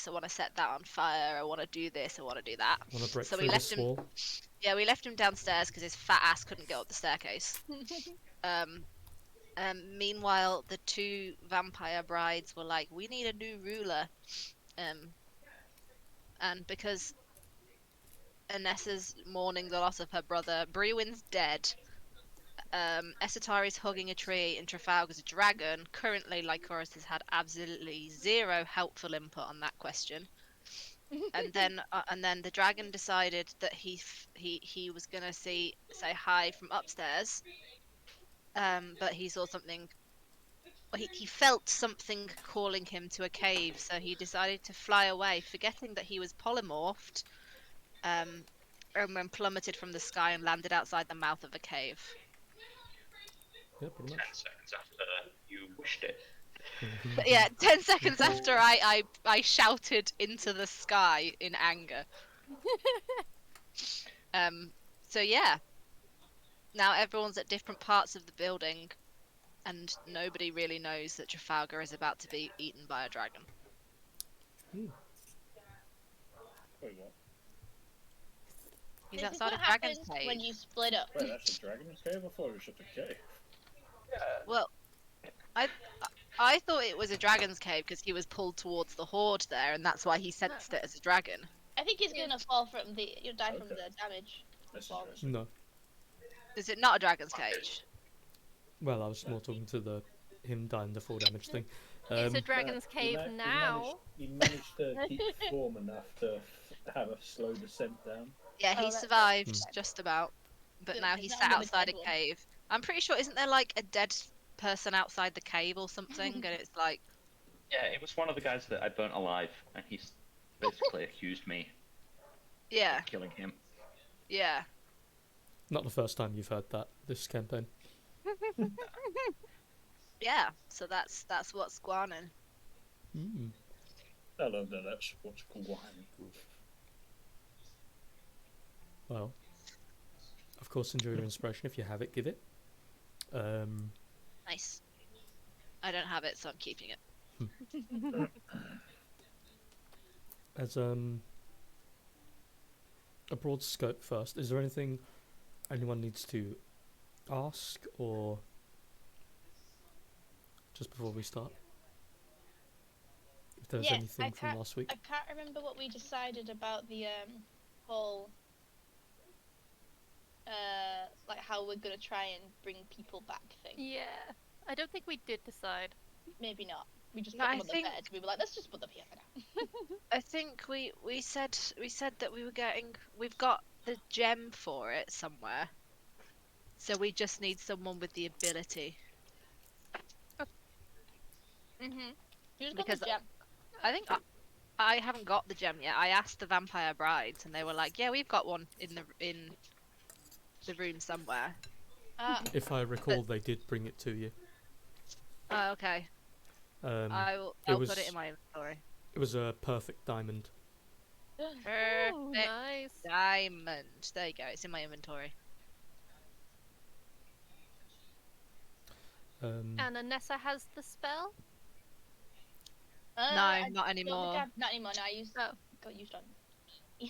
I want to set that on fire. I want to do this. I want to do that. Want to break So through we this left him. wall? Yeah, we left him downstairs because his fat ass couldn't get up the staircase. Um, Meanwhile, the two vampire brides were like, "We need a new ruler." Um, and because Anessa's mourning the loss of her brother, Brewin's dead. Esatari's hugging a tree, and Trafalgar's a dragon. Currently, Lycoris has had absolutely zero helpful input on that question. And then the dragon decided that he was gonna say hi from upstairs. But he saw something. He felt something calling him to a cave, so he decided to fly away, forgetting that he was polymorphed. Um, and then plummeted from the sky and landed outside the mouth of a cave. Yeah, pretty 10 much. seconds after you wished it. But yeah, 10 seconds after I shouted into the sky in anger. Um, so yeah, now everyone's at different parts of the building, and nobody really knows that Trafalgar is about to be eaten by a dragon. Hmm. Wait, what? He's This is outside what a dragon's happens cave. when you split up. Wait, that's a dragon's cave? I thought it was just a cave. Well, I thought it was a dragon's cave because he was pulled towards the horde there, and that's why he sensed it as a dragon. I think he's gonna fall from the. You'll die from Okay. the damage. That's Well, interesting. No. Is it not a dragon's cage? Well, I was more talking to the him dying the full damage thing. It's a dragon's cave now. He managed to keep form enough to have a slow descent down. Yeah, Oh, he that's survived good. just about, but Good, now he's he's not sat another outside a dead one. cave. I'm pretty sure, isn't there like a dead person outside the cave or something? And it's like, Yeah, it was one of the guys that I burnt alive, and he's basically accused me yeah, of killing him. yeah. Not the first time you've heard that this campaign. Yeah, so that's what's going on. Mm. I love that. That's what's called wine. Well, of course, enjoy your inspiration. If you have it, give it. Nice. I don't have it, so I'm keeping it. As a broad scope first, is there anything anyone needs to ask or just before we start? If there's Yes, anything from last week. I can't remember what we decided about the whole like how we're gonna try and bring people back thing. Yeah, I don't think we did decide. Maybe not. We just No, put I them on think- the bed. We were like, let's just put them here for now. I think we said that we've got the gem for it somewhere. So we just need someone with the ability. Mhm. Who's got Because the gem? I think I haven't got the gem yet. I asked the vampire brides, and they were like, "Yeah, we've got one in the room somewhere." Ah, If I recall, they did bring it to you. Oh, okay. I'll put was- it in my inventory. It was a perfect diamond. Perfect Oh, nice. diamond. There you go. It's in my inventory. And Anessa has the spell. No, I not don't anymore. think not anymore. No, I used Oh. got used on.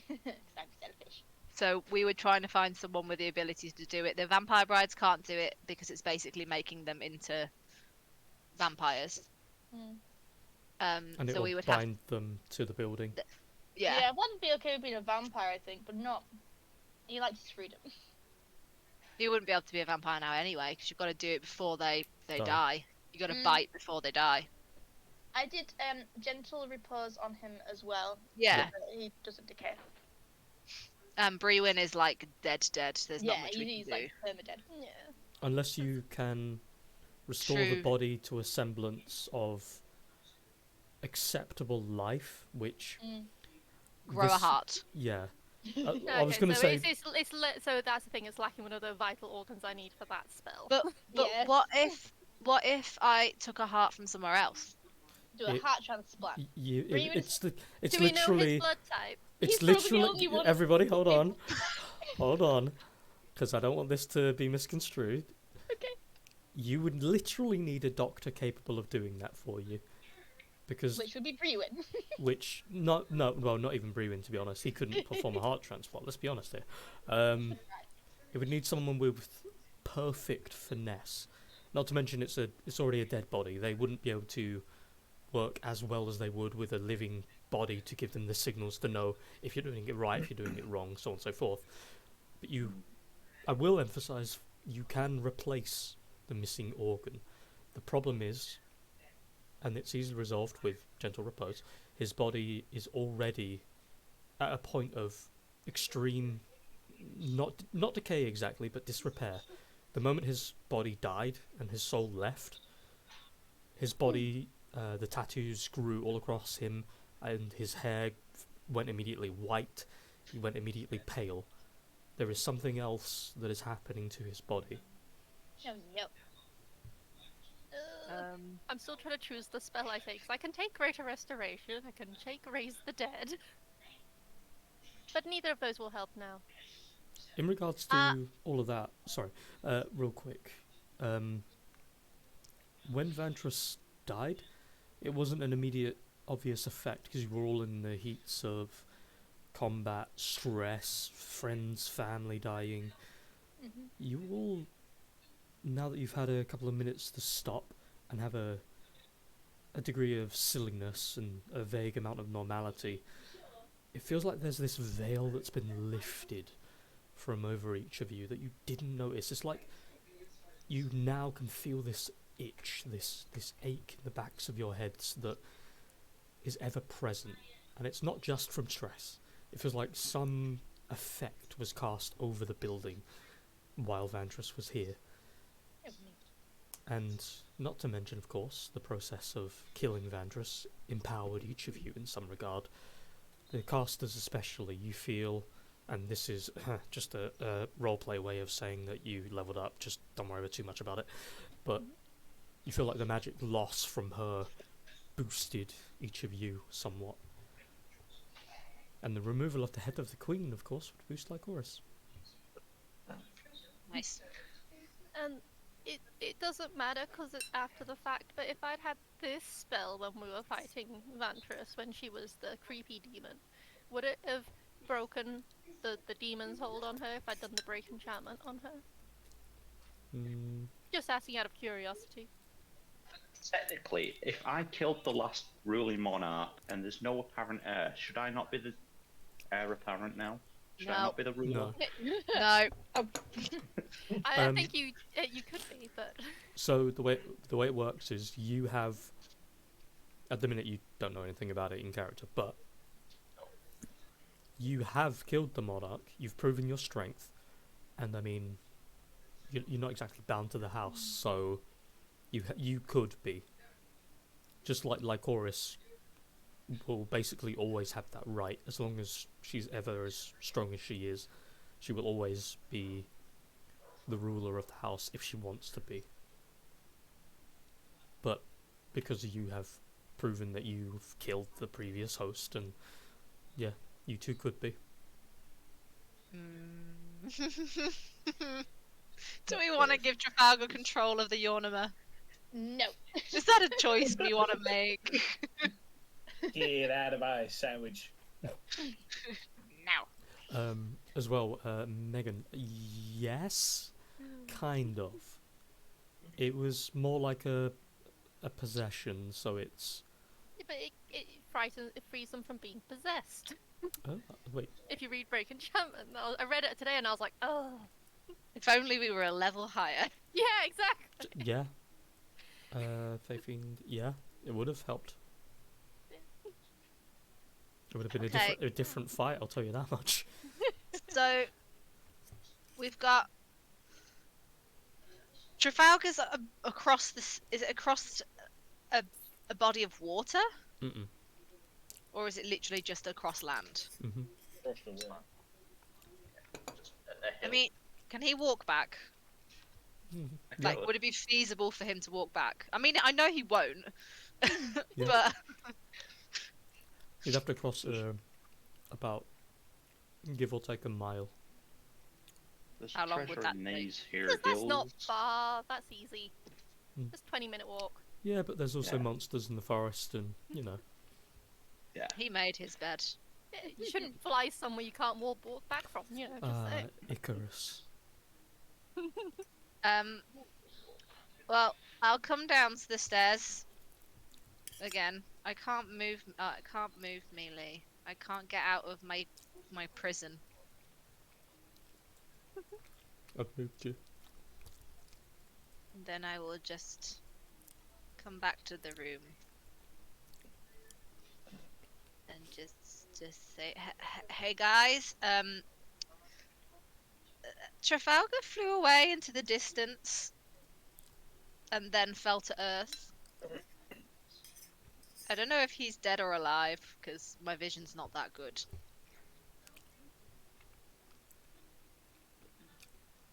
'Cause I'm selfish. So we were trying to find someone with the ability to do it. The vampire brides can't do it because it's basically making them into vampires. Mm. And So it'll we would have, bind them to the building. yeah. one would be okay with being a vampire, I think, but not. He likes his freedom. You wouldn't be able to be a vampire now anyway, because you've got to do it before they Die. die. You got to Mm. bite before they die. I did gentle repose on him as well. Yeah. But he doesn't decay. Brewin is like dead. There's not Yeah, much we he's can do. like permadead. Yeah. Unless you can restore the True. body to a semblance of acceptable life, which Grow a this- heart. Yeah. I was Okay, going to so say so that's the thing. It's lacking one of the vital organs I need for that spell. But Yes. what if I took a heart from somewhere else? Do a It- heart transplant. it's Do we know his literally blood type? it's He's probably the literally only one- everybody hold on. Hold on, because I don't want this to be misconstrued. Okay. You would literally need a doctor capable of doing that for you. because Which would be Brewin. not even Brewin, to be honest. He couldn't perform a heart transplant. Let's be honest here. It would need someone with perfect finesse. Not to mention it's already a dead body. They wouldn't be able to work as well as they would with a living body to give them the signals to know if you're doing it right, if you're doing it wrong, so on and so forth. But I will emphasize, you can replace the missing organ. The problem is, and it's easily resolved with gentle repose, his body is already at a point of extreme, not decay exactly, but disrepair. The moment his body died and his soul left, his body, the tattoos grew all across him, and his hair went immediately white. He went immediately pale. There is something else that is happening to his body. Oh no. I'm still trying to choose the spell I take. 'Cause I can take Greater Restoration, I can take Raise the Dead. But neither of those will help now. In regards to all of that, sorry, real quick. When Vantras died, it wasn't an immediate, obvious effect because you were all in the heats of combat, stress, friends, family dying. You all, now that you've had a couple of minutes to stop and have a degree of silliness and a vague amount of normality, it feels like there's this veil that's been lifted from over each of you that you didn't notice. It's like you now can feel this itch, this ache in the backs of your heads that is ever present, and it's not just from stress. It feels like some effect was cast over the building while Vantras was here. And not to mention, of course, the process of killing Vantras empowered each of you in some regard. The casters especially, you feel, and this is just a roleplay way of saying that you leveled up, just don't worry too much about it, but you feel like the magic loss from her boosted each of you somewhat. And the removal of the head of the queen, of course, would boost Lycoris. Nice. And it doesn't matter because it's after the fact, but if I'd had this spell when we were fighting Vantras, when she was the creepy demon, would it have broken the demon's hold on her if I'd done the break enchantment on her? Just asking out of curiosity. Technically, if I killed the last ruling monarch and there's no apparent heir, should I not be the heir apparent now? Should I No. not be the ruler? No. I think you could be, but So the way it works is you have, at the minute you don't know anything about it in character, but you have killed the monarch. You've proven your strength, and I mean, you're not exactly bound to the house, so you could be. Just like Lycoris will basically always have that right, as long as she's ever as strong as she is, she will always be the ruler of the house if she wants to be. But because you have proven that you've killed the previous host, and yeah, you two could be. Do we want to give Trafalgar control of the Yornama? No. Is that a choice we want to make? Get out of my sandwich. No. As well, Megan, yes, kind of. It was more like a possession, so it's... yeah, but it frees them from being possessed. Oh, wait. If you read Break Enchantment, I read it today and I was like, oh. If only we were a level higher. Yeah, exactly. Yeah. Faith Fiend, yeah, it would have helped. It would have been Okay. a different fight, I'll tell you that much. So, we've got Trafalgar's across this. Is it across a body of water, Mm-mm. or is it literally just across land? Mm-hmm. Across the wall. I mean, can he walk back? Yeah. Like, would it be feasible for him to walk back? I mean, I know he won't, Yeah. but You'd have to cross about, give or take, a mile. There's How long would treasure that in take? these here That's not hills. far. That's easy. Mm. Just 20-minute walk. Yeah, but there's also Yeah. monsters in the forest, and you know. He made his bed. You shouldn't fly somewhere you can't walk back from, just say. Icarus. Um, well, I'll come down to the stairs again. I can't move. I can't move melee. I can't get out of my prison. I've moved you. And then I will just come back to the room and just say, Hey guys, Trafalgar flew away into the distance and then fell to Earth. I don't know if he's dead or alive because my vision's not that good.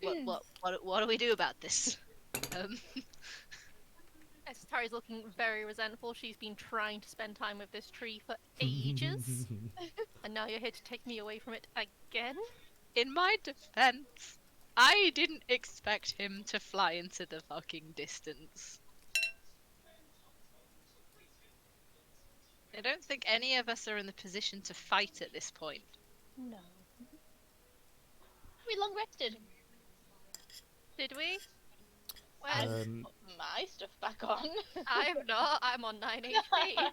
What do we do about this? Um, Tari's looking very resentful. She's been trying to spend time with this tree for ages. And now you're here to take me away from it again? in my defense, I didn't expect him to fly into the fucking distance. I don't think any of us are in the position to fight at this point. No. We long rested. Did we? And Well, put my stuff back on. I'm not. I'm on 9 HP. Oh,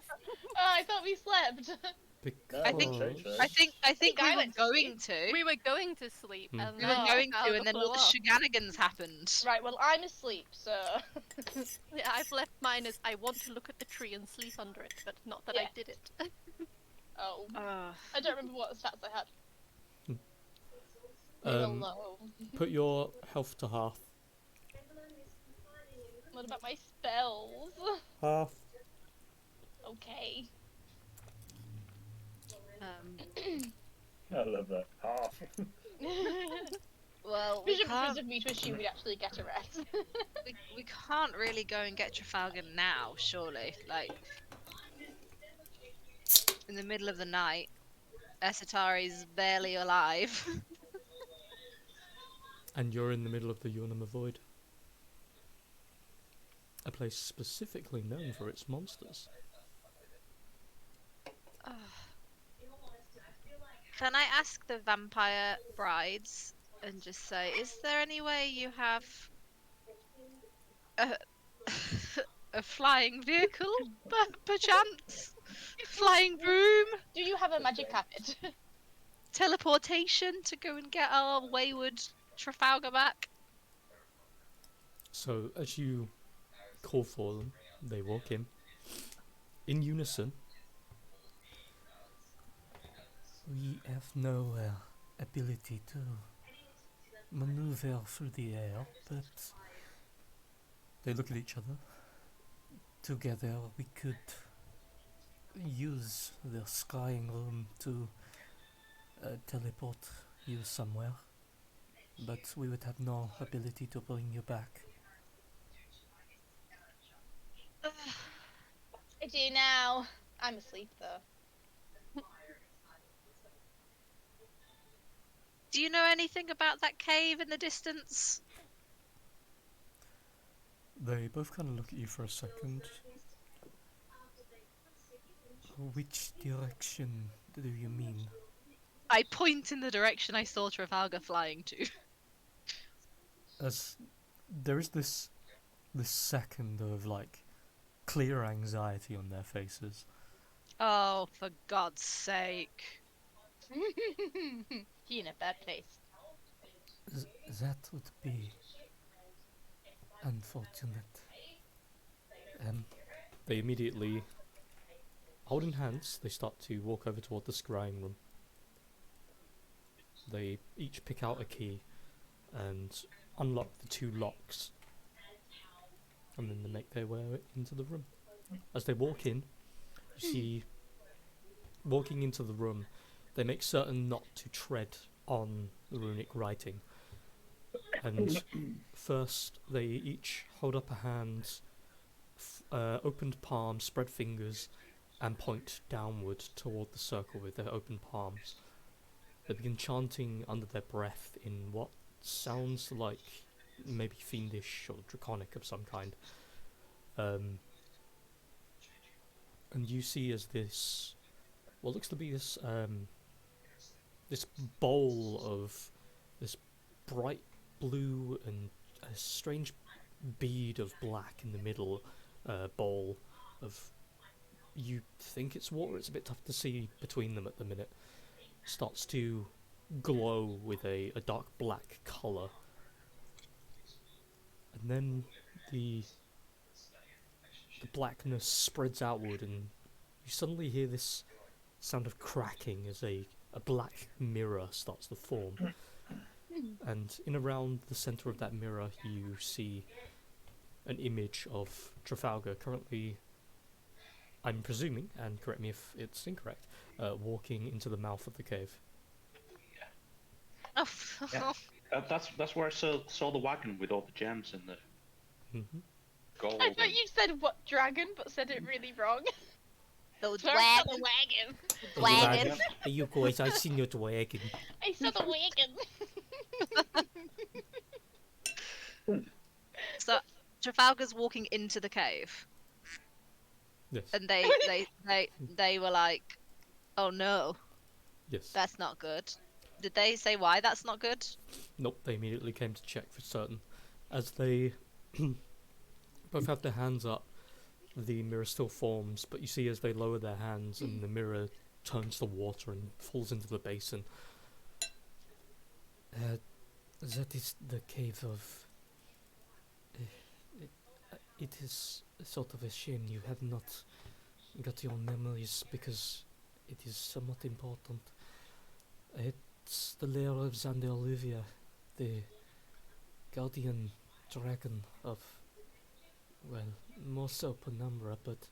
I thought we slept. Because I think- Because- I think I we were went to going to. We were going to sleep, Hmm. and We were then going to, Trafalgar and then flew all the off. shenanigans happened. Right, well, I'm asleep, so. Yeah, I've left mine as I want to look at the tree and sleep under it, but not that I Yeah. did it. Oh. Ugh. I don't remember what stats I had. They were low. put your health to half. What about my spells? Half. Okay. I love that. Half. Well, we Vision can't, of me to assume we'd actually get a rest. we can't really go and get Trafalgar now, surely. Like, in the middle of the night, Esatari's barely alive. And you're in the middle of the Unima Void. A place specifically known for its monsters. Can I ask the vampire brides and just say, is there any way you have a, a flying vehicle, perchance? Flying broom? Do you have a magic carpet? Teleportation to go and get our wayward Trafalgar back? So as you call for them, they walk in unison. We have no ability to maneuver through the air, but they look at each other. Together we could use the skying room to teleport you somewhere, but we would have no ability to bring you back. I do now. I'm asleep, though. Do you know anything about that cave in the distance? They both kind of look at you for a second. Which direction do you mean? I point in the direction I saw Trafalgar flying to. As there is this second of like clear anxiety on their faces. Oh, for God's sake. He in a bad place. That would be unfortunate. They immediately, holding hands, they start to walk over toward the scrying room. They each pick out a key and unlock the two locks, and then they make their way into the room. As they walk in, you see, walking into the room, they make certain not to tread on the runic writing. And first, they each hold up a hand, opened palm, spread fingers, and point downward toward the circle with their open palms. They begin chanting under their breath in what sounds like maybe fiendish or draconic of some kind. and you see as this, what looks to be this bowl of this bright blue and a strange bead of black in the middle, bowl of, you think it's water, it's a bit tough to see between them at the minute, starts to glow with a dark black colour. And then the blackness spreads outward, and you suddenly hear this sound of cracking as a black mirror starts to form. And in around the centre of that mirror, you see an image of Trafalgar, currently, I'm presuming, and correct me if it's incorrect, walking into the mouth of the cave. Oh, Yeah. That's where I saw the wagon with all the gems and the Hmm. gold. I thought you said what dragon, but said it really wrong. the Swear I saw the wagon. wagon. Wagon. Hey, you guys, I seen your dragon. I saw the wagon. So Trafalgar's walking into the cave, Yes. and they were like, "Oh no, Yes. that's not good." Did they say why that's not good? Nope, they immediately came to check for certain. As they both have their hands up, the mirror still forms, but you see as they lower their hands and the mirror turns to water and falls into the basin. That is the cave of... it is sort of a shame you have not got your memories, because it is somewhat important. It's the lair of Atlesia, the guardian dragon of, well, more so Penumbra, but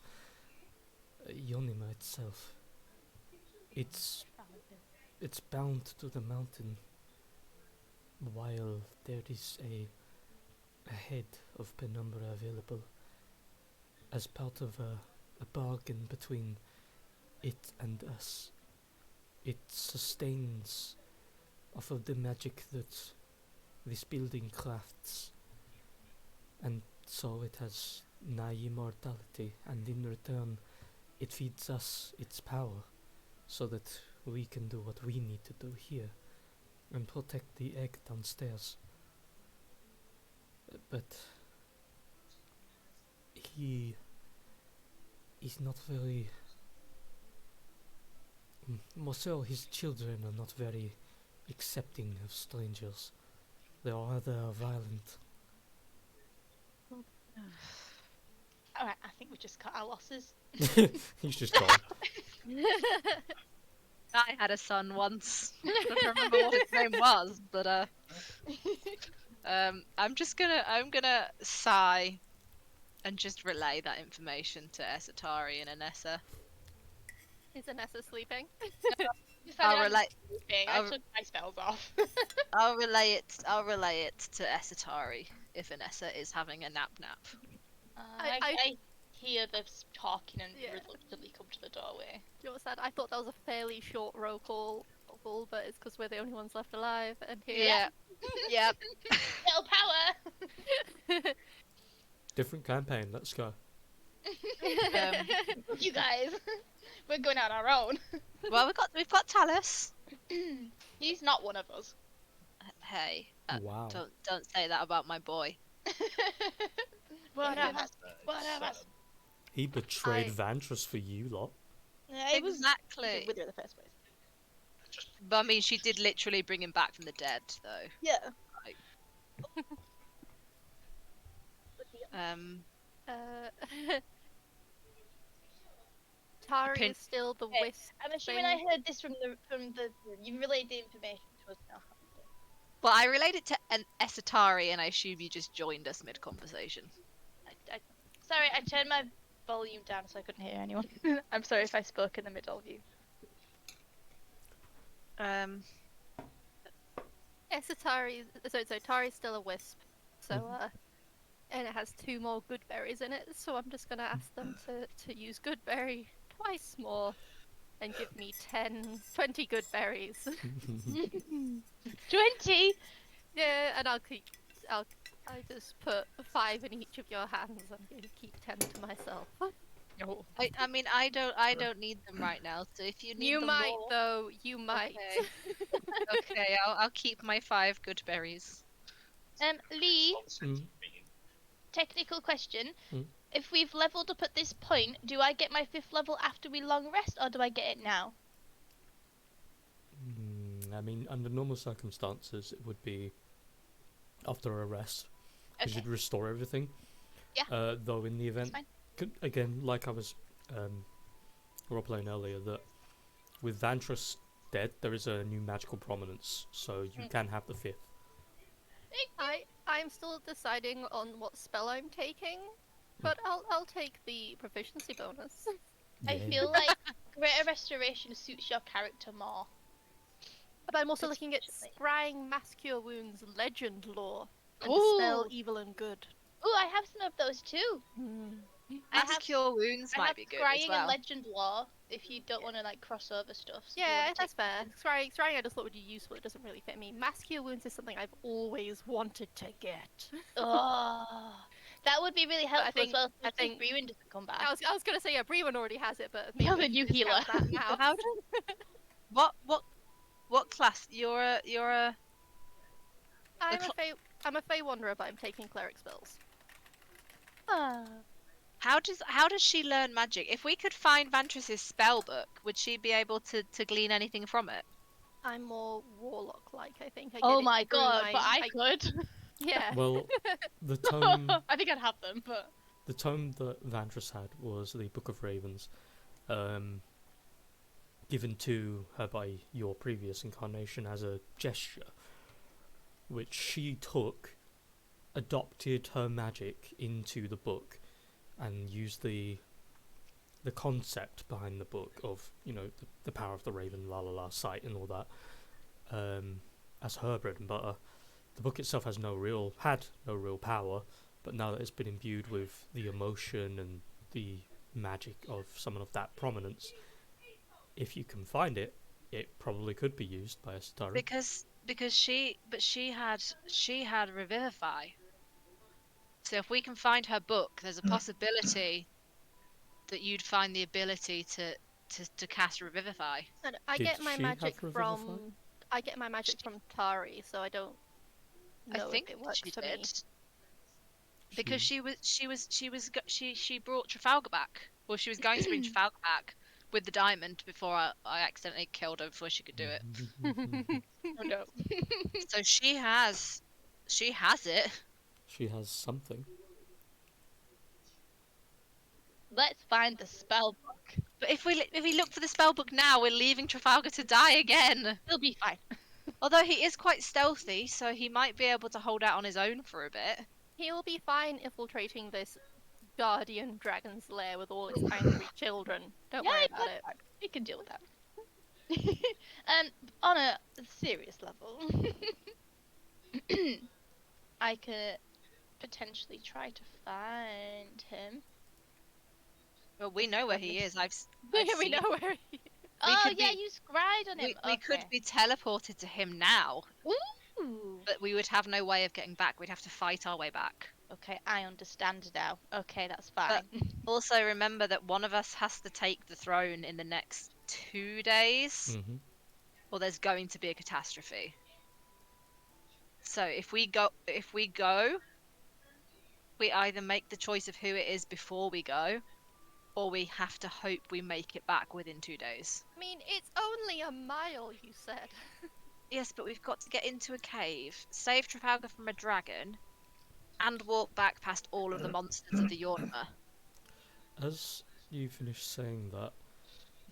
Yonima itself. It's bound to the mountain, while there is a head of Penumbra available as part of a bargain between it and us. It sustains off of the magic that this building crafts, and so it has nigh immortality, and in return it feeds us its power, so that we can do what we need to do here, and protect the egg downstairs. But he is not very... more so, his children are not very accepting of strangers. They are rather violent. Alright, I think we just cut our losses. He's just gone. I had a son once. I don't remember what his name was, but I'm gonna sigh and just relay that information to Esatari and Anessa. Is Anessa sleeping? I'll relate. I I'll- took my spells off. I'll relay it to Esatari if Anessa is having a nap. I hear them talking and Yeah. reluctantly come to the doorway. You know what's sad? I thought that was a fairly short roll call, but it's because we're the only ones left alive, and here. Yeah. Yep. Little power! Different campaign, let's go. You guys! We're going on our own. Well, we've got Talus. He's not one of us. Hey, Wow. don't say that about my boy. What Yeah, of us? What of us? He betrayed I- Vantress for you lot. Yeah, it was Exactly. with her in the first place. But I mean, she did literally bring him back from the dead, though. Yeah. Tari Pin- is still the Okay, wisp. I'm assuming thing. I heard this from the you relayed the information to us now. Well, I relayed it to an Esatari, and I assume you just joined us mid-conversation. Sorry, I turned my volume down so I couldn't hear anyone. I'm sorry if I spoke in the middle of you. Tari, so Tari's still a wisp. So and it has 2 more good berries in it. So I'm just gonna ask them to use good berry twice more, and give me 20 good berries. 20. Yeah, and I just put 5 in each of your hands. I'm gonna keep 10 to myself. Oh. I mean, I don't need them right now. So if you need You them might, more, though. You might. okay, okay, I'll keep my 5 good berries. Lee, Mm. technical question. Mm. If we've leveled up at this point, do I get my 5th level after we long rest, or do I get it now? I mean, under normal circumstances, it would be after a rest, because Okay. you'd restore everything. Yeah. Though in the event, fine. again, like I was role-playing earlier, that with Vantress dead, there is a new magical prominence, so you can have the 5th. I'm still deciding on what spell I'm taking, but I'll take the proficiency bonus. I feel like Greater Restoration suits your character more. But I'm also looking at Potentially. Scrying Mass Cure Wounds Legend lore and Dispel Ooh! Evil and Good. Ooh, I have some of those too. I Mass have Cure Wounds I might have be good as Scrying and well. Legend lore if you don't want to like cross over stuff. So if you Yeah, wanna that's take fair. Scrying I just thought would be useful. It doesn't really fit me. Mass Cure Wounds is something I've always wanted to get. Oh, that would be really helpful think- as well. I Especially if think- Brewin doesn't come back. I was gonna say, yeah, Brewen already has it, but maybe You're we the should new discount healer. that now. How do what class? You're a I'm a Fey Wanderer, but I'm taking cleric spells. Ah. how does she learn magic? If we could find Vantress's spell book, would she be able to glean anything from it? I'm more warlock-like, I think. I get Oh it my through god, but I could. Yeah. Well, the tome I think I'd have them, but the tome that Vantress had was the Book of Ravens, given to her by your previous incarnation as a gesture, which she took, adopted her magic into the book, and used the concept behind the book of, you know, the power of the raven, la la la, sight and all that, as her bread and butter. The book itself had no real power, but now that it's been imbued with the emotion and the magic of someone of that prominence, if you can find it, it probably could be used by a Satari. Because she had Revivify. So if we can find her book, there's a possibility that you'd find the ability to cast Revivify. And I Did get my she have magic Revivify? from Tari, so I don't know I think if it works she for did. me. Because she brought Trafalgar back. Well, she was going to bring Trafalgar back with the diamond before I accidentally killed her before she could do it. oh no. So she has it. She has something. Let's find the spell book. But if we look for the spell book now, we're leaving Trafalgar to die again. He'll be fine. Although he is quite stealthy, so he might be able to hold out on his own for a bit. He'll be fine infiltrating this guardian dragon's lair with all its angry children. Don't worry about it. We can deal with that. And on a serious level, I could potentially try to find him. Well, we know where he is. I've We seen know where he Oh could yeah, be- you scried on him. we could be teleported to him now, Ooh. but we would have no way of getting back. We'd have to fight our way back. Okay, I understand now. Okay, that's fine. Also, remember that one of us has to take the throne in the next 2 days, Mm-hmm. or there's going to be a catastrophe. So if we go, we either make the choice of who it is before we go, or we have to hope we make it back within 2 days. I mean, it's only a mile, you said. Yes, but we've got to get into a cave, save Trafalgar from a dragon, and walk back past all of the monsters of the Yorma. As you finish saying that,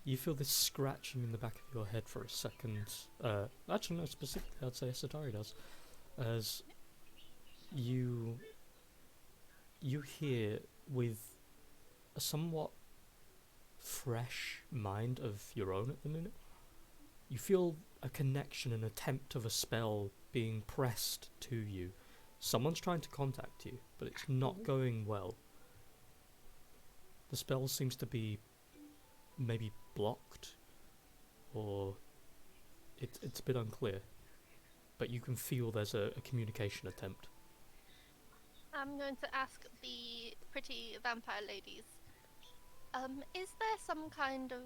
you feel this scratching in the back of your head for a second. Actually, no, specifically, I'd say Satari does. As you hear with a somewhat fresh mind of your own at the minute, you feel a connection, an attempt of a spell being pressed to you. Someone's trying to contact you, but it's not going well. The spell seems to be maybe blocked, or it's a bit unclear, but you can feel there's a communication attempt. I'm going to ask the pretty vampire ladies. Is there some kind of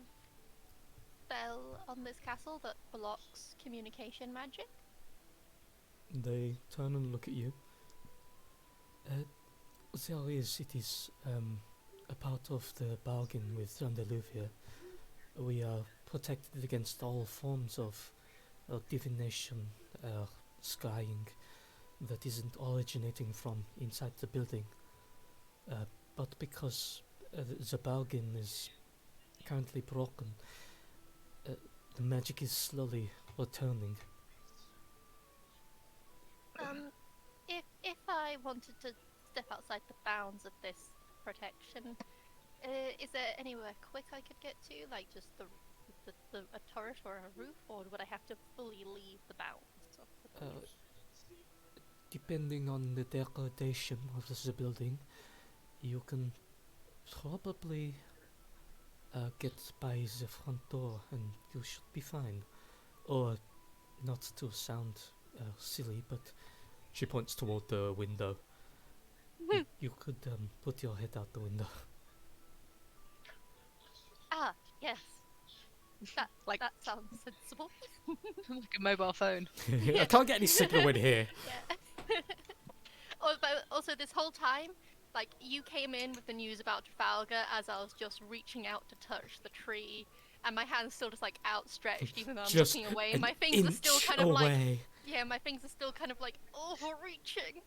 spell on this castle that blocks communication magic? They turn and look at you. There is, it is a part of the bargain with Andalusia. We are protected against all forms of divination, scrying that isn't originating from inside the building. But because the bargain is currently broken, the magic is slowly returning. If I wanted to step outside the bounds of this protection, is there anywhere quick I could get to, like just a turret or a roof, or would I have to fully leave the bounds of the building? Depending on the degradation of the building, you can probably get by the front door and you should be fine. Or, not to sound silly, but she points toward the window. You could put your head out the window. Ah, yes. That Like- that sounds sensible. Like a mobile phone. I can't get any signal in here. Yeah. Oh, but also this whole time, like, you came in with the news about Trafalgar as I was just reaching out to touch the tree, and my hand's still just like outstretched, even though I'm Just looking away. an My fingers are still inch kind of like, away. yeah, my fingers are still kind of like overreaching.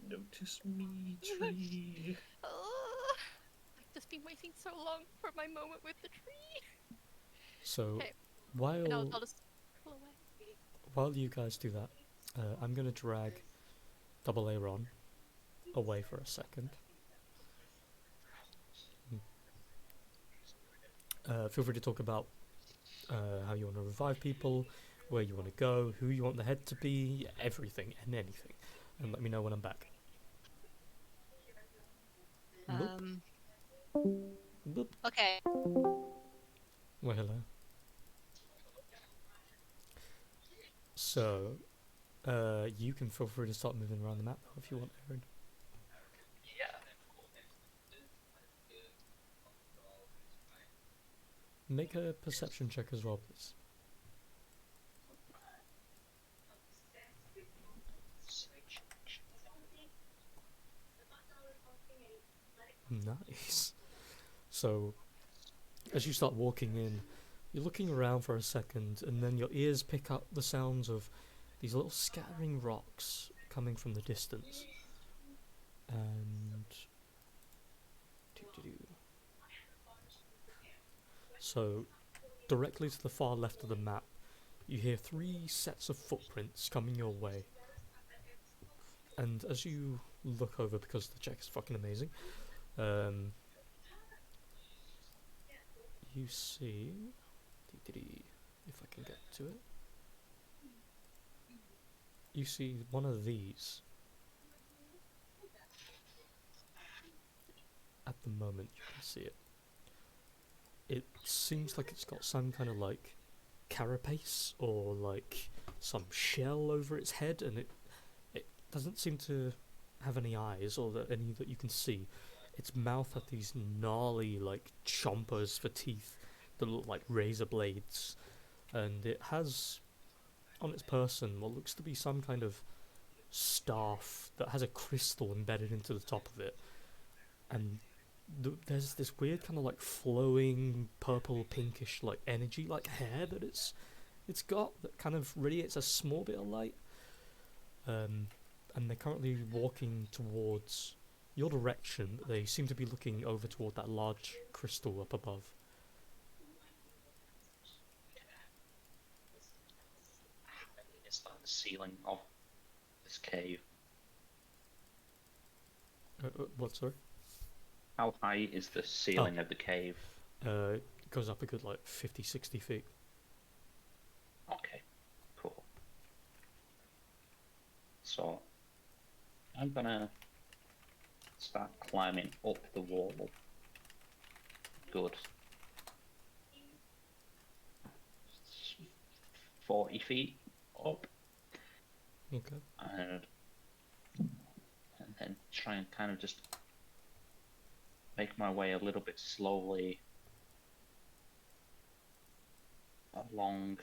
Notice me, tree. I've just been waiting so long for my moment with the tree. So, Okay. And I'll while just pull away. while you guys do that, I'm gonna drag Double A Ron away for a second. Feel free to talk about how you want to revive people, where you want to go, who you want the head to be, everything and anything, and let me know when I'm back. Boop. Boop. Okay. Well, hello. So, you can feel free to start moving around the map now if you want, Aaron. Yeah. Make a perception check as well, please. Nice. So, as you start walking in, you're looking around for a second, and then your ears pick up the sounds of these little scattering rocks coming from the distance. And so, directly to the far left of the map, you hear 3 sets of footprints coming your way. And as you look over, because the check is fucking amazing, you see, if I can get to it, you see one of these. At the moment, you can see it. It seems like it's got some kind of like carapace or like some shell over its head, and it doesn't seem to have any eyes or any that you can see. Its mouth had these gnarly like chompers for teeth that look like razor blades, and it has on its person what looks to be some kind of staff that has a crystal embedded into the top of it, and there's this weird kind of like flowing purple pinkish like energy like hair that it's got that kind of radiates a small bit of light, and they're currently walking towards your direction, but they seem to be looking over toward that large crystal up above. Is that the ceiling of this cave? What, sorry? How high is the ceiling of the cave? It goes up a good like 50-60 feet. Okay, cool. So, I'm gonna start climbing up the wall. Good. 40 feet up, Okay. and then try and kind of just make my way a little bit slowly along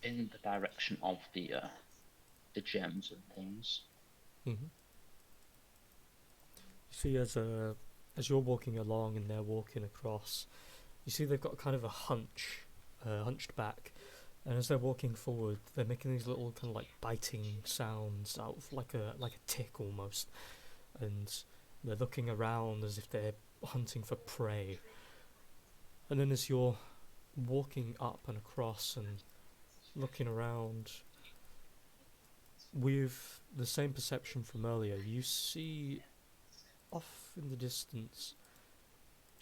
in the direction of the gems and things. Mm-hmm. You see, as you're walking along and they're walking across, you see they've got kind of a hunched back, and as they're walking forward, they're making these little kind of like biting sounds out of like a tick almost, and they're looking around as if they're hunting for prey. And then as you're walking up and across and looking around with the same perception from earlier, you see off in the distance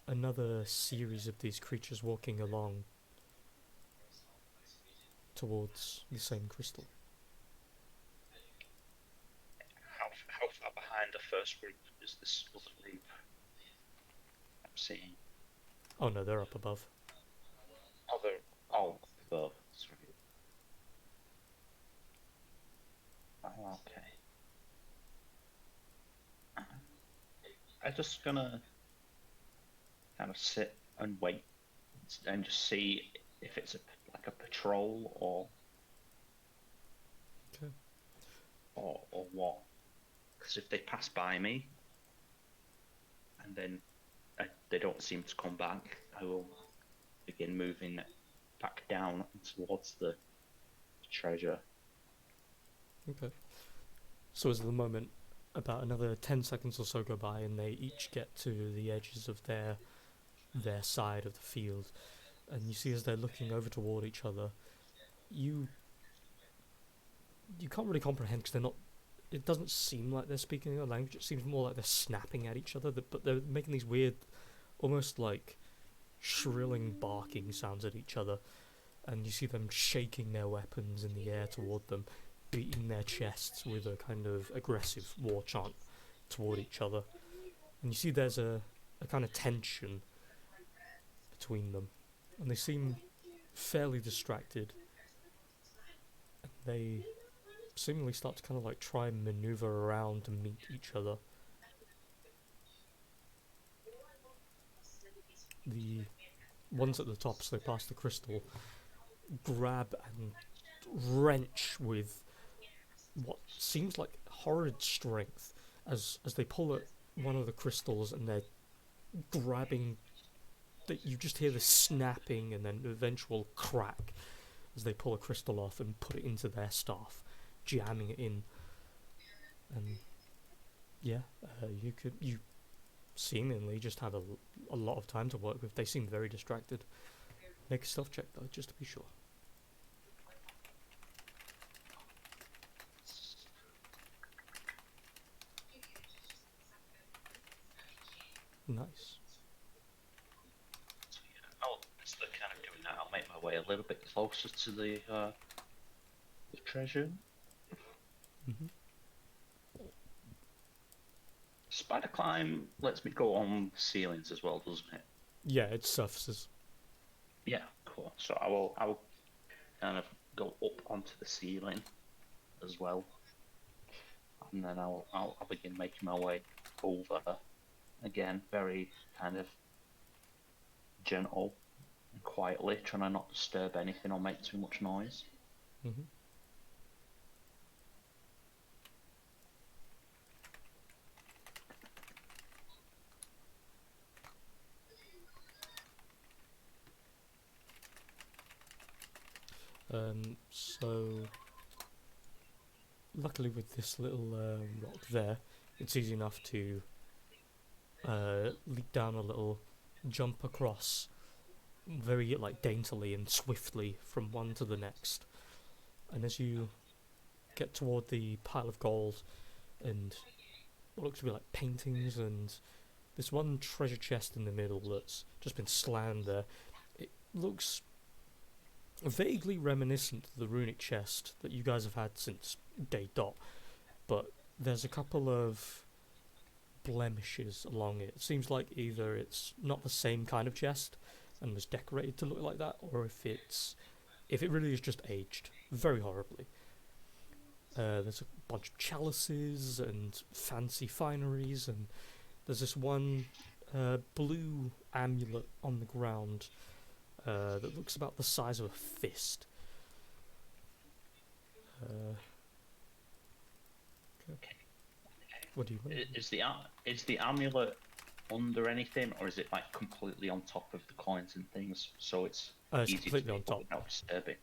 another series of these creatures walking along towards the same crystal. How far behind the first group is this other group I'm seeing? Oh no, they're up above. Oh, above. Sorry. Oh, okay. I'm just gonna kind of sit and wait and just see if it's like a patrol Okay. or what. Because if they pass by me and then they don't seem to come back, I will begin moving back down towards the treasure. Okay. So as the moment, about another 10 seconds or so go by, and they each get to the edges of their side of the field, and you see as they're looking over toward each other, you can't really comprehend because they're not. It doesn't seem like they're speaking a language. It seems more like they're snapping at each other, but they're making these weird, almost like shrilling, barking sounds at each other. And you see them shaking their weapons in the air toward them, beating their chests with a kind of aggressive war chant toward each other. And you see there's a kind of tension between them. And they seem fairly distracted. And they seemingly start to kind of like try and maneuver around to meet each other. The ones at the top, so they pass the crystal, grab and wrench with what seems like horrid strength as they pull at one of the crystals, and they're grabbing. That you just hear the snapping and then eventual crack as they pull a crystal off and put it into their staff, jamming it in. And yeah, you seemingly just had a lot of time to work with. They seem very distracted. Make a stealth check though, just to be sure. Nice. Instead of kind of doing that, I'll make my way a little bit closer to the treasure. Mm-hmm. Spider climb lets me go on ceilings as well, doesn't it? Yeah, it surfaces. Yeah, cool. So I will kind of go up onto the ceiling as well, and then I'll begin making my way over. Again, very kind of gentle and quietly, trying to not disturb anything or make too much noise. Mm-hmm. So luckily with this little rock there, it's easy enough to leap down a little, jump across very like daintily and swiftly from one to the next. And as you get toward the pile of gold and what looks to be like paintings and this one treasure chest in the middle that's just been slammed there, it looks vaguely reminiscent of the runic chest that you guys have had since day dot, but there's a couple of blemishes along it. It seems like either it's not the same kind of chest and was decorated to look like that, or if it really is just aged very horribly. There's a bunch of chalices and fancy fineries, and there's this one blue amulet on the ground that looks about the size of a fist. Okay. What do you want? Is the amulet under anything, or is it like completely on top of the coins and things, so it's It's easy to completely on pick top. up without disturbing?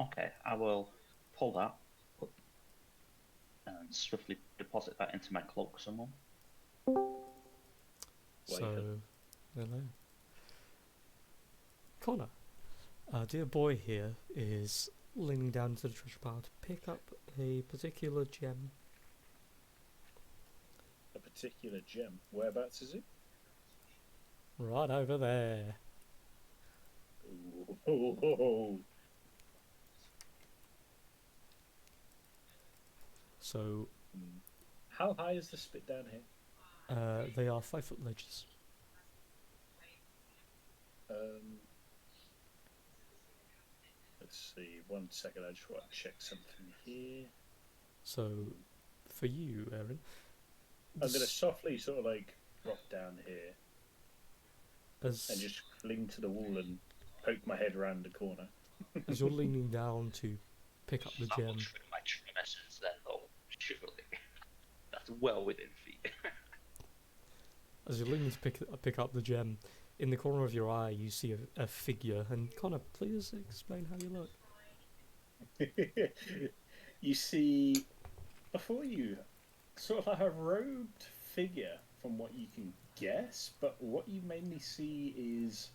Okay, I will pull that and swiftly deposit that into my cloak somewhere. So, hello. Connor, our dear boy here is leaning down into the treasure pile to pick up a particular gem. A particular gem. Whereabouts is it? Right over there. Ooh. So, How high is the spit down here? they are 5-foot ledges. Let's see. 1 second. I just want to check something here. So, for you, Aaron, I'm gonna softly sort of like drop down here and as just cling to the wall and poke my head around the corner. as you're leaning down to pick up the That will gem, trip my trimesters then, though. Surely, that's well within feet. as you're leaning to pick up the gem, in the corner of your eye you see a figure. And Connor, please explain how you look. You see, before you, sort of like a robed figure from what you can guess, but what you mainly see is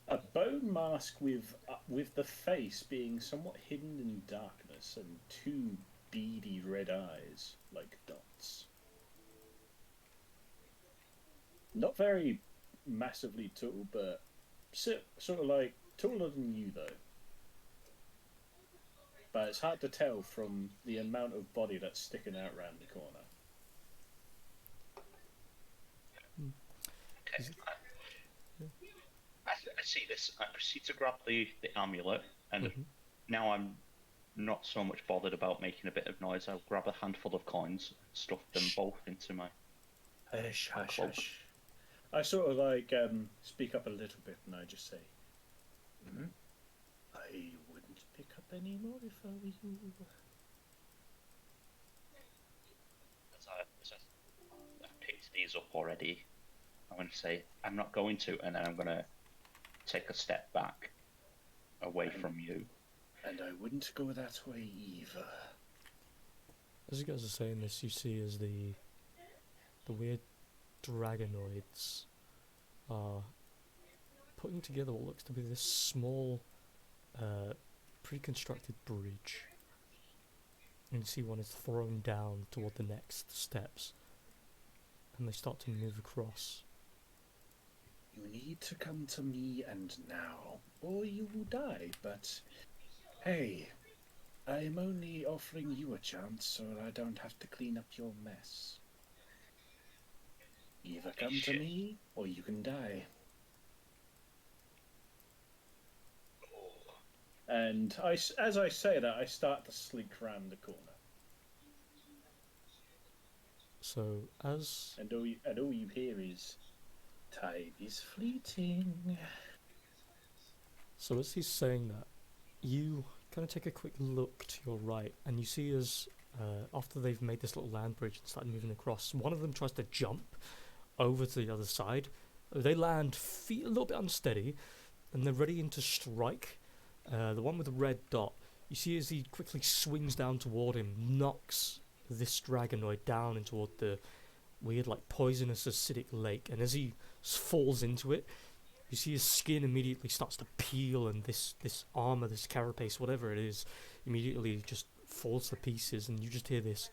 a bone mask with the face being somewhat hidden in darkness and 2 beady red eyes like dots. Not very massively tall, but sort of like taller than you though. But it's hard to tell from the amount of body that's sticking out round the corner. Okay. I see this. I proceed to grab the amulet, and now I'm not so much bothered about making a bit of noise. I'll grab a handful of coins, stuff them both into my. Hush, hush, Cloak. hush. I sort of like speak up a little bit and I just say, I wouldn't pick up any more if I were you. As I've picked these up already, I'm going to say I'm not going to, and then I'm going to take a step back away from you. And I wouldn't go that way either. As you guys are saying this, you see as the weird dragonoids are putting together what looks to be this small, pre-constructed bridge. And you see one is thrown down toward the next steps, and they start to move across. You need to come to me and now, or you will die, but hey, I am only offering you a chance so I don't have to clean up your mess. Either come to me, or you can die. And as I say that, I start to slink round the corner. So And all you hear is, time is fleeting. So as he's saying that, you kind of take a quick look to your right, and you see as after they've made this little land bridge and started moving across, one of them tries to jump over to the other side. They land a little bit unsteady, and they're ready to strike. The one with the red dot, you see as he quickly swings down toward him, knocks this dragonoid down into toward the weird, like, poisonous acidic lake, and as he falls into it, you see his skin immediately starts to peel, and this armor, this carapace, whatever it is, immediately just falls to pieces, and you just hear this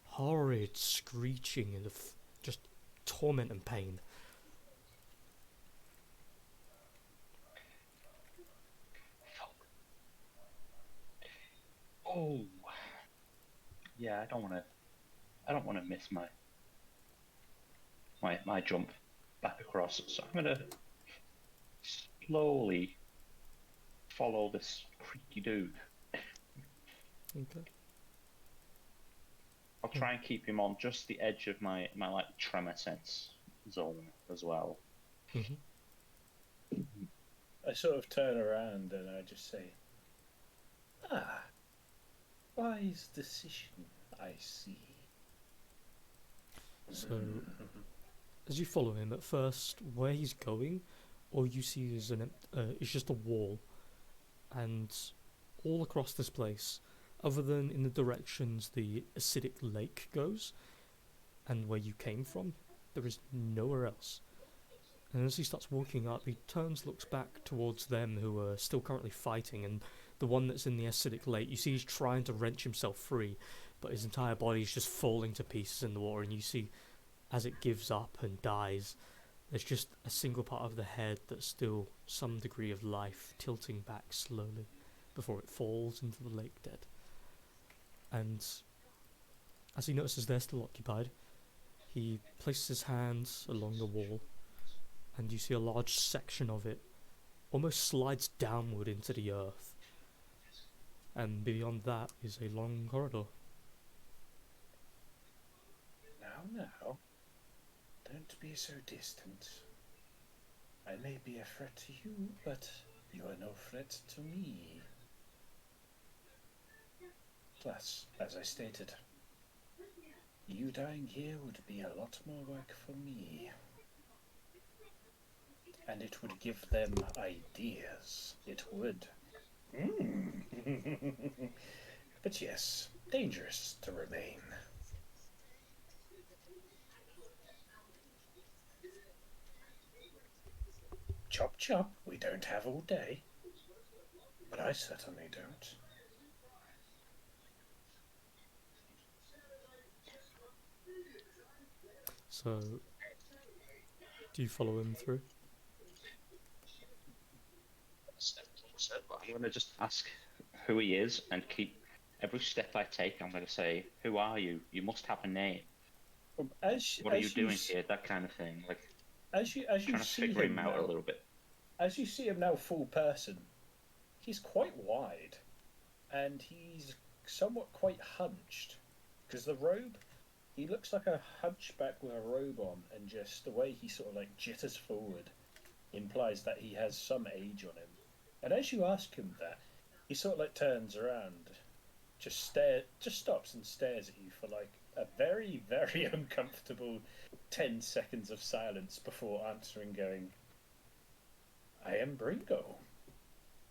horrid screeching and just torment and pain. Oh, yeah. I don't want to miss my jump back across. So I'm gonna slowly follow this creaky dude. Okay. I'll try and keep him on just the edge of my like tremor sense zone as well. Mm-hmm. I sort of turn around and I just say, "Ah, wise decision, I see." So, as you follow him, at first, where he's going, all you see is just a wall, and all across this place, other than in the directions the acidic lake goes, and where you came from, there is nowhere else. And as he starts walking up, he turns, looks back towards them who are still currently fighting, and the one that's in the acidic lake, you see he's trying to wrench himself free, but his entire body is just falling to pieces in the water, and you see as it gives up and dies, there's just a single part of the head that's still some degree of life tilting back slowly before it falls into the lake dead. And as he notices they're still occupied, he places his hands along the wall, and you see a large section of it almost slides downward into the earth. And beyond that is a long corridor. Now, don't be so distant. I may be a threat to you, but you are no threat to me. Plus, as I stated, you dying here would be a lot more work for me. And it would give them ideas. It would. But yes, dangerous to remain. Chop chop, we don't have all day. But I certainly don't. So, do you follow him through? I'm going to just ask who he is and keep every step I take. I'm going to say, "Who are you? You must have a name. What are you doing here?" That kind of thing. Like as you trying to see figure him him out now, a little bit. as you see him now full person, he's quite wide, and he's somewhat quite hunched, because the robe, he looks like a hunchback with a robe on, and just the way he sort of like jitters forward implies that he has some age on him. And as you ask him that, he sort of like turns around, just stops and stares at you for like a very, very uncomfortable 10 seconds of silence before answering, going, "I am Bringo.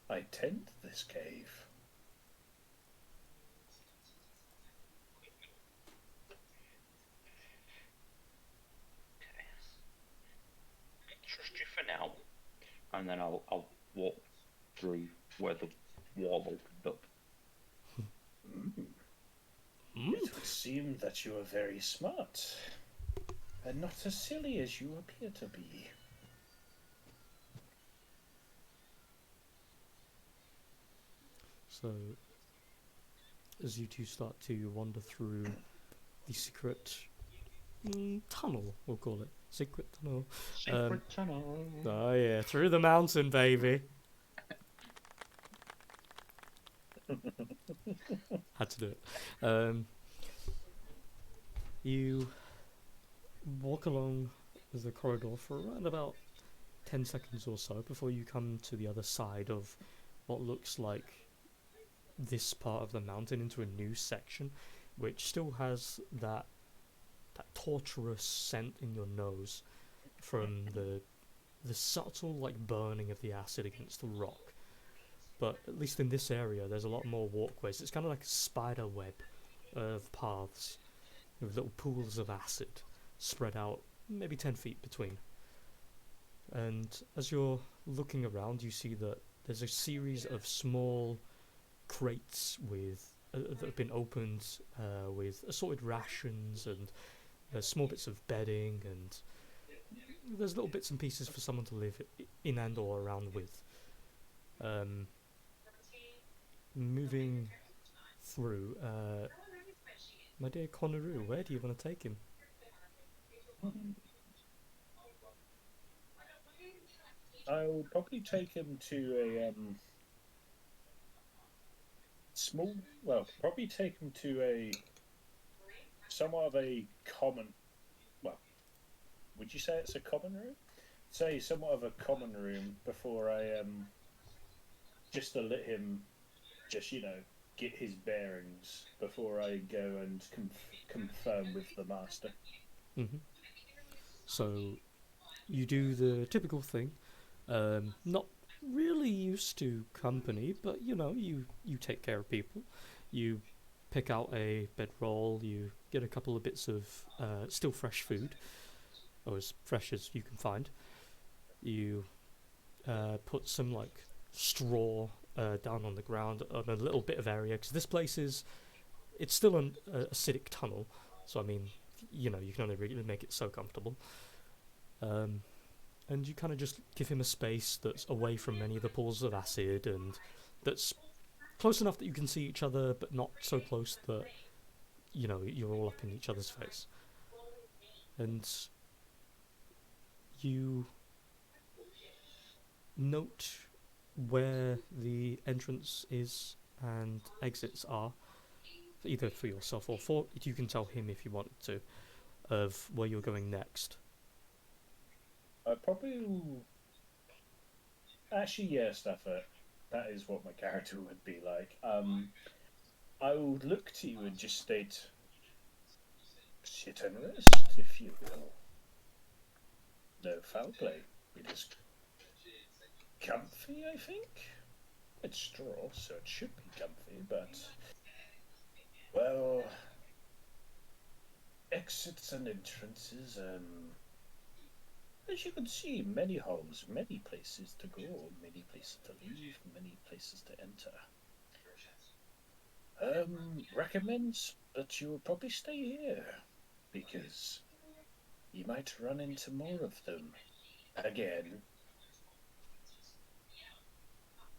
I tend this cave." Trust you for now, and then I'll walk through where the wall opened up. It would seem that you are very smart, and not as silly as you appear to be. So, as you two start to wander through the secret tunnel, we'll call it. Secret tunnel. Secret tunnel. Oh yeah, through the mountain, baby. Had to do it. You walk along the corridor for around about 10 seconds or so before you come to the other side of what looks like this part of the mountain into a new section, which still has that torturous scent in your nose from the subtle like burning of the acid against the rock. But at least in this area, there's a lot more walkways. It's kind of like a spider web of paths with little pools of acid spread out maybe 10 feet between. And as you're looking around, you see that there's a series of small crates with that have been opened with assorted rations and small bits of bedding, and there's little bits and pieces for someone to live in and or around with. Moving through, my dear Konaru, where do you want to take him? I'll probably take him to a small. Well, probably take him to a somewhat of a common. Well, would you say it's a common room? Say somewhat of a common room before I just to let him just get his bearings before I go and confirm with the master. Hmm. So you do the typical thing. Not really used to company, but you take care of people. You pick out a bedroll. You get a couple of bits of still fresh food, or as fresh as you can find. You put some like straw down on the ground on a little bit of area because this place is it's still an acidic tunnel. So I mean, you can only really make it so comfortable. Um, and you kind of just give him a space that's away from many of the pools of acid and that's close enough that you can see each other, but not so close that you're all up in each other's face. And you note where the entrance is and exits are, either for yourself or for you can tell him if you want to, of where you're going next. I probably actually yes, that is what my character would be like. I would look to you and just state, sit and rest, if you will. No foul play. It is comfy, I think. It's straw, so it should be comfy, but well, exits and entrances. As you can see, many halls, many places to go, many places to leave, many places to enter. Recommends that you will probably stay here because you might run into more of them again.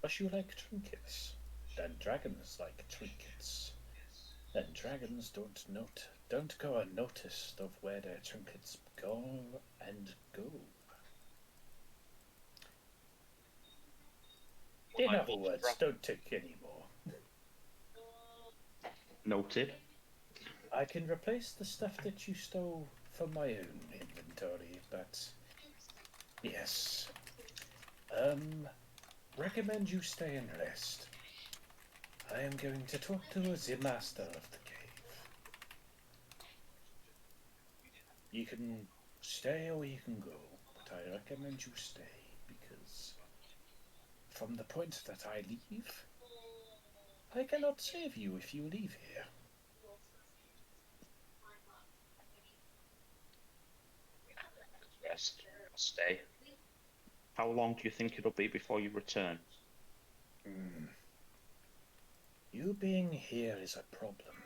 But you like trinkets, and dragons like trinkets. And dragons don't go unnoticed of where their trinkets go and go. In other words, don't take any more. Noted. I can replace the stuff that you stole from my own inventory, but yes. Recommend you stay and rest. I am going to talk to the master of the cave. You can stay or you can go, but I recommend you stay because from the point that I leave, I cannot save you if you leave here. Rest. Stay. How long do you think it'll be before you return? You being here is a problem.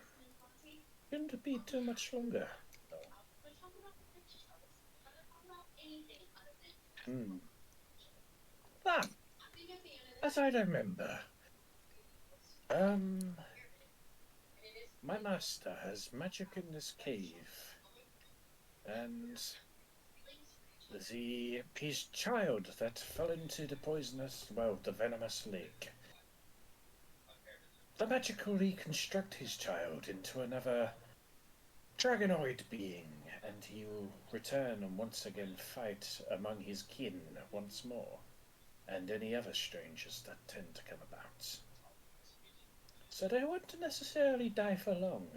Shouldn't be too much longer. No. Ah, as I remember, my master has magic in this cave, and his child that fell into the venomous lake. The magic will reconstruct his child into another dragonoid being, and he will return and once again fight among his kin once more, and any other strangers that tend to come about. So they won't necessarily die for long.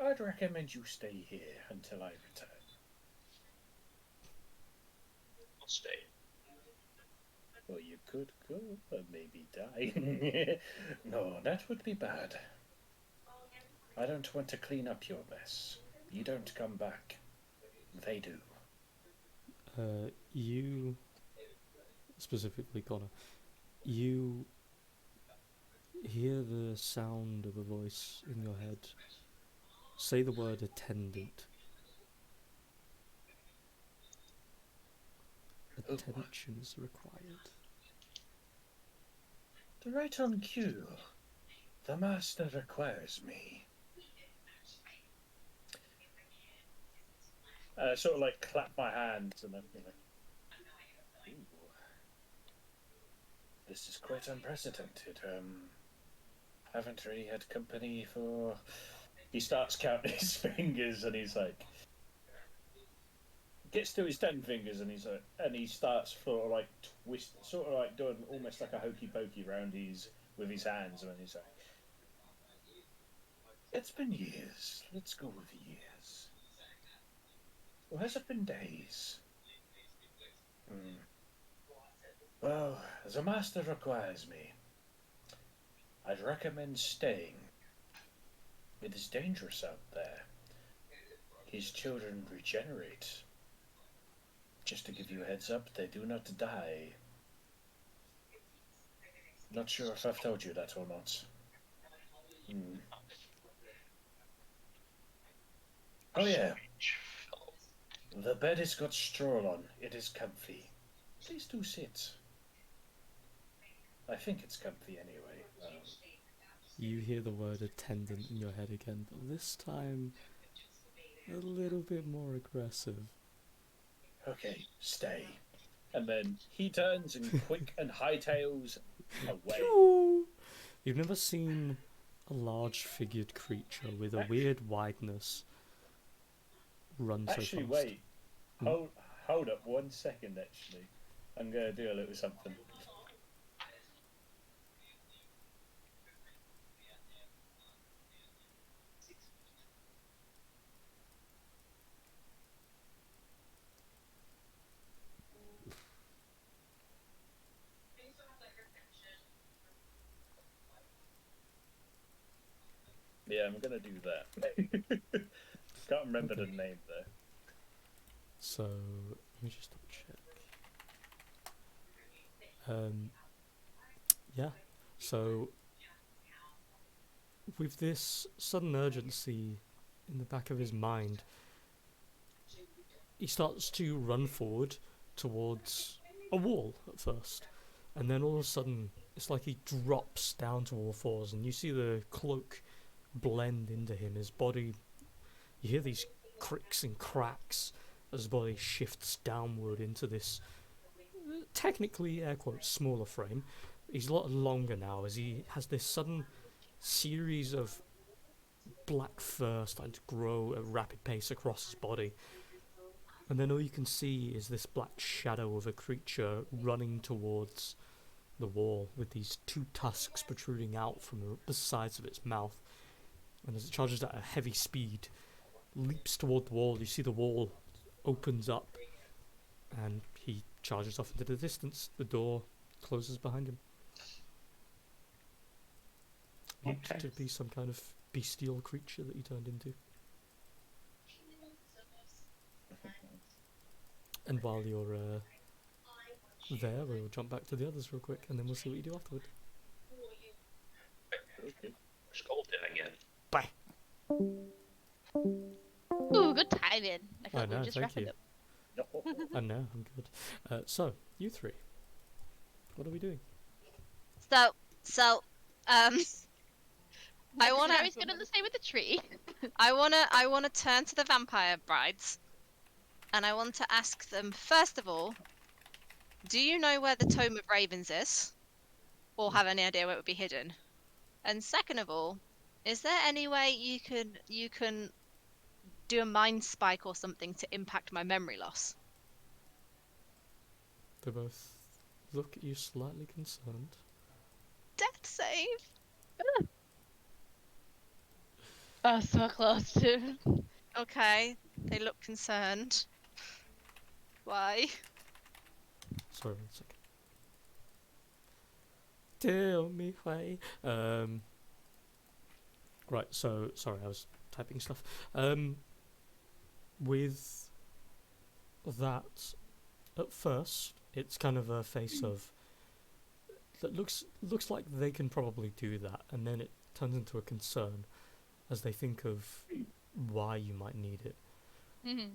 I'd recommend you stay here until I return. I'll stay. Or you could go and maybe die. No, that would be bad. I don't want to clean up your mess. You don't come back. They do. You specifically, Connor, you hear the sound of a voice in your head. Say the word attendant. Attention is required. Right on cue. The master requires me. Sort of like clap my hands and then be like, ooh, this is quite unprecedented. haven't really had company for. He starts counting his fingers, and he's like, gets to his 10 fingers, and he's like, and he starts sort of like sort of like doing almost like a hokey pokey round his with his hands, and he's like, it's been years. Let's go with years. Or has it been days? Hmm. Well, the master requires me. I'd recommend staying. It is dangerous out there. His children regenerate. Just to give you a heads up, they do not die. Not sure if I've told you that or not. Hmm. Oh yeah, Strange fellow. the bed has got straw on. It is comfy. Please do sit. I think it's comfy anyway. You hear the word attendant in your head again, but this time a little bit more aggressive. Okay, stay. And then he turns and quick and hightails away. You've never seen a large figured creature with a weird wideness run so Actually, fast. wait. Hold up 1 second. Actually, I'm gonna do a little something. Yeah, I'm gonna do that. Can't remember Okay. the name though. So let me just double check. Yeah. So with this sudden urgency in the back of his mind, he starts to run forward towards a wall at first, and then all of a sudden it's like he drops down to all fours, and you see the cloak blend into him. His body, you hear these cricks and cracks as his body shifts downward into this technically air quotes smaller frame. He's a lot longer now as he has this sudden series of black fur starting to grow at a rapid pace across his body. And then all you can see is this black shadow of a creature running towards the wall with these two tusks protruding out from the sides of its mouth. And as it charges at a heavy speed, leaps toward the wall, you see the wall opens up and he charges off into the distance. The door closes behind him. Looked Okay. to be some kind of bestial creature that he turned into. And while you're there, we'll jump back to the others real quick, and then we'll see what you do afterward. Okay. Scolded again. Bye. Ooh, good timing. I feel I like we know, were just thank wrapping you. up. I know, I'm good. So, you three, what are we doing? So, I wanna- Harry's gonna stay with the tree. I wanna turn to the vampire brides, and I want to ask them first of all, do you know where the Tome of Ravens is, or have any idea where it would be hidden? And second of all, is there any way you can do a mind spike or something to impact my memory loss? They both look at you slightly concerned. Death save. Oh, so close to. Okay, they look concerned. Why? Sorry, 1 second. Tell me why. Right, so, sorry, I was typing stuff. With that, at first, it's kind of a face of that looks like they can probably do that, and then it turns into a concern as they think of why you might need it. Mm-hmm.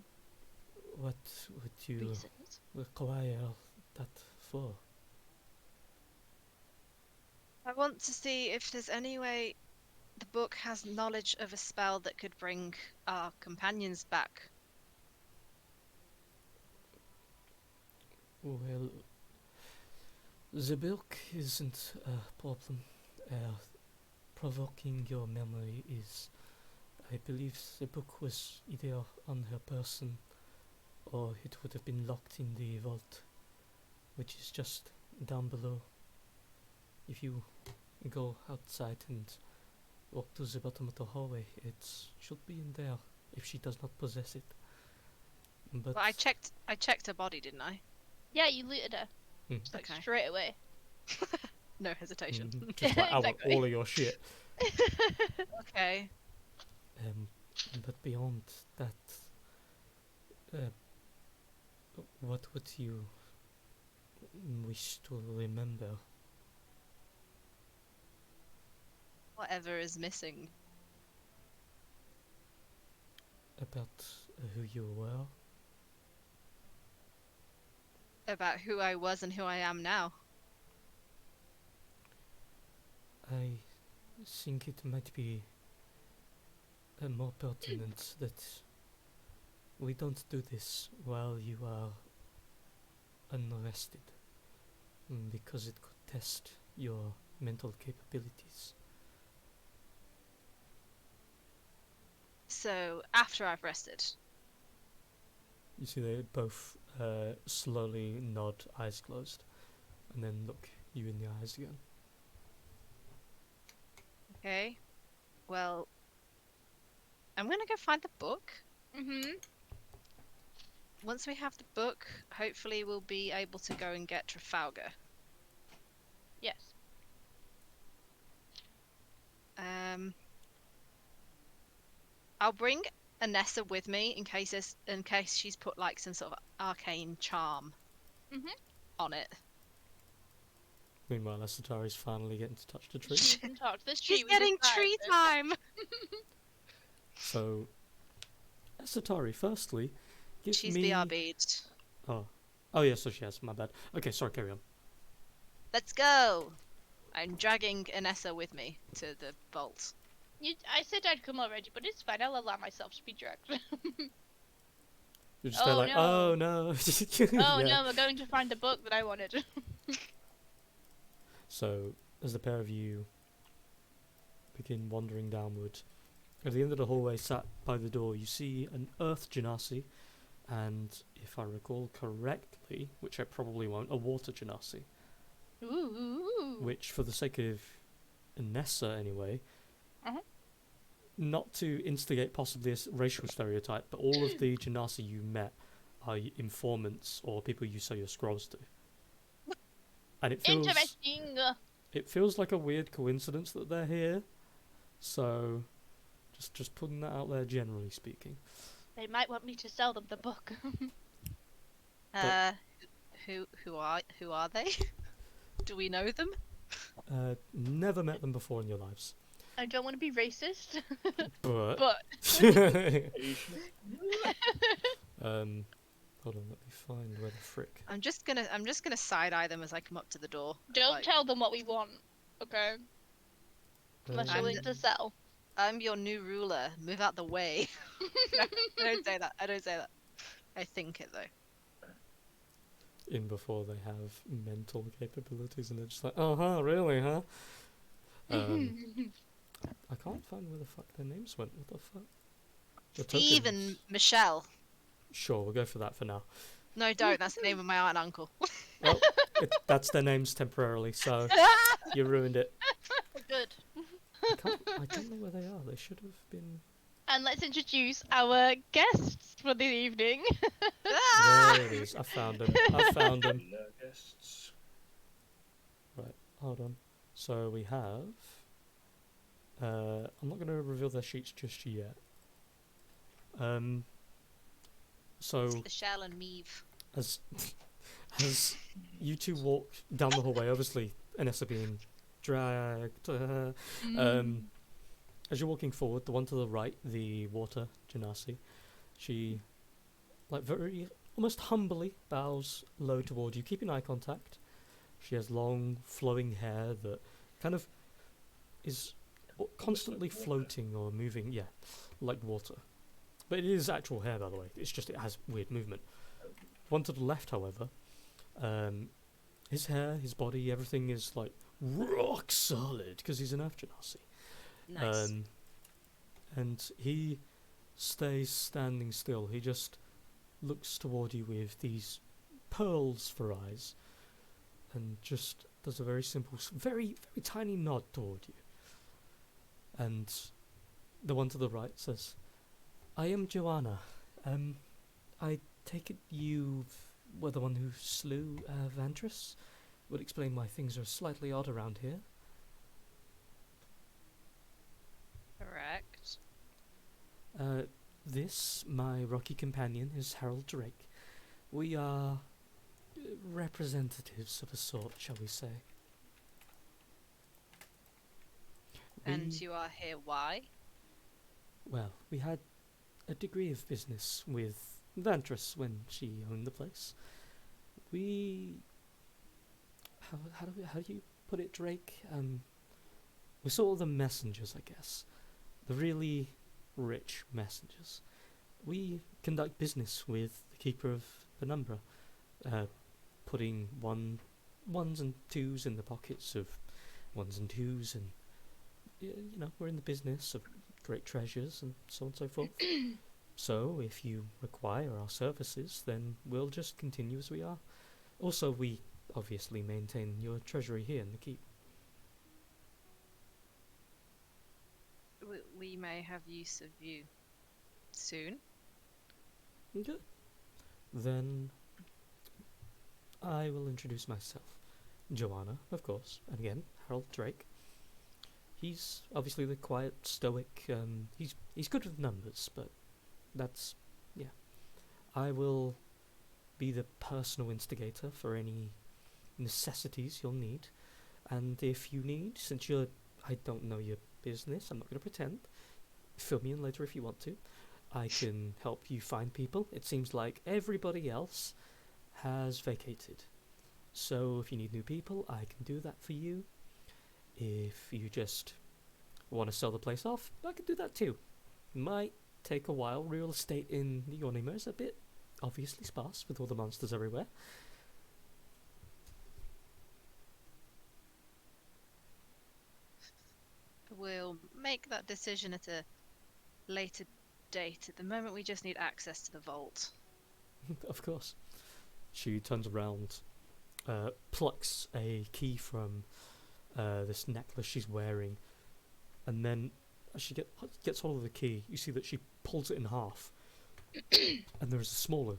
What would you Reasons. require that for? I want to see if there's any way the book has knowledge of a spell that could bring our companions back. Well, the book isn't a problem. provoking your memory is, I believe the book was either on her person or it would have been locked in the vault, which is just down below. If you go outside and walk to the bottom of the hallway, it should be in there if she does not possess it. But Well, I checked her body, didn't I? Yeah, you looted her. Mm. Like, Okay. straight away. No hesitation. Just like Exactly. all of your shit. Okay. Um, but beyond that, uh, what would you wish to remember? Whatever is missing. About who you were? About who I was and who I am now. I think it might be more pertinent that we don't do this while you are unrested, because it could test your mental capabilities. So after I've rested. You see they both slowly nod, eyes closed, and then look you in the eyes again. Okay. Well, I'm gonna go find the book. Mm-hmm. Once we have the book, hopefully we'll be able to go and get Trafalgar. Yes. I'll bring Anessa with me in case she's put like some sort of arcane charm on it. Meanwhile, Asatari's finally getting to touch the tree. She can talk to this She's tree. getting tree time. So, Asatari, firstly, give She's me... BRB'd. Oh yeah, so she has, my bad. Okay, sorry, carry on. Let's go. I'm dragging Anessa with me to the vault. I said I'd come already, but it's fine. I'll allow myself to be dragged. You're just there Oh, like, no. oh no. Oh Yeah. no, we're going to find the book that I wanted. So, as the pair of you begin wandering downward, at the end of the hallway, sat by the door, you see an Earth Genasi, and if I recall correctly, which I probably won't, a Water Genasi. Ooh. Which, for the sake of Nessa anyway, Uh-huh. not to instigate possibly a racial stereotype, but all of the Genasi you met are informants or people you sell your scrolls to. And Interesting. it feels like a weird coincidence that they're here. So, just putting that out there, generally speaking. They might want me to sell them the book. Who are they? Do we know them? Never met them before in your lives. I don't want to be racist, But but hold on, let me find where the frick. I'm just gonna side eye them as I come up to the door. don't Like, tell them what we want, okay? Unless you're I'm willing to sell. I'm your new ruler. Move out the way. No, I don't say that. I don't say that. I think it though. In before they have mental capabilities, and they're just like, oh, huh, really, huh? I can't find where the fuck their names went. What the fuck? The Steve tokens. and Michelle. Sure, we'll go for that for now. No, don't. That's the name of my aunt and uncle. Well, that's their names temporarily, so you ruined it. Good. I don't know where they are. They should have been. And let's introduce our guests for the evening. There it is. I found them. No guests. Right, hold on. So we have. I'm not going to reveal their sheets just yet. So Michelle and Meave. as you two walk down the hallway, obviously Anessa being dragged. As you're walking forward, the one to the right, the Water Genasi, she, like, very almost humbly bows low toward you, keeping eye contact. She has long, flowing hair that kind of is constantly floating or moving, yeah, like water. But it is actual hair, by the way. It's just it has weird movement. One to the left, however, his hair, his body, everything is like rock solid because he's an Earth Genasi. Nice. And he stays standing still. He just looks toward you with these pearls for eyes, and just does a very simple, very very tiny nod toward you. And the one to the right says, "I am Joanna. I take it you were the one who slew Vantress? Would explain why things are slightly odd around here." Correct. This, my rocky companion, is Harold Drake. We are representatives of a sort, shall we say. And you are here why? Well, we had a degree of business with Vantress when she owned the place. We... How do you put it, Drake? We're sort of the messengers, I guess. The really rich messengers. We conduct business with the Keeper of Penumbra, putting ones and twos in the pockets of ones and twos, and we're in the business of great treasures and so on and so forth. So if you require our services, then we'll just continue as we are. Also, we obviously maintain your treasury here in the keep. We may have use of you soon. Okay. Then I will introduce myself. Joanna, of course, and again, Harold Drake. He's obviously the quiet, stoic, he's good with numbers, but that's, yeah. I will be the personal instigator for any necessities you'll need, and if you need, since I don't know your business, I'm not going to pretend, fill me in later if you want to, I can help you find people. It seems like everybody else has vacated, so if you need new people, I can do that for you. If you just want to sell the place off, I can do that too. Might take a while. Real estate in Yonima is a bit obviously sparse with all the monsters everywhere. We'll make that decision at a later date. At the moment, we just need access to the vault. Of course. She turns around, plucks a key from this necklace she's wearing, and then as she gets hold of the key, you see that she pulls it in half, and there's a smaller,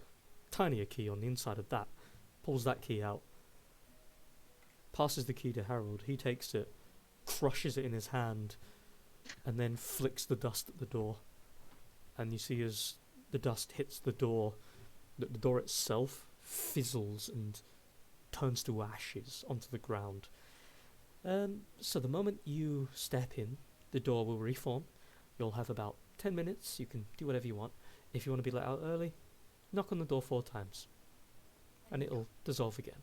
tinier key on the inside of that. Pulls that key out, passes the key to Harold. He takes it, crushes it in his hand, and then flicks the dust at the door. And you see as the dust hits the door, that the door itself fizzles and turns to ashes onto the ground. So the moment you step in, the door will reform. You'll have about 10 minutes. You can do whatever you want. If you want to be let out early, knock on the door 4 times, and it'll dissolve again.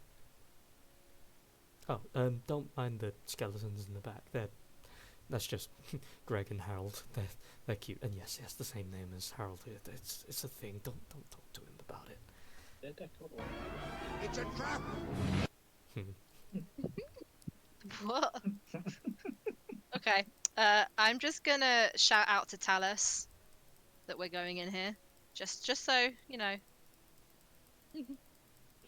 Oh, don't mind the skeletons in the back. That's just Greg and Harold. They're cute, and yes, the same name as Harold. It's a thing. Don't talk to him about it. They're decorative. It's a trap! What? Okay. I'm just gonna shout out to Talos that we're going in here. Just so you know.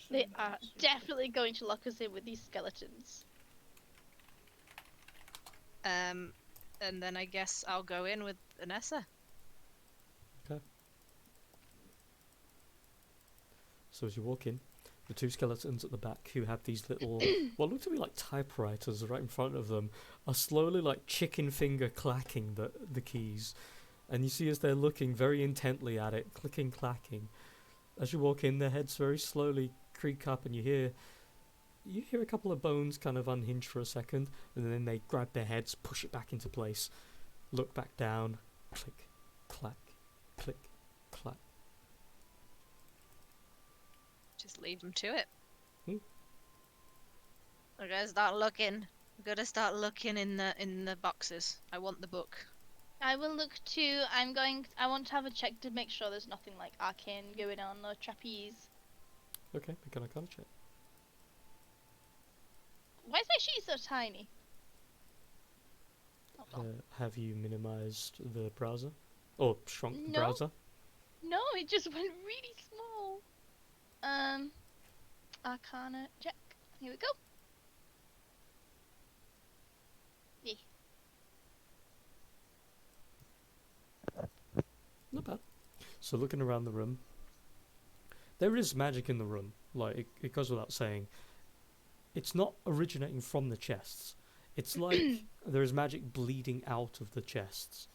They are definitely going to lock us in with these skeletons. And then I guess I'll go in with Anessa. So as you walk in, the 2 skeletons at the back who have these little, what look to be like typewriters right in front of them, are slowly like chicken finger clacking the keys. And you see as they're looking very intently at it, clicking, clacking. As you walk in, their heads very slowly creak up, and you hear a couple of bones kind of unhinge for a second, and then they grab their heads, push it back into place, look back down, click, clack, click, clack. Just leave them to it. Hmm. We're gonna start looking. We're gonna start looking in the boxes. I want the book. I will look too. I want to have a check to make sure there's nothing like arcane going on or trapeze. Okay, make an arcana check. Why is my sheet so tiny? Hold on. Have you minimized the browser? Or shrunk the No. browser? No, it just went really small. Arcana check. Here we go. Yeah. Not bad. So looking around the room, there is magic in the room. Like, it goes without saying. It's not originating from the chests. It's like there is magic bleeding out of the chests.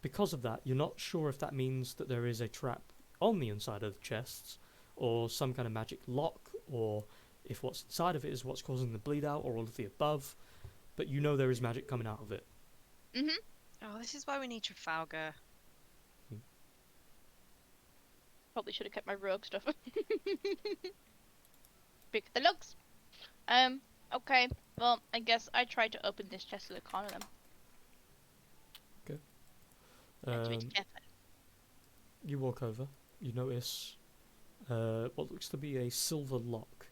Because of that, you're not sure if that means that there is a trap on the inside of the chests, or some kind of magic lock, or if what's inside of it is what's causing the bleed out, or all of the above. But you know there is magic coming out of it. Oh, this is why we need Trafalgar. Probably should have kept my rogue stuff. Pick the looks. Okay. Well, I guess I tried to open this chest with a corner them. Have to be Um, careful. you walk over. You notice what looks to be a silver lock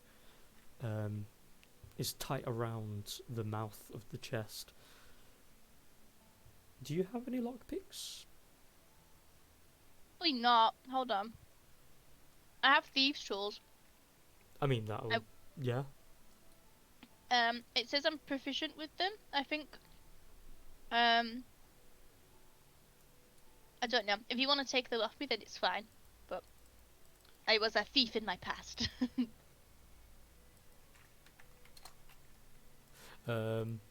is tight around the mouth of the chest. Do you have any lockpicks? Probably not. Hold on. I have thieves' tools. I mean, that'll... Yeah? It says I'm proficient with them. I think. I don't know. If you want to take them off me, then it's fine. But I was a thief in my past. Um,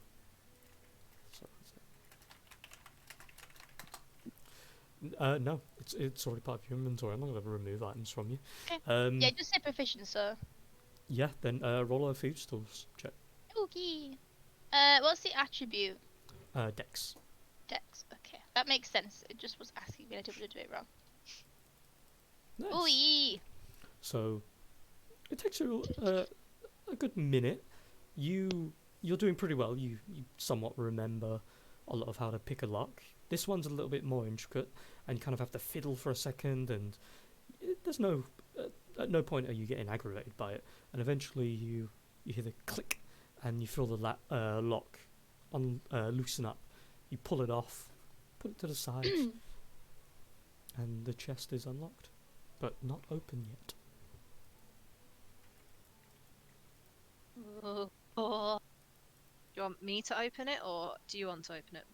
no, it's already part of your inventory. I'm not going to remove items from you. Okay. Yeah, just say proficient, so. Yeah, then roll a thieves tools check. Okay. What's the attribute? Dex. Dex. Okay, that makes sense. It just was asking me. I didn't want to do it wrong. Nice. Ooh. So it takes you a good minute. You're doing pretty well. You somewhat remember a lot of how to pick a lock. This one's a little bit more intricate, and you kind of have to fiddle for a second. And there's no at no point are you getting aggravated by it. And eventually you hear the click, and you feel the lock loosen up. You pull it off, put it to the side, and the chest is unlocked, but not open yet. Oh. Do you want me to open it, or do you want to open it?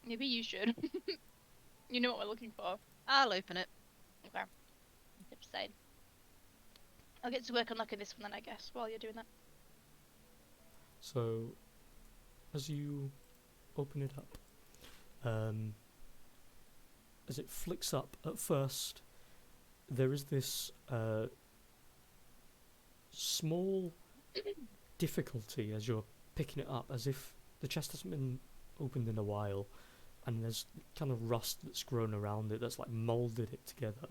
Maybe you should. You know what we're looking for. I'll open it. Okay. Flip side. I'll get to work unlocking this one then, I guess, while you're doing that. So, as you open it up, as it flicks up, at first, there is this small difficulty as you're picking it up, as if the chest hasn't been opened in a while, and there's kind of rust that's grown around it that's like moulded it together,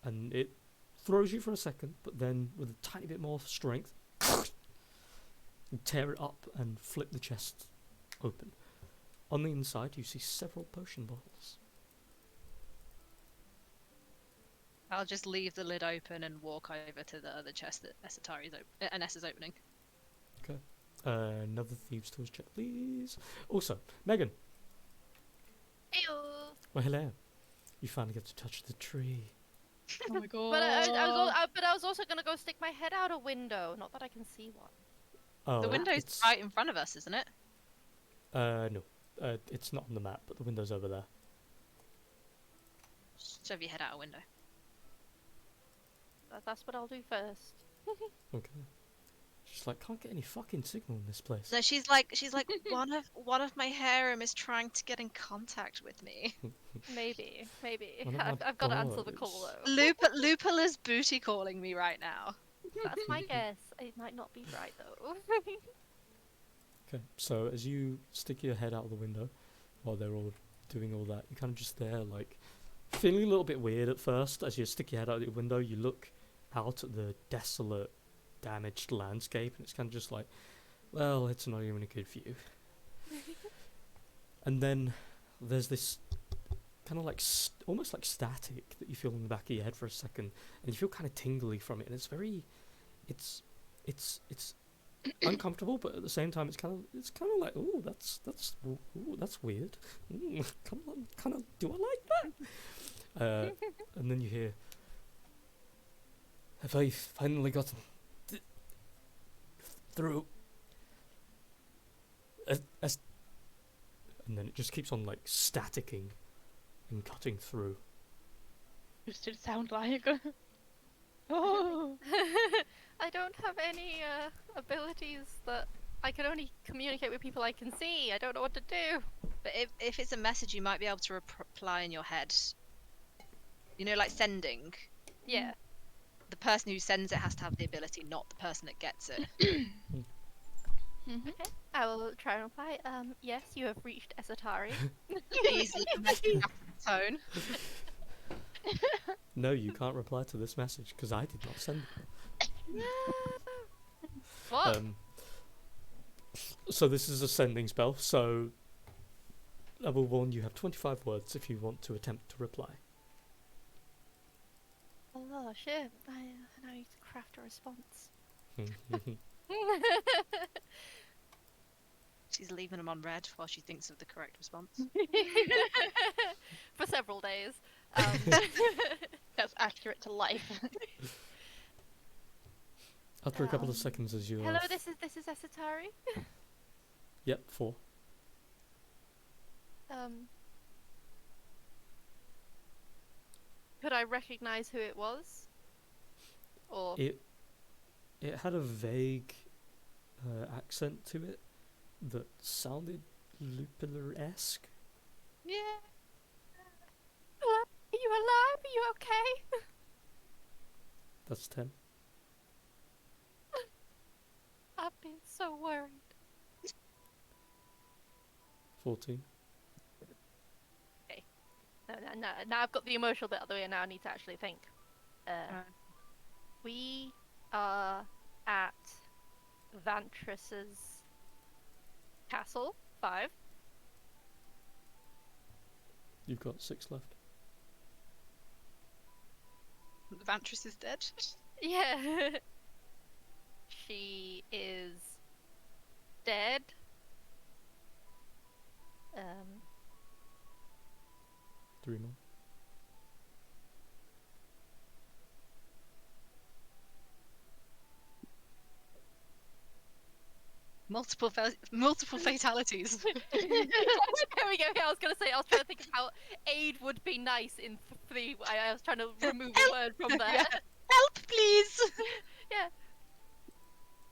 and it throws you for a second, but then with a tiny bit more strength, you tear it up and flip the chest open. On the inside, you see several potion bottles. I'll just leave the lid open and walk over to the other chest that Ness is opening. Okay. Another thieves' tools check, please. Also, Megan. Ew. Well, hello. You finally get to touch the tree. Oh my god. But I was also gonna go stick my head out a window. Not that I can see one. Oh, The window's it's, right in front of us, isn't it? no. It's not on the map, but the window's over there. Shove your head out a window. That's what I'll do first. Okay. She's like, can't get any fucking signal in this place. So she's like, one of my harem is trying to get in contact with me. Maybe. One of my I've got to answer the boys. call though. Lupula's booty calling me right now. That's my guess. It might not be right though. Okay, so as you stick your head out of the window while they're all doing all that, you're kind of just there, like, feeling a little bit weird at first. As you stick your head out the window, you look out at the desolate, damaged landscape, and it's kind of just like, well, it's not even a good view. And then there's this kind of like almost like static that you feel in the back of your head for a second, and you feel kind of tingly from it, and it's very, it's uncomfortable, but at the same time, it's kind of like, ooh, that's weird. Kind of, do I like that? And then you hear, have I finally gotten through? And then it just keeps on like staticking and cutting through. Just did it sound like? Oh. I don't have any abilities that I can only communicate with people I can see. I don't know what to do. But if it's a message, you might be able to reply in your head. You know, like sending. Yeah. The person who sends it has to have the ability, not the person that gets it. Mhm. Okay. I will try and reply. Yes, you have reached Esatari. Please leave a message after the tone. No, you can't reply to this message because I did not send it. What? So this is a sending spell. So level 1, you have 25 words if you want to attempt to reply. Oh shit! I now need to craft a response. She's leaving them on red while she thinks of the correct response. For several days. That's accurate to life. After a couple of seconds, as you Hello, are this is Esatari. yep, 4. Could I recognize who it was? Or It had a vague accent to it that sounded Lupiler-esque. yeah. Hello? Are you alive? Are you okay? That's 10. I've been so worried. 14. No. Now I've got the emotional bit out of the way, and now I need to actually think. We are at Vantress's castle. 5. You've got 6 left. Vantress is dead. Yeah. She is dead. 3 more. Multiple fatalities. There we go. I was gonna say I was trying to think of how aid would be nice in 3. I was trying to remove a word from there. Yeah. Help, please. Yeah.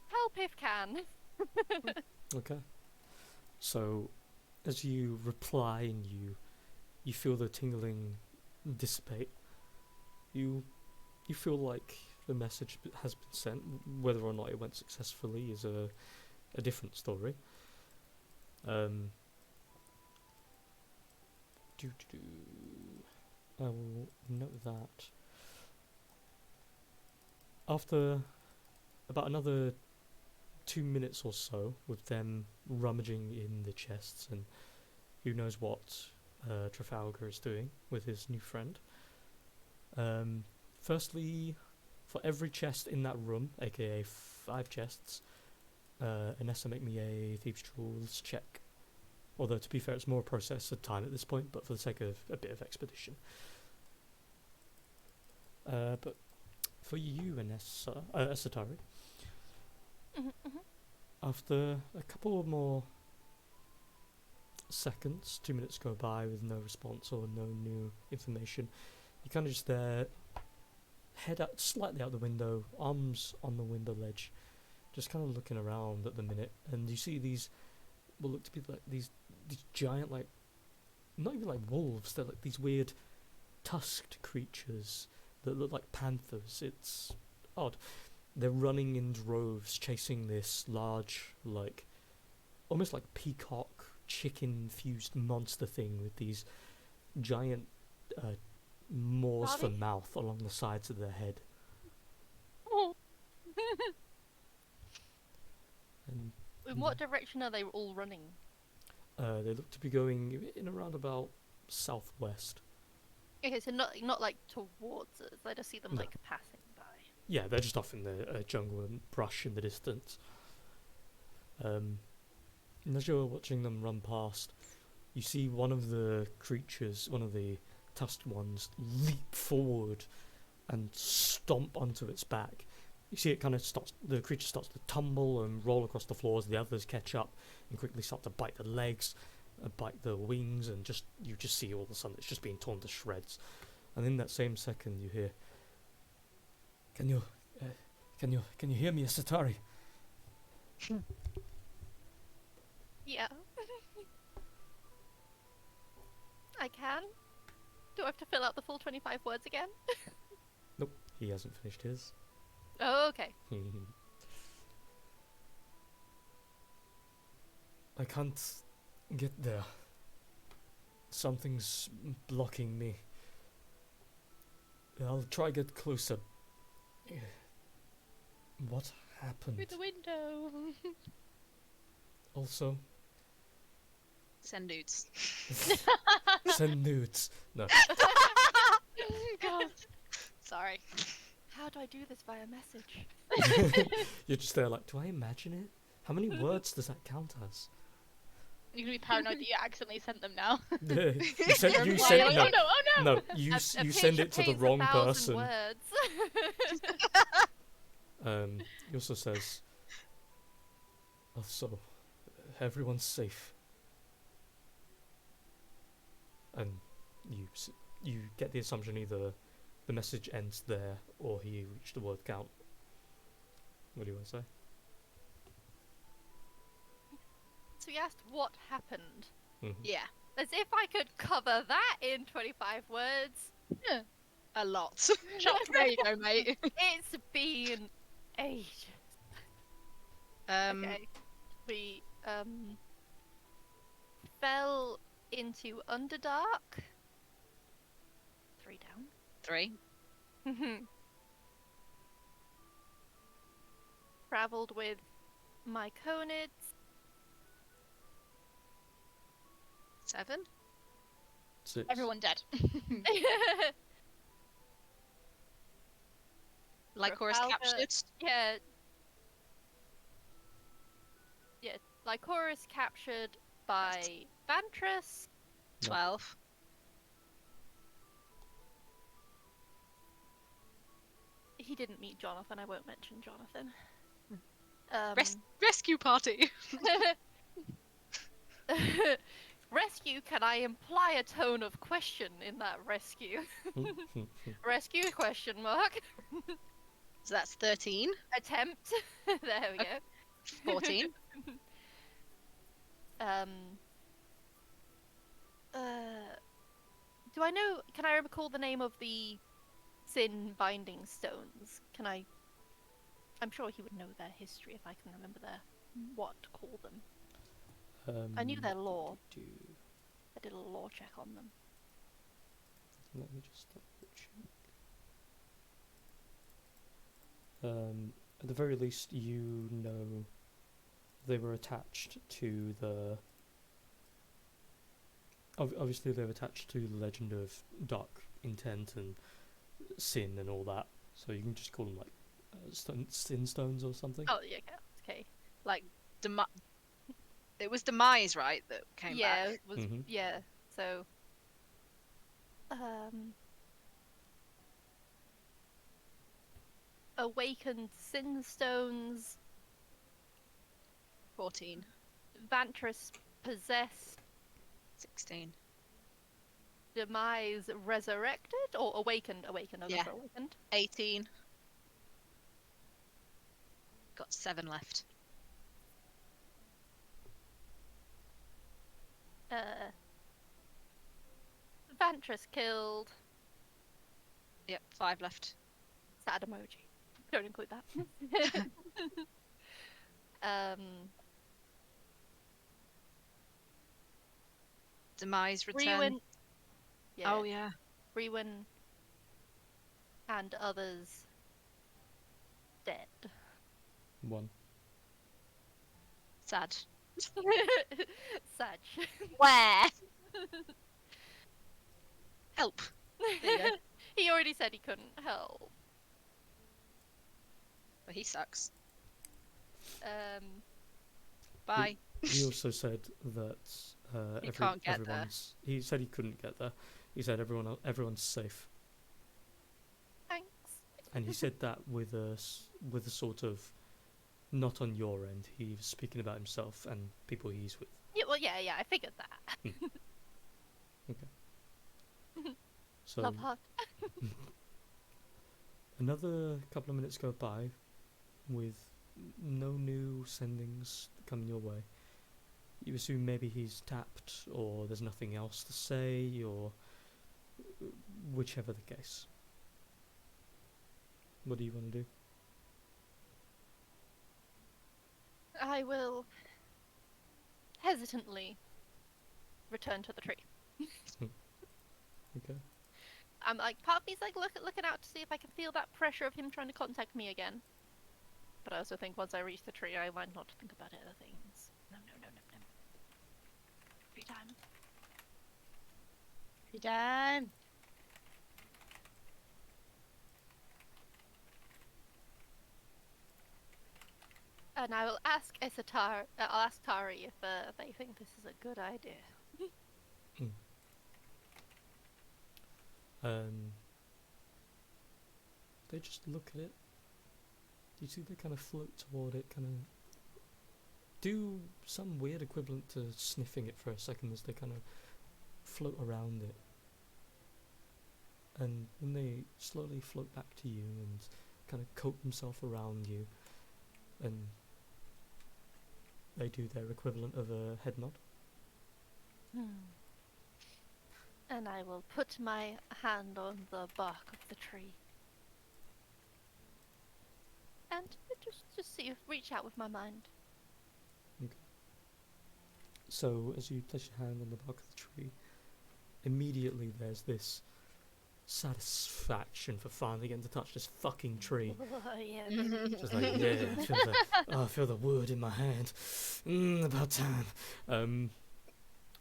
Help if can. Okay. So, as you reply and you feel the tingling dissipate, you feel like the message has been sent. Whether or not it went successfully is a different story. I will note that after about another 2 minutes or so, with them rummaging in the chests and who knows what Trafalgar is doing with his new friend. Firstly, for every chest in that room, aka 5 chests, Anessa, make me a Thieves' Tools check. Although, to be fair, it's more a process of time at this point, but for the sake of a bit of expedition. But for you, Anessa, Esatari, after a couple more seconds, 2 minutes go by with no response or no new information, you kind of just there, head out slightly out the window, arms on the window ledge, just kind of looking around at the minute, and you see these, what look to be like these giant, like, not even like wolves, they're like these weird tusked creatures that look like panthers. It's odd. They're running in droves, chasing this large, like, almost like peacock, chicken-fused monster thing with these giant maws for mouth along the sides of their head. And In what direction are they all running? they look to be going in around about southwest. Okay, so not like towards us. I just see them No. like passing by. Yeah, they're just off in the jungle and brush in the distance. And as you're watching them run past, you see one of the creatures, one of the tusked ones, leap forward and stomp onto its back. You see it kind of starts, the creature starts to tumble and roll across the floor as the others catch up and quickly start to bite the legs, bite the wings, and you just see all of a sudden it's just being torn to shreds. And in that same second you hear, Can you hear me, Satari? Yeah. I can. Do I have to fill out the full 25 words again? Nope, he hasn't finished his. Oh, okay. I can't get there. Something's blocking me. I'll try get closer. What happened? Through the window. Also, Send nudes. send nudes. No. God. Sorry. How do I do this via message? You're just there like, do I imagine it? How many words does that count as? You're gonna be paranoid that you accidentally sent them now. you sent, You're you like, sent, oh no, no, oh no! no, you A send page it to the contains wrong 1,000 person. Words. He also says, also, everyone's safe. And you get the assumption either the message ends there or he reached the word count. What do you want to say? So you asked what happened. Yeah, As if I could cover that in 25 words. a lot. There you go, mate. It's been ages. Okay. We fell into Underdark. 3 3. down. Travelled with my conids. 7. 6. Everyone dead. Lycoris Trafalgar- captured. Yeah. Yeah. Lycoris captured by Vantress. 12. He didn't meet Jonathan. I won't mention Jonathan. Rescue party. Rescue, can I imply a tone of question in that rescue? Rescue question mark. So that's 13. Attempt. There we go. 14. Do I know, can I recall the name of the sin binding stones? I'm sure he would know their history if I can remember what to call them. I knew their lore. I did a lore check on them. Let me just double check. At the very least, you know they were attached to the. Obviously, they're attached to the legend of dark intent and sin and all that. So you can just call them like sin stones or something. Oh, yeah, okay. Like, it was Demise, right, that came Yeah, back? it was, Mhm. yeah, so. Awakened sin stones. 14. Vantress possessed. 16. Demise resurrected or awakened. Yeah. Awakened. 18. Got 7 left. Vantress killed. Yep, 5 left. Sad emoji. Don't include that. Demise return. Rewen. Yeah. Oh, yeah. Rewen and others dead. 1. Sad. Sad. Where? Help. There you go. He already said he couldn't help. But he sucks. Bye. He also said that He can't get there. everyone's. He said he couldn't get there. He said everyone's safe, Thanks. and he said that with with a sort of not on your end. He was speaking about himself and people he's with. Yeah, well, yeah, I figured that. So Love heart. another couple of minutes go by with no new sendings coming your way. You assume maybe he's tapped, or there's nothing else to say, or whichever the case. What do you want to do? I will hesitantly return to the tree. Okay. I'm like, part of me's like looking out to see if I can feel that pressure of him trying to contact me again. But I also think once I reach the tree, I might not think about other things. No. Free time. Free time. And I will ask I'll ask Tari if they think this is a good idea. They just look at it. You see they kind of float toward it, kind of do some weird equivalent to sniffing it for a second as they kind of float around it. And then they slowly float back to you and kind of coat themselves around you. And they do their equivalent of a head nod. And I will put my hand on the bark of the tree. And just see, reach out with my mind. So as you place your hand on the bark of the tree, immediately there's this satisfaction for finally getting to touch this fucking tree. Oh, yeah, Just like, yeah, I feel the wood in my hand. About time.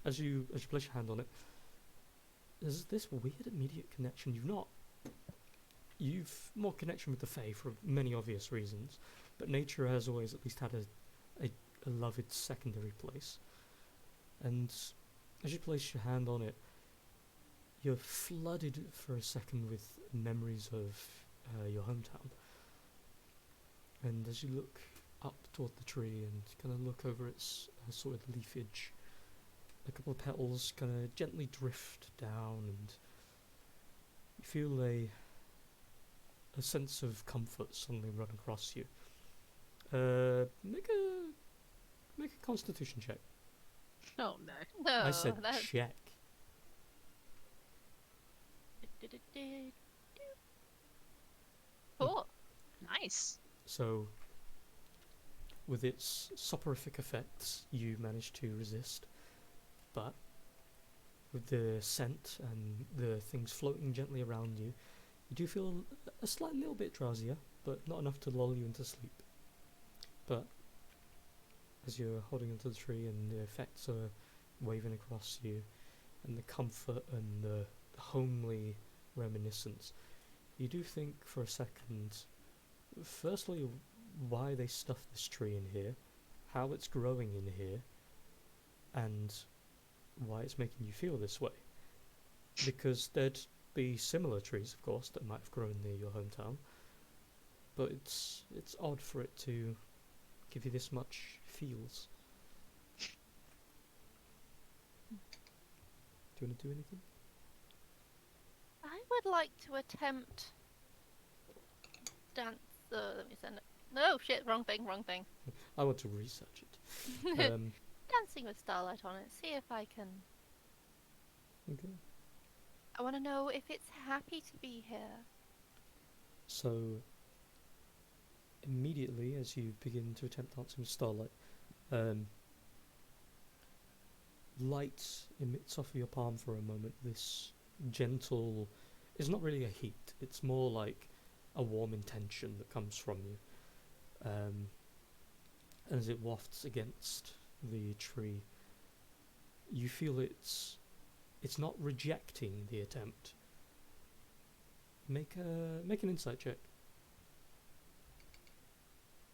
As you place your hand on it, there's this weird immediate connection. You've more connection with the Fae for many obvious reasons, but nature has always at least had a beloved secondary place. And as you place your hand on it, you're flooded for a second with memories of your hometown. And as you look up toward the tree and kind of look over its sort of leafage, a couple of petals kind of gently drift down, and you feel a sense of comfort suddenly run across you. Make a Constitution check. Oh no. No, I said that's... check. Cool. Nice. So, with its soporific effects, you manage to resist, but with the scent and the things floating gently around you, you do feel a slight little bit drowsier, but not enough to lull you into sleep. But as you're holding onto the tree and the effects are waving across you, and the comfort and the homely reminiscence, you do think for a second, firstly, why they stuffed this tree in here, how it's growing in here, and why it's making you feel this way. Because there'd be similar trees, of course, that might have grown near your hometown, but it's odd for it to give you this much feels. Do you want to do anything? I would like to attempt dance. Let me send it. No shit, wrong thing. I want to research it. Dancing with starlight on it. See if I can. Okay. I want to know if it's happy to be here. So, immediately as you begin to attempt dancing with starlight, light emits off of your palm for a moment. This gentle, it's not really a heat, it's more like a warm intention that comes from you. And as it wafts against the tree, you feel it's not rejecting the attempt. Make an insight check.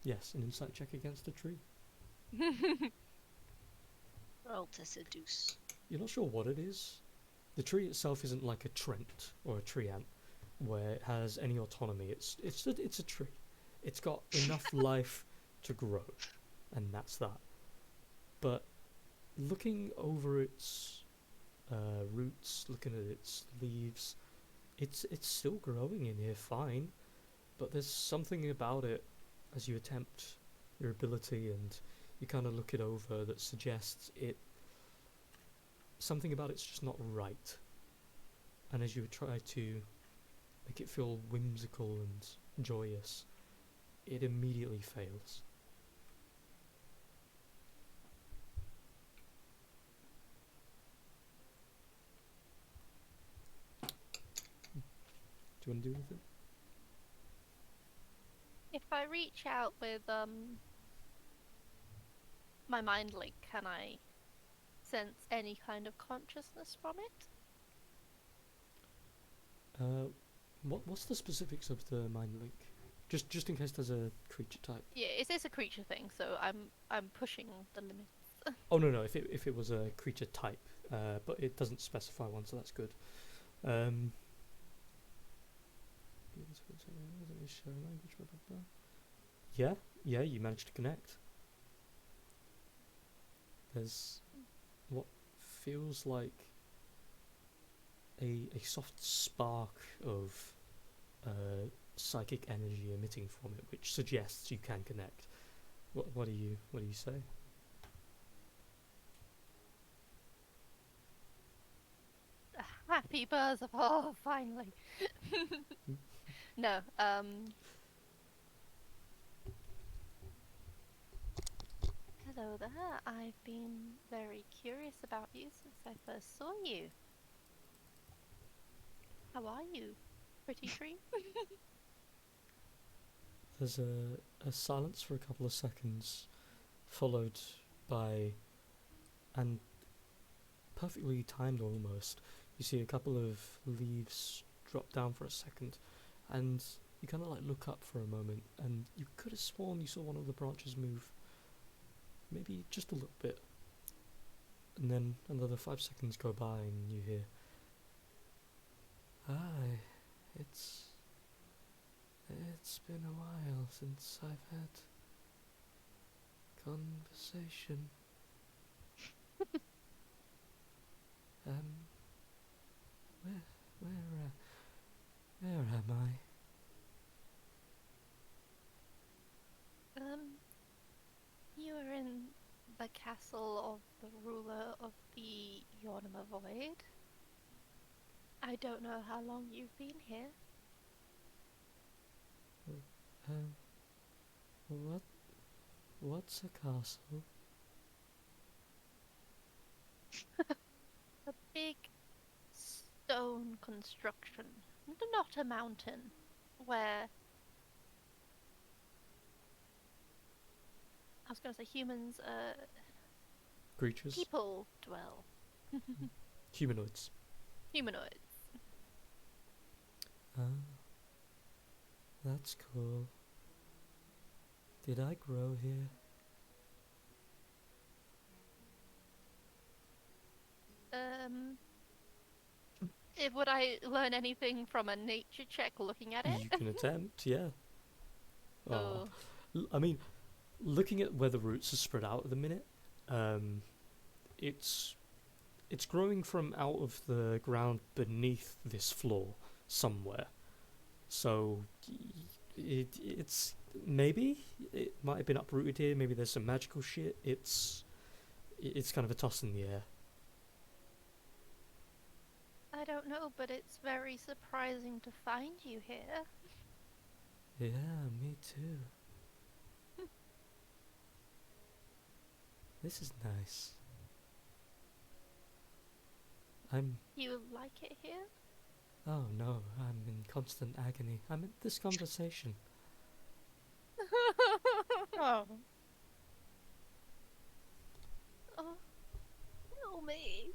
Yes, an insight check against the tree. Roll to seduce. You're not sure what it is. The tree itself isn't like a trent or a tree ant where it has any autonomy. It's a tree. It's got enough life to grow, and that's that. But looking over its roots, looking at its leaves, it's still growing in here fine. But there's something about it as you attempt your ability and you kind of look it over that suggests something about it's just not right. And as you try to make it feel whimsical and joyous, it immediately fails. Do you want to do anything? If I reach out with my mind link, can I sense any kind of consciousness from it? What's the specifics of the mind link? Just in case there's a creature type. Yeah, it is a creature thing, so I'm pushing the limits. Oh no, if it was a creature type, but it doesn't specify one, so that's good. Yeah, you managed to connect. There's what feels like a soft spark of psychic energy emitting from it, which suggests you can connect. What do you say? Happy birds of finally. No, hello there. I've been very curious about you since I first saw you. How are you, pretty tree? There's a silence for a couple of seconds, followed by, and perfectly timed almost, you see a couple of leaves drop down for a second, and you kind of like look up for a moment, and you could have sworn you saw one of the branches move, maybe just a little bit, and then another 5 seconds go by, and you hear, "Hi, it's been a while since I've had conversation. Where, where am I?" You are in the castle of the ruler of the Yonima Void. I don't know how long you've been here. What's a castle? A big stone construction, not a mountain, where I was going to say humans, Creatures? people dwell. Humanoids. Humanoids. Ah, that's cool. Did I grow here? Would I learn anything from a nature check looking at it? You can attempt, yeah. Oh. I mean, looking at where the roots are spread out at the minute, it's growing from out of the ground beneath this floor somewhere. So it's maybe it might have been uprooted here. Maybe there's some magical shit. It's kind of a toss in the air. I don't know, but it's very surprising to find you here. Yeah, me too. This is nice. You like it here? Oh no, I'm in constant agony. I'm in this conversation. Oh. Oh, no, me.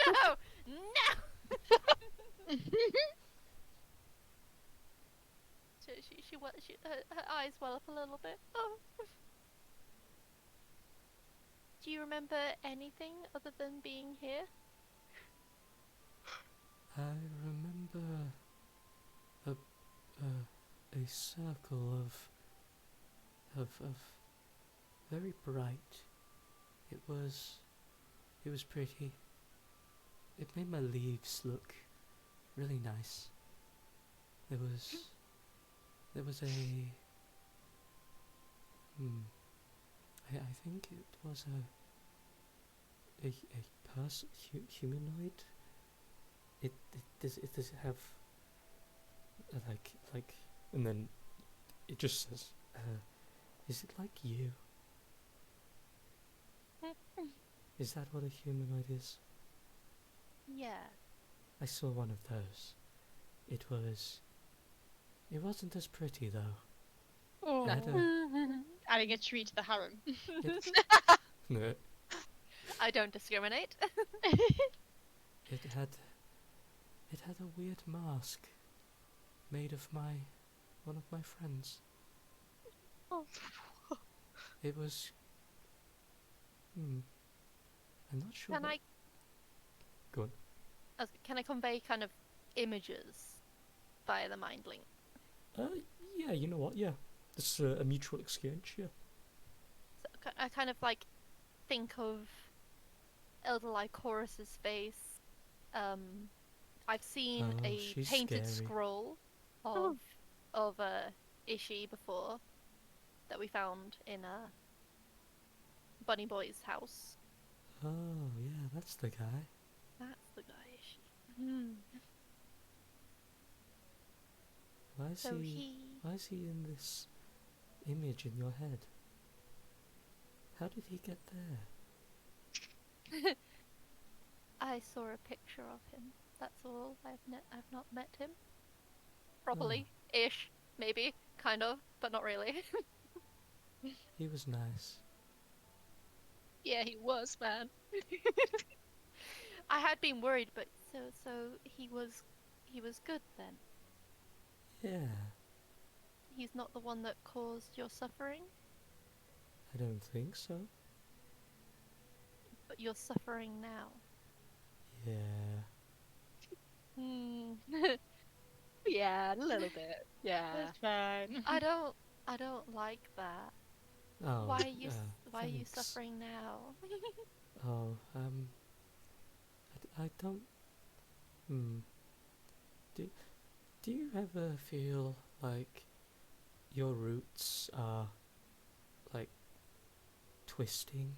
No, no. Her eyes well up a little bit. Oh. Do you remember anything other than being here? I remember a circle of very bright. It was pretty. It made my leaves look really nice. There was a I think it was a person humanoid. Does it have like and then it just says is it like you? Is that what a humanoid is? Yeah. I saw one of those. It wasn't as pretty though. Oh. It had a Adding a tree to the harem. no, I don't discriminate. it had a weird mask made of one of my friends. Oh. It was I'm not sure. Can I? Go on. Can I convey kind of images via the mind link? Yeah, you know what? Yeah, it's a mutual exchange. Yeah. So I kind of like think of Elder Lycorus's face. I've seen Oh, a she's painted scary. scroll of Ishi before that we found in Bunny Boy's house. Oh, yeah, that's the guy. That's the guy, Ishi. Why is So Why is he in this image in your head? How did he get there? I saw a picture of him. That's all. I've not met him. Properly, ish, maybe, kind of, but not really. He was nice. Yeah, he was, man. I had been worried, but so he was good then. Yeah, He's not the one that caused your suffering, I don't think so. but you're suffering now. Yeah. Yeah, a little bit. Yeah. That's fine. I don't like that. Oh, Why are you thanks. suffering now? Oh, I don't. Do you ever feel like your roots are like twisting?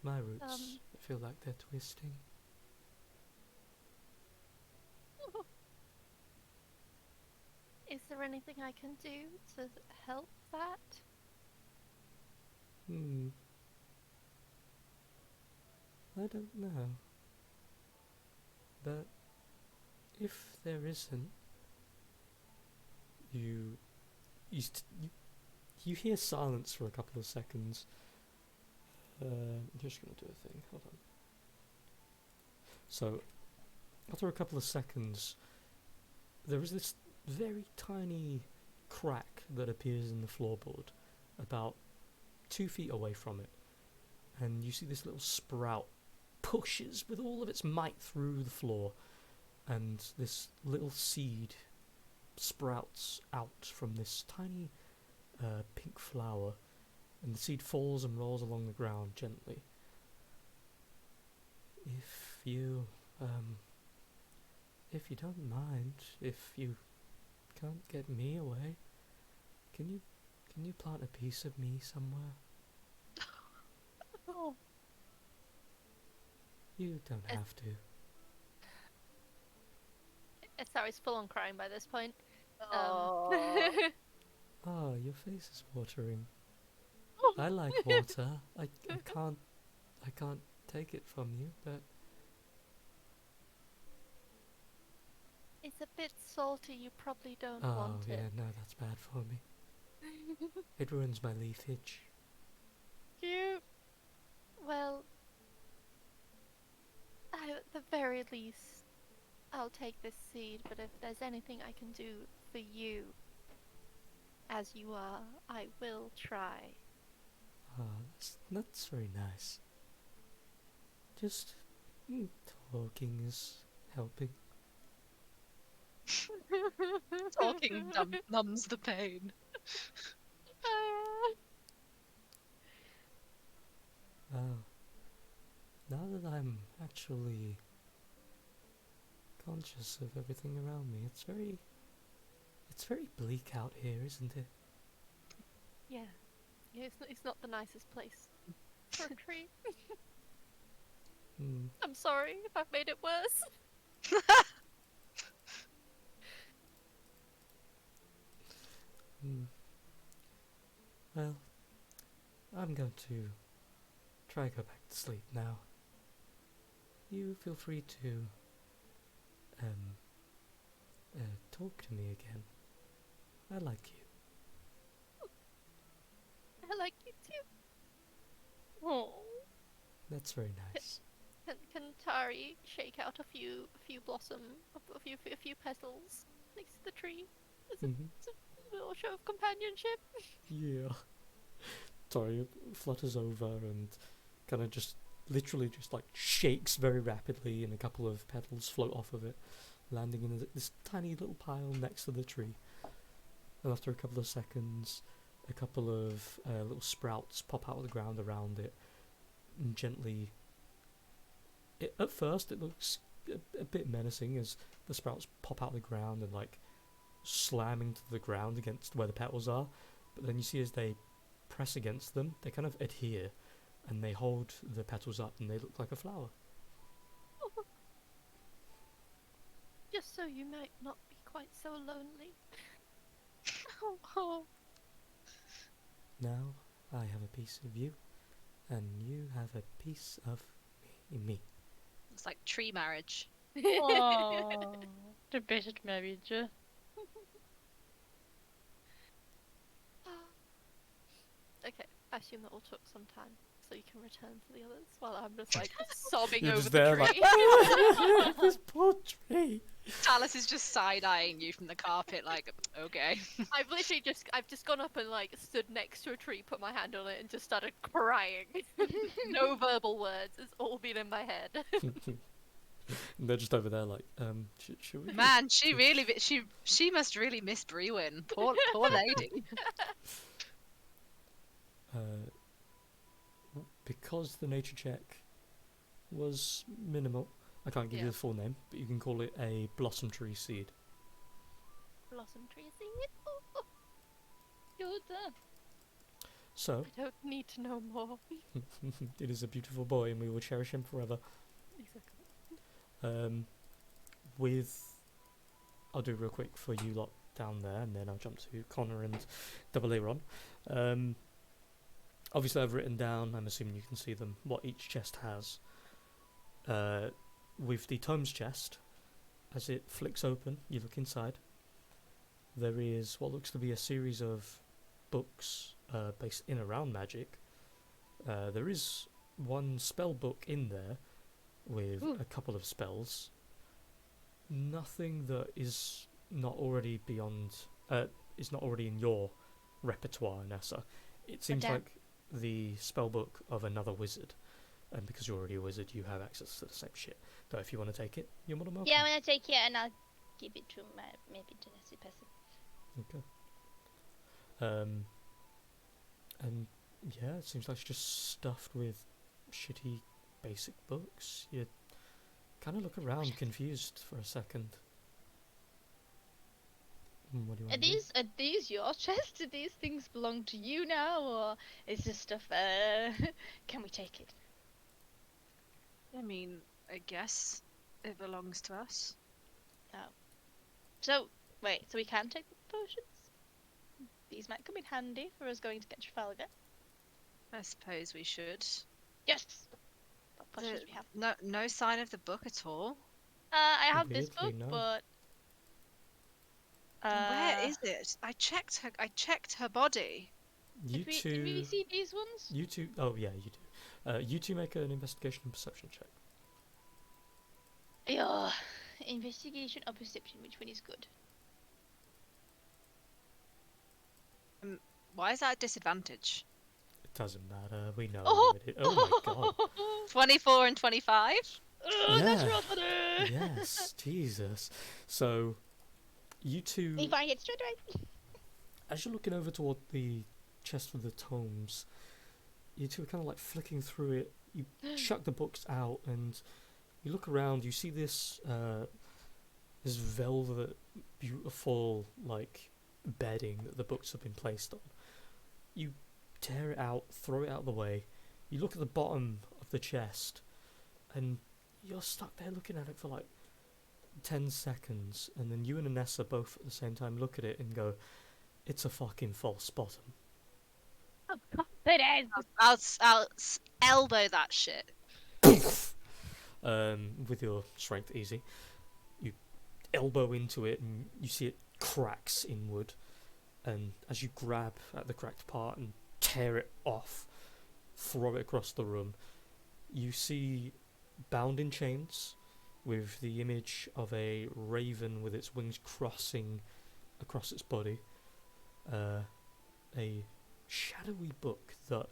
My roots feel like they're twisting. Is there anything I can do to help that? I don't know. But if there isn't, you you hear silence for a couple of seconds. I'm just gonna do a thing. Hold on. So, after a couple of seconds, there is this very tiny crack that appears in the floorboard, about 2 feet away from it, and you see this little sprout pushes with all of its might through the floor, and this little seed sprouts out from this tiny pink flower, and the seed falls and rolls along the ground gently. If you don't mind, if you can't get me away, can you plant a piece of me somewhere? Oh. You don't have to. Sorry, it's full on crying by this point. Oh. Oh, your face is watering. I like water. I can't take it from you, but It's a bit salty. You probably don't oh want yeah, it. no, that's bad for me. It ruins my leafage. Cute. Well, at the very least, I'll take this seed. But if there's anything I can do for you, As you are, I will try. Ah, that's very nice. Just talking is helping. Talking numbs the pain. Well, now that I'm actually conscious of everything around me, it's very bleak out here, isn't it? Yeah. Yeah, it's not the nicest place for a tree. Hmm. I'm sorry if I've made it worse. Hmm. Well, I'm going to try go back to sleep now. You feel free to um talk to me again. I like you. I like you too. Oh. That's very nice. Can Tari shake out a few blossom, a few petals next to the tree? As Mhm. a little show of companionship. Yeah. Sorry, it flutters over and kind of just literally just like shakes very rapidly, and a couple of petals float off of it, landing in this tiny little pile next to the tree. And after a couple of seconds, a couple of little sprouts pop out of the ground around it, and gently. At first, it looks a bit menacing as the sprouts pop out of the ground and like slam into the ground against where the petals are. But then you see as they press against them, they kind of adhere and they hold the petals up and they look like a flower. Just so you might not be quite so lonely. Now I have a piece of you, and you have a piece of me. It's like tree marriage. Oh. Debated marriage. Okay, I assume that will took some time, so you can return to the others while I'm just like sobbing You're over just the there tree. like, this poor tree. Talus is just side-eyeing you from the carpet, like, okay. I've just gone up and like stood next to a tree, put my hand on it, and just started crying. No verbal words. It's all been in my head. And they're just over there like, should we? Man, she must really miss Brewin. Poor lady. Because the nature check was minimal, I can't give you Yeah. the full name, but you can call it a blossom tree seed. Blossom tree seed. Good. So, I don't need to know more. it is a beautiful boy and we will cherish him forever. Exactly. With, I'll do real quick for you lot down there, and then I'll jump to Connor and Double A. Obviously, I've written down, I'm assuming you can see them, what each chest has. With the tomes chest, as it flicks open, you look inside. There is what looks to be a series of books based in around magic. There is one spell book in there with a couple of spells. Nothing that is not already is not already in your repertoire, Nessa. It seems damn. like the spell book of another wizard, and because you're already a wizard, you have access to the same shit. Though if you want to take it, you're more than welcome. Yeah, I'm gonna take it and I'll give it to my maybe to the person. Okay. And yeah, it seems like it's just stuffed with shitty basic books. You kind of look around confused for a second. What do you Are want to do? these your chests? Do these things belong to you now, or is this stuff? Can we take it? I mean, I guess it belongs to us. So wait, so we can take the potions? These might come in handy for us going to get Trafalgar. I suppose we should. Yes. What potions The- we have? No sign of the book at all. I have this Weirdly, book, no. but Where is it? I checked her. I checked her body. You did we two. see these ones? You two. Oh yeah, you do. You two make an investigation and perception check. Yeah. Investigation or perception? Which one is good? Why is that a disadvantage? It doesn't matter. We know Oh, who it is. Oh my god. 24 and 25? Oh, that's Yeah. roll for the. Yes. Jesus. So, you two, He find it straight away. as you're looking over toward the chest with the tomes, you two are kind of like flicking through it. You chuck the books out and you look around. You see this this velvet, beautiful like bedding that the books have been placed on. You tear it out, throw it out of the way. You look at the bottom of the chest, and you're stuck there looking at it for like 10 seconds, and then you and Anessa both at the same time look at it and go, "It's a fucking false bottom." Of course it is. I'll elbow that shit. With your strength easy, you elbow into it and you see it cracks inward. And as you grab at the cracked part and tear it off, throw it across the room, you see, bound in chains, with the image of a raven with its wings crossing across its body, a shadowy book that,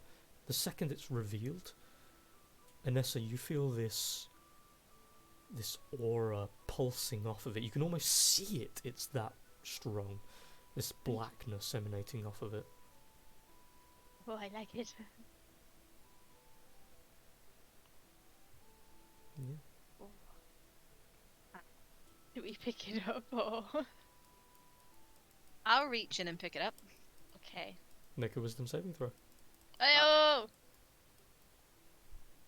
the second it's revealed, Anessa, you feel this aura pulsing off of it. You can almost see it. It's that strong. This blackness emanating off of it. Oh, I like it. Yeah. Do we pick it up or? I'll reach in and pick it up. Okay. Make a wisdom saving throw. Oh.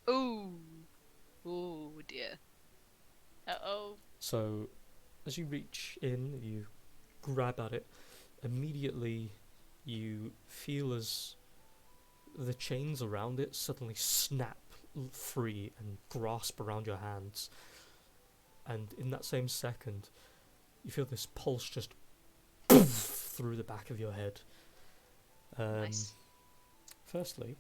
Ooh. Ooh, dear. Oh. So, as you reach in, you grab at it. Immediately, you feel as the chains around it suddenly snap free and grasp around your hands. And in that same second, you feel this pulse just through the back of your head. Nice. Firstly,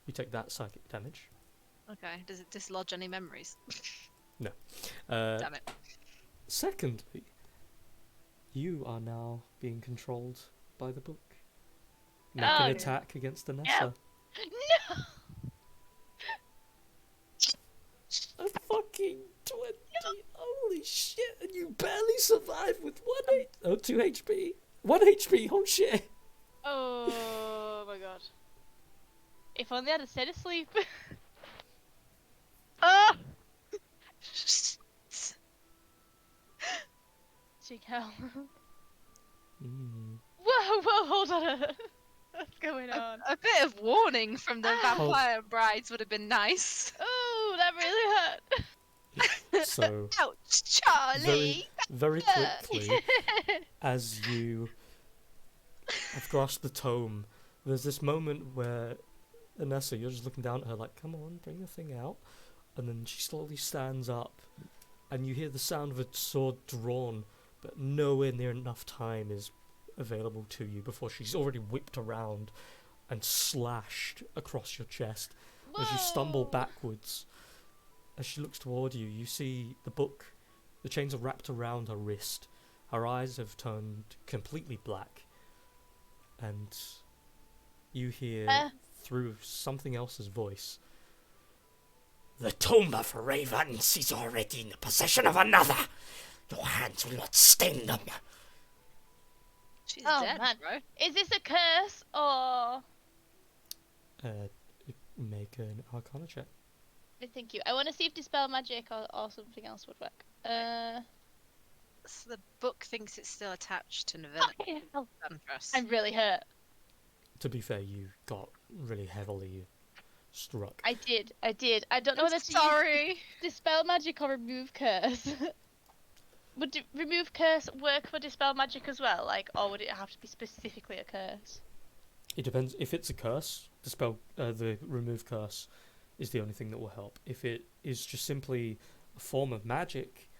you take that psychic damage. Okay. Does it dislodge any memories? Uh, Damn it. Secondly, you are now being controlled by the book. Make Oh, an no. attack against Anessa. No. A fucking 20. Holy shit, and you barely survived with 2 HP. 1 HP, oh shit. Oh my god. If only I'd have stayed asleep. Ah! Cheek hell. Mm. Whoa, hold on. What's going on? A bit of warning from the Ah. vampire brides would have been nice. Oh, that really hurt. So, Ouch, Charlie! very quickly, as you have grasped the tome, there's this moment where Anessa, you're just looking down at her like, come on, bring the thing out. And then she slowly stands up, and you hear the sound of a sword drawn, but nowhere near enough time is available to you before she's already whipped around and slashed across your chest. As you stumble Whoa. backwards, as she looks toward you, you see the book. The chains are wrapped around her wrist. Her eyes have turned completely black. And you hear, through something else's voice, "The tomb of ravens is already in the possession of another. Your hands will not stain them." She's Oh, dead, man. bro. Is this a curse or? Make an Arcana check. Thank you. I want to see if dispel magic or something else would work. So the book thinks it's still attached to Fucking hell. Ventress. I'm really hurt. To be fair, you got really heavily struck. I did. I don't know whether to use Sorry. dispel magic or remove curse. Would remove curse work for dispel magic as well? Like, or would it have to be specifically a curse? It depends. If it's a curse, the remove curse is the only thing that will help. If it is just simply a form of magic,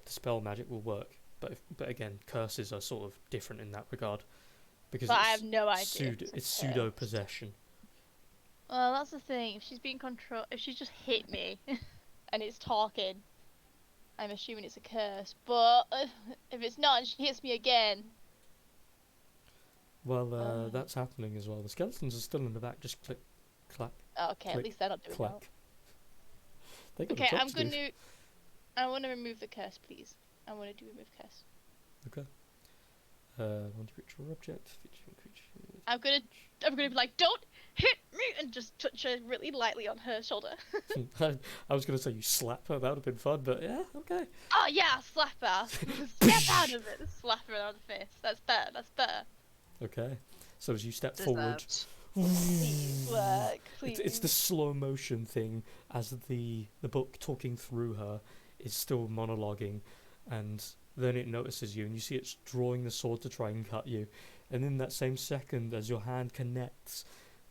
dispel magic will work. But again, curses are sort of different in that regard because But it's I have no idea. it's pseudo possession. Well, that's the thing. If she's being if she's just hit me, and it's talking, I'm assuming it's a curse. But if it's not, and she hits me again, Well, Oh. that's happening as well. The skeletons are still in the back. Just click, clack, Oh, okay, at click, least they're not doing that. clack. They got a Okay, job I'm to do. gonna. I want to remove the curse, please. I want to do remove curse. Okay. One creature or object. Featuring creature. I'm gonna be like, don't hit me, and just touch her really lightly on her shoulder. I was gonna say you slap her. That would have been fun, but yeah, okay. Oh yeah, slap her. Step out of it. Slap her on the face. That's better. That's better. Okay. So as you step forward, Deserved. Please work. Please. it's the slow motion thing as the book talking through her is still monologuing, and then it notices you, and you see it's drawing the sword to try and cut you, and in that same second, as your hand connects,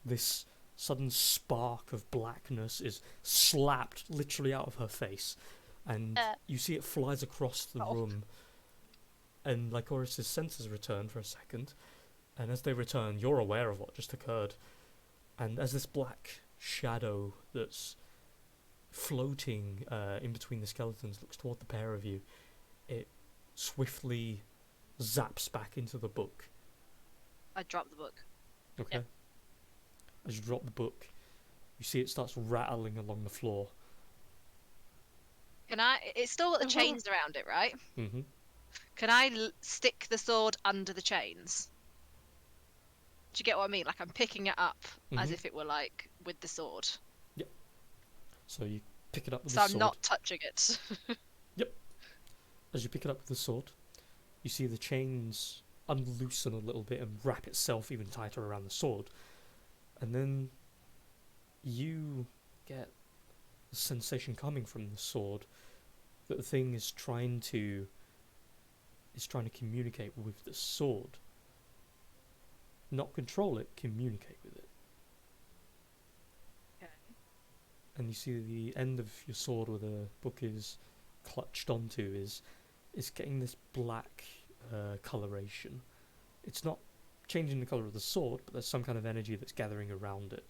this sudden spark of blackness is slapped literally out of her face, and you see it flies across the room, and Lycoris's senses return for a second, and as they return, you're aware of what just occurred. And as this black shadow that's floating in between the skeletons looks toward the pair of you, it swiftly zaps back into the book. I dropped the book. Okay. Yep. As you drop the book, you see it starts rattling along the floor. Can I? It's still got the chains around it, right? Mm-hmm. Can I stick the sword under the chains? Do you get what I mean? Like I'm picking it up as Mhm. if it were like with the sword. So you pick it up with So the I'm sword. not touching it. As you pick it up with the sword, you see the chains unloosen a little bit and wrap itself even tighter around the sword. And then you get the sensation coming from the sword that the thing is trying to communicate with the sword. Not control it, communicate with it. Okay. And you see the end of your sword where the book is clutched onto is getting this black coloration. It's not changing the colour of the sword, but there's some kind of energy that's gathering around it.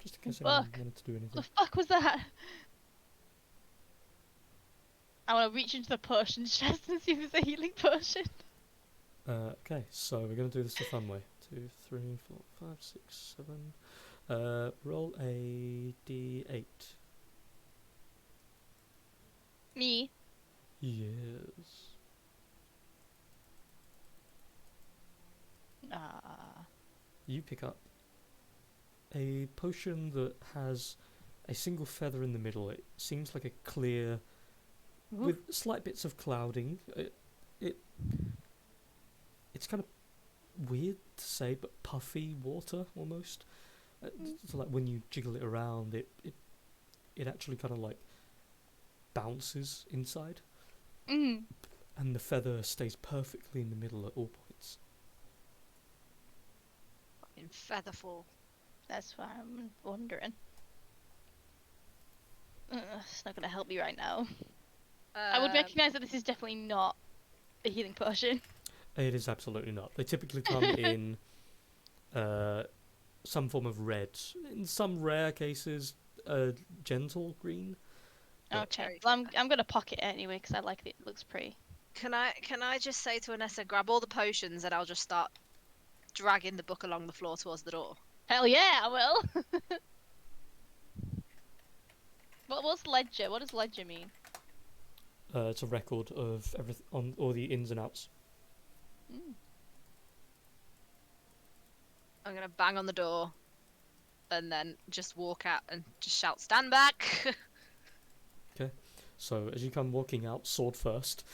Just in case anyone Fuck. wanted to do anything. What the fuck was that? I want to reach into the potion chest and see if there's a healing potion. Okay, so we're going to do this the fun way. 2, 3, 4, 5, 6, 7. Roll a d8. Me. Yes. You pick up a potion that has a single feather in the middle. It seems like a clear, with slight bits of clouding. It's kind of weird to say, but puffy water almost. So like when you jiggle it around, it actually kind of like bounces inside, Mm. and the feather stays perfectly in the middle at all points. In featherfall. That's why I'm wondering. It's not gonna help me right now. I would recognise that this is definitely not a healing potion. It is absolutely not. They typically come in some form of red. In some rare cases, gentle green. But Okay, well I'm gonna pocket it anyway because I like it. It looks pretty. Can I just say to Anessa, grab all the potions and I'll just start dragging the book along the floor towards the door. Hell yeah, I will. What's ledger? What does ledger mean? it's a record of everything on all the ins and outs. Mm. I'm gonna bang on the door and then just walk out and just shout, "Stand back!" So as you come walking out, sword first.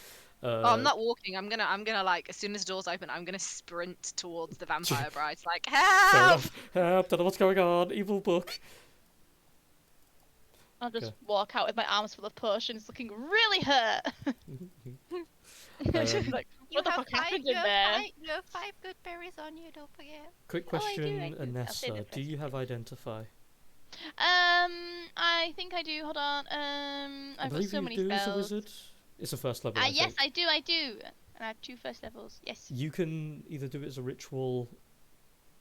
Oh, I'm not walking. I'm gonna like as soon as the door's open, I'm gonna sprint towards the vampire brides. Like, Fair help! enough. Help! Don't know what's going on. Evil book. I'll just Okay. walk out with my arms full of potions, looking really hurt. Like, You what the have fuck happened you in have there? you have 5 good berries on you, don't forget. Quick Oh, I do, question, I do. I'll save Anessa. it for Do you a have second. identify? I think I do. Hold on. I I've got believe so you many do as a spells. wizard. It's a first level. I Yes, think. I do. I do. And I have 2 first levels. Yes. You can either do it as a ritual,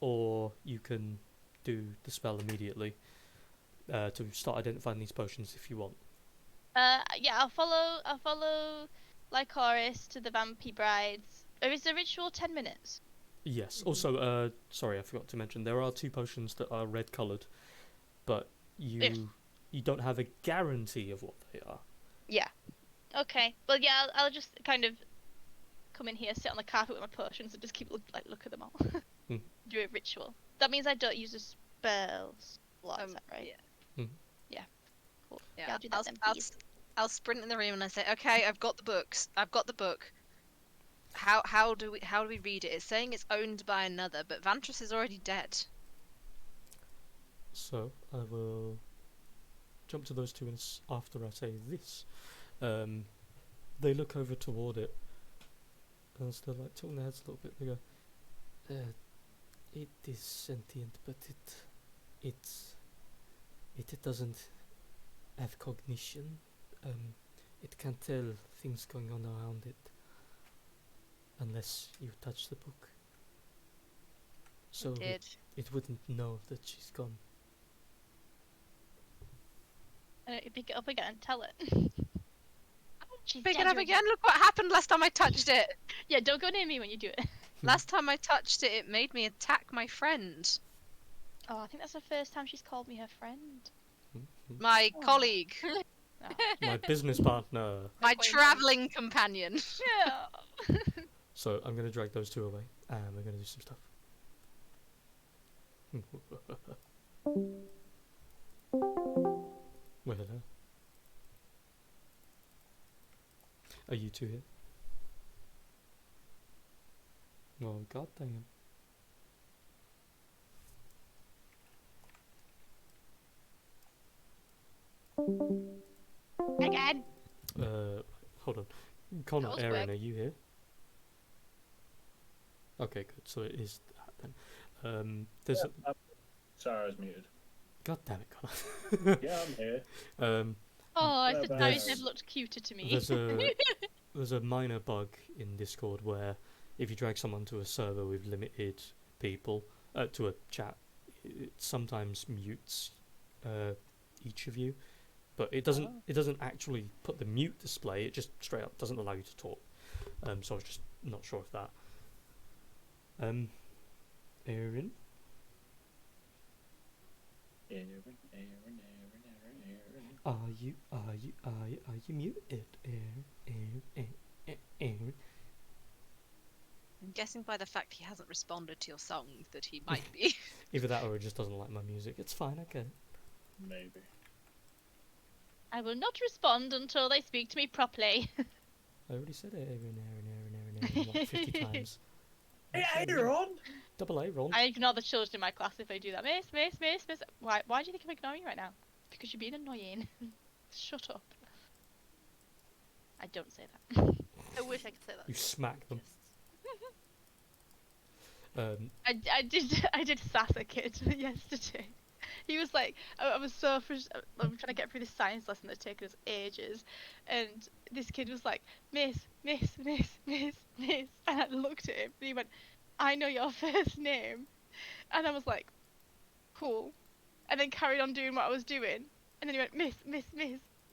or you can do the spell immediately to start identifying these potions if you want. Yeah. I'll follow Lycoris to the vampire brides. is the ritual 10 minutes? Yes. Also, sorry, I forgot to mention there are 2 potions that are red coloured, but you don't have a guarantee of what they are. Yeah. Okay. Well, yeah, I'll just kind of come in here, sit on the carpet with my potions, and just keep look at them all. Hmm. Do a ritual. That means I don't use a spell slot, is that right? Yeah. Mhm. Yeah. Cool. Yeah, I'll do that then, I'll, please. I'll sprint in the room and I say, okay, I've got the books. I've got the book. How do we read it? It's saying it's owned by another, but Vantress is already dead. So I will jump to those 2 after I say this. They look over toward it, and still like tilting their heads a little bit. They go, "It is sentient, but it doesn't have cognition. It can't tell things going on around it unless you touch the book. So Did it wouldn't know that she's gone." Pick it up again and tell it. She's pick it dead, up you're again? Look what happened last time I touched it. Yeah, don't go near me when you do it. Last time I touched it, it made me attack my friend, Oh, I think that's the first time she's called me her friend. my Oh. colleague, Oh. My business partner. my Acquaintance. traveling companion. Yeah. So I'm going to drag those 2 away, and we're going to do some stuff. Well, hello. Are you 2 here? Oh, god damn. Again. Hold on. Connor, was Aaron, quick. are you here? Okay, good. So it is that then. There's Sorry, I was muted. God damn it, Connor. Yeah, I'm here. Oh, it's Well, the that's- dice never looked cuter to me. There's a minor bug in Discord where if you drag someone to a server with limited people to a chat, it sometimes mutes each of you, but it doesn't. Oh. It doesn't actually put the mute display. It just straight up doesn't allow you to talk. So I was just not sure of that. Aaron. Aaron. Are you muted, Aaron? I'm guessing by the fact he hasn't responded to your song that he might be. Either that or he just doesn't like my music. It's fine, I get it. Maybe. I will not respond until they speak to me properly. I already said it, Aaron, like 50 times. Hey, Aaron! Double A, Ron. I ignore the children in my class if they do that. Miss. Why do you think I'm ignoring you right now? Because you're being annoying. Shut up. I don't say that. I wish I could say that. You smack them. I did sass a kid yesterday. He was like, I was so frustrated. I'm trying to get through this science lesson that's taken us ages, and this kid was like, Miss, and I looked at him and he went, I know your first name, and I was like, cool, and then carried on doing what I was doing, and then he went, Miss,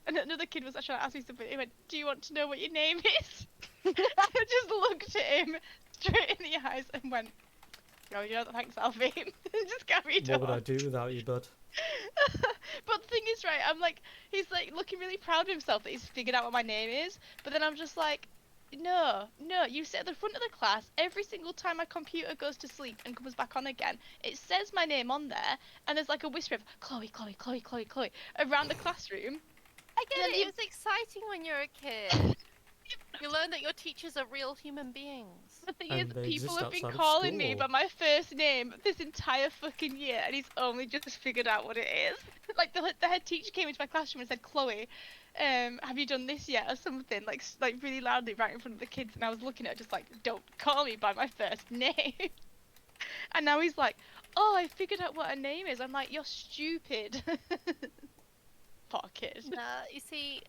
and another kid was trying to ask me something. He went, do you want to know what your name is? I just looked at him straight in the eyes and went, oh, you know, thanks, Alfie. Just carried on. What would I do without you, bud? But the thing is, right, I'm like, he's like looking really proud of himself that he's figured out what my name is. But then I'm just like, no, you sit at the front of the class every single time my computer goes to sleep and comes back on again. It says my name on there, and there's like a whisper of Chloe around the classroom. I get Then it. you- It's exciting when you're a kid. You learn that your teachers are real human beings. The thing And is, they people exist have been outside of calling me school. by my first name this entire fucking year, and he's only just figured out what it is. Like the head teacher came into my classroom and said, Chloe, have you done this yet or something? Like really loudly right in front of the kids, and I was looking at her just like, don't call me by my first name. And now he's like, oh, I figured out what her name is. I'm like, you're stupid. Poor kid. You see,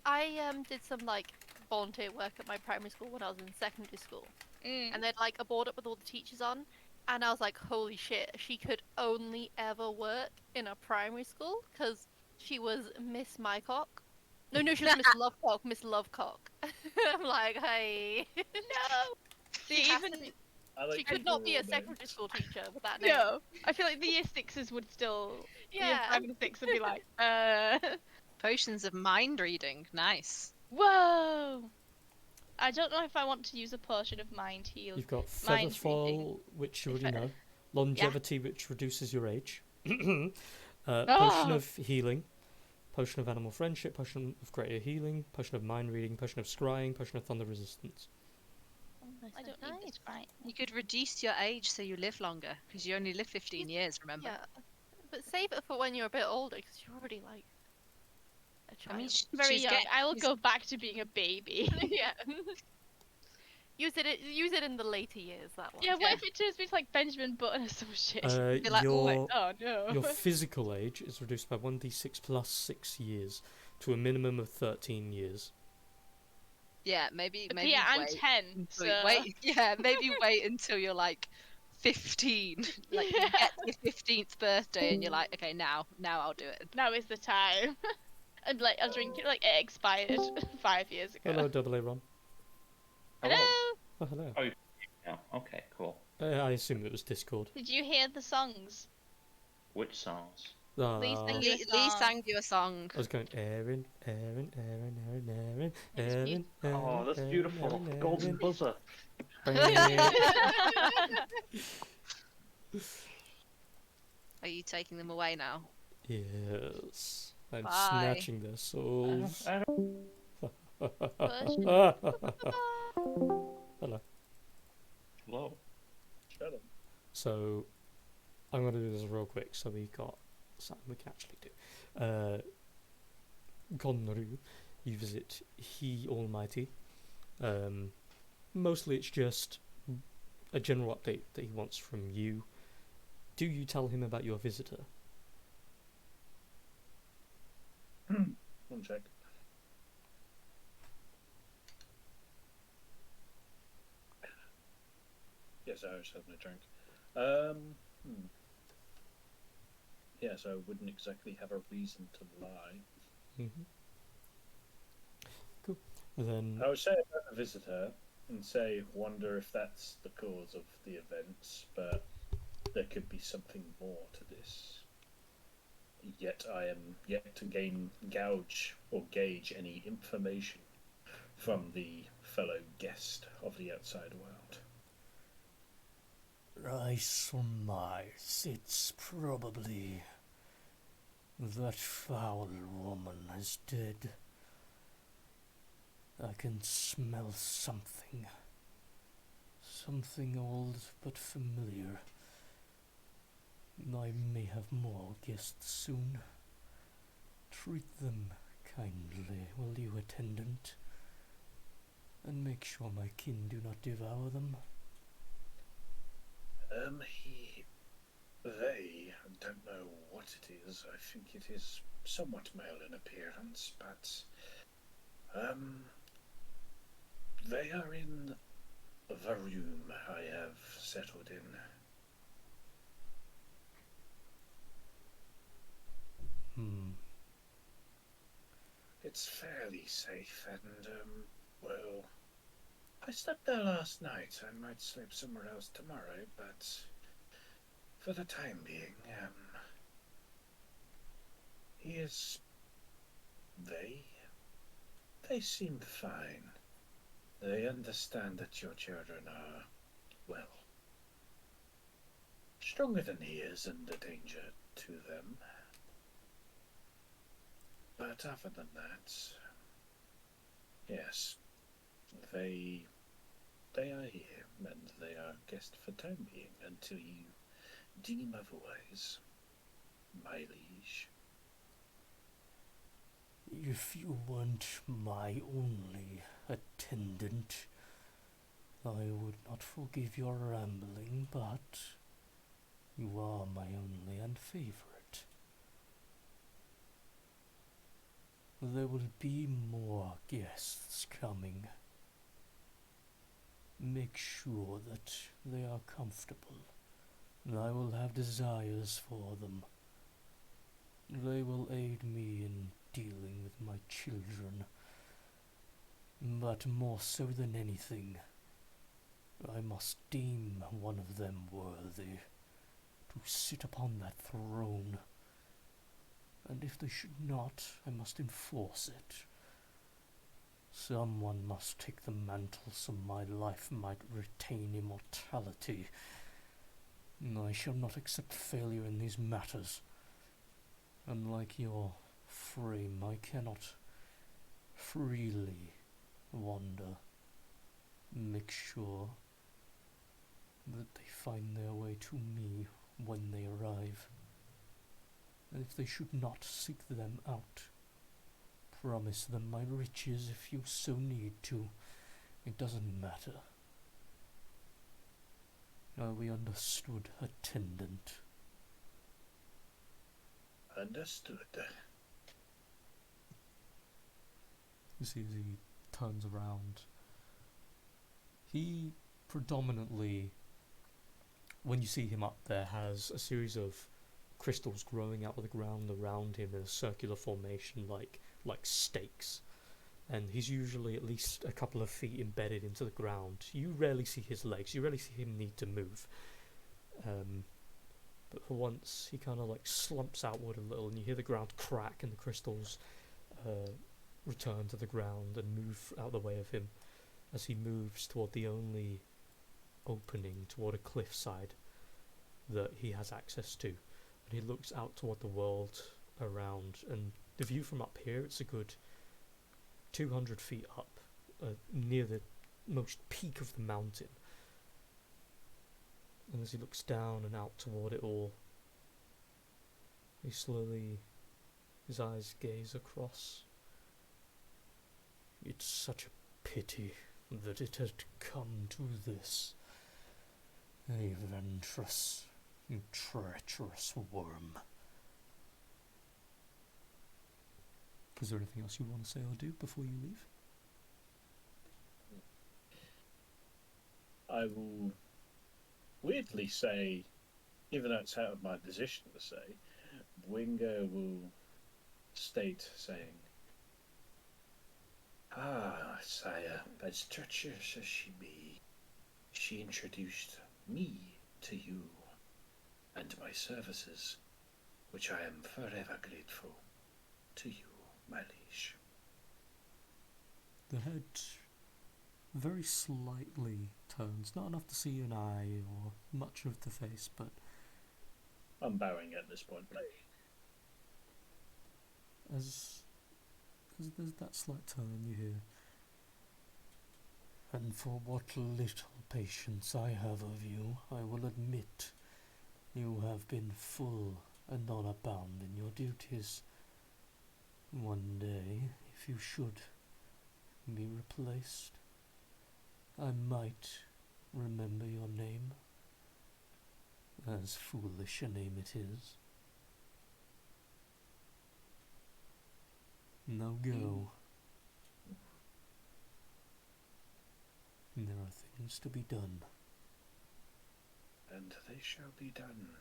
I did some like volunteer work at my primary school when I was in secondary school, and they'd like a board up with all the teachers on, and I was like, holy shit, she could only ever work in a primary school because she was Miss Mycock. No, she was Miss Lovecock. I'm like, hey. No. The She has even to be. I like She could not be a your secondary names. school teacher with that name. no, I feel like the year sixes would still year Yeah. 5 and 6 would be like, Potions of mind reading. Nice. whoa. I don't know if I want to use a potion of mind heal. You've got Mind reading. Featherfall, which you If already I- know. Longevity, which reduces your age. Potion Oh. of Healing. Potion of Animal Friendship. Potion of Greater Healing. Potion of Mind Reading. Potion of Scrying. Potion of Thunder Resistance. I don't need this right. You could reduce your age so you live longer because you only live 15 years. Remember? Yeah. But save it for when you're a bit older, because you're already like a I child. mean, Very she's young. I will she's- go back to being a baby. yeah. Use it in the later years. That one. Yeah, what if it turns me to like Benjamin Button or some shit? You're like, Your Oh no. your physical age is reduced by 1d6 plus 6 years to a minimum of 13 years. Yeah, maybe. But Maybe yeah, I'm wait 10, until so wait. Yeah, maybe wait until you're like 15. Like you Yeah. get to your 15th birthday and you're like, okay, now I'll do it. now is the time. And like I'll drink it like it expired 5 years ago. Hello, Double A Ron. Hello. Oh, hello. Yeah. Okay. Cool. I assume it was Discord. Did you hear the songs? Which songs? Lee Ah, sang Lee, you a Lee song. sang you a song. I was going Aaron, Aaron, Aaron, Aaron, Aaron, It's Aaron, Aaron. Oh, that's Aaron, beautiful. Aaron, Golden Aaron. buzzer. Are you taking them away now? Yes, I'm Bye. snatching their souls. Push. Hello. Hello. Shut up. So, I'm going to do this real quick so we got something we can actually do. Gonru, you visit He Almighty. Mostly it's just a general update that he wants from you. Do you tell him about your visitor? One check. Yes, I was having a drink. Yeah, so I wouldn't exactly have a reason to lie. Mm-hmm. Cool. Then I would say about the visitor and say, wonder if that's the cause of the events, but there could be something more to this. Yet I am yet to gauge any information from the fellow guest of the outside world. I surmise it's probably that foul woman is dead. I can smell something. Something old but familiar. I may have more guests soon. Treat them kindly, will you, attendant? And make sure my kin do not devour them. They don't know what it is. I think it is somewhat male in appearance, but, they are in the room I have settled in. It's fairly safe, and, well, I slept there last night. I might sleep somewhere else tomorrow, but for the time being, they seem fine. They understand that your children are, well, stronger than he is and a danger to them. But other than that, yes, they are here, and they are guests for time being until you deem otherwise, my liege. If you weren't my only attendant, I would not forgive your rambling, but you are my only and favourite. There will be more guests coming. Make sure that they are comfortable. I will have desires for them. They will aid me in dealing with my children. But more so than anything, I must deem one of them worthy to sit upon that throne, and if they should not, I must enforce it. Someone must take the mantle so my life might retain immortality. I shall not accept failure in these matters. Unlike your frame, I cannot freely wander. Make sure that they find their way to me when they arrive. And if they should not seek them out, promise them my riches if you so need to. It doesn't matter. Are we understood, attendant? Understood. You see as he turns around. He predominantly, when you see him up there, has a series of crystals growing out of the ground around him in a circular formation like stakes. And he's usually at least a couple of feet embedded into the ground. You rarely see his legs, you rarely see him need to move. But for once, he kind of like slumps outward a little, and you hear the ground crack and the crystals return to the ground and move out of the way of him as he moves toward the only opening toward a cliffside that he has access to. And he looks out toward the world around, and the view from up here, it's a good 200 feet up, near the most peak of the mountain. And as he looks down and out toward it all, he slowly, his eyes gaze across. It's such a pity that it had come to this. A ventress, you treacherous worm. Is there anything else you want to say or do before you leave? I will weirdly say, even though it's out of my position to say, Winger will state saying, "Ah, sire, as treacherous as she be, she introduced me to you and my services, which I am forever grateful to you, my liege." The head very slightly turns, not enough to see an eye or much of the face, but I'm bowing at this point. as there's that slight turn, you hear, "And for what little patience I have of you, I will admit you have been full and honor bound in your duties. One day, if you should be replaced, I might remember your name, as foolish a name it is. Now go. There are things to be done." And they shall be done,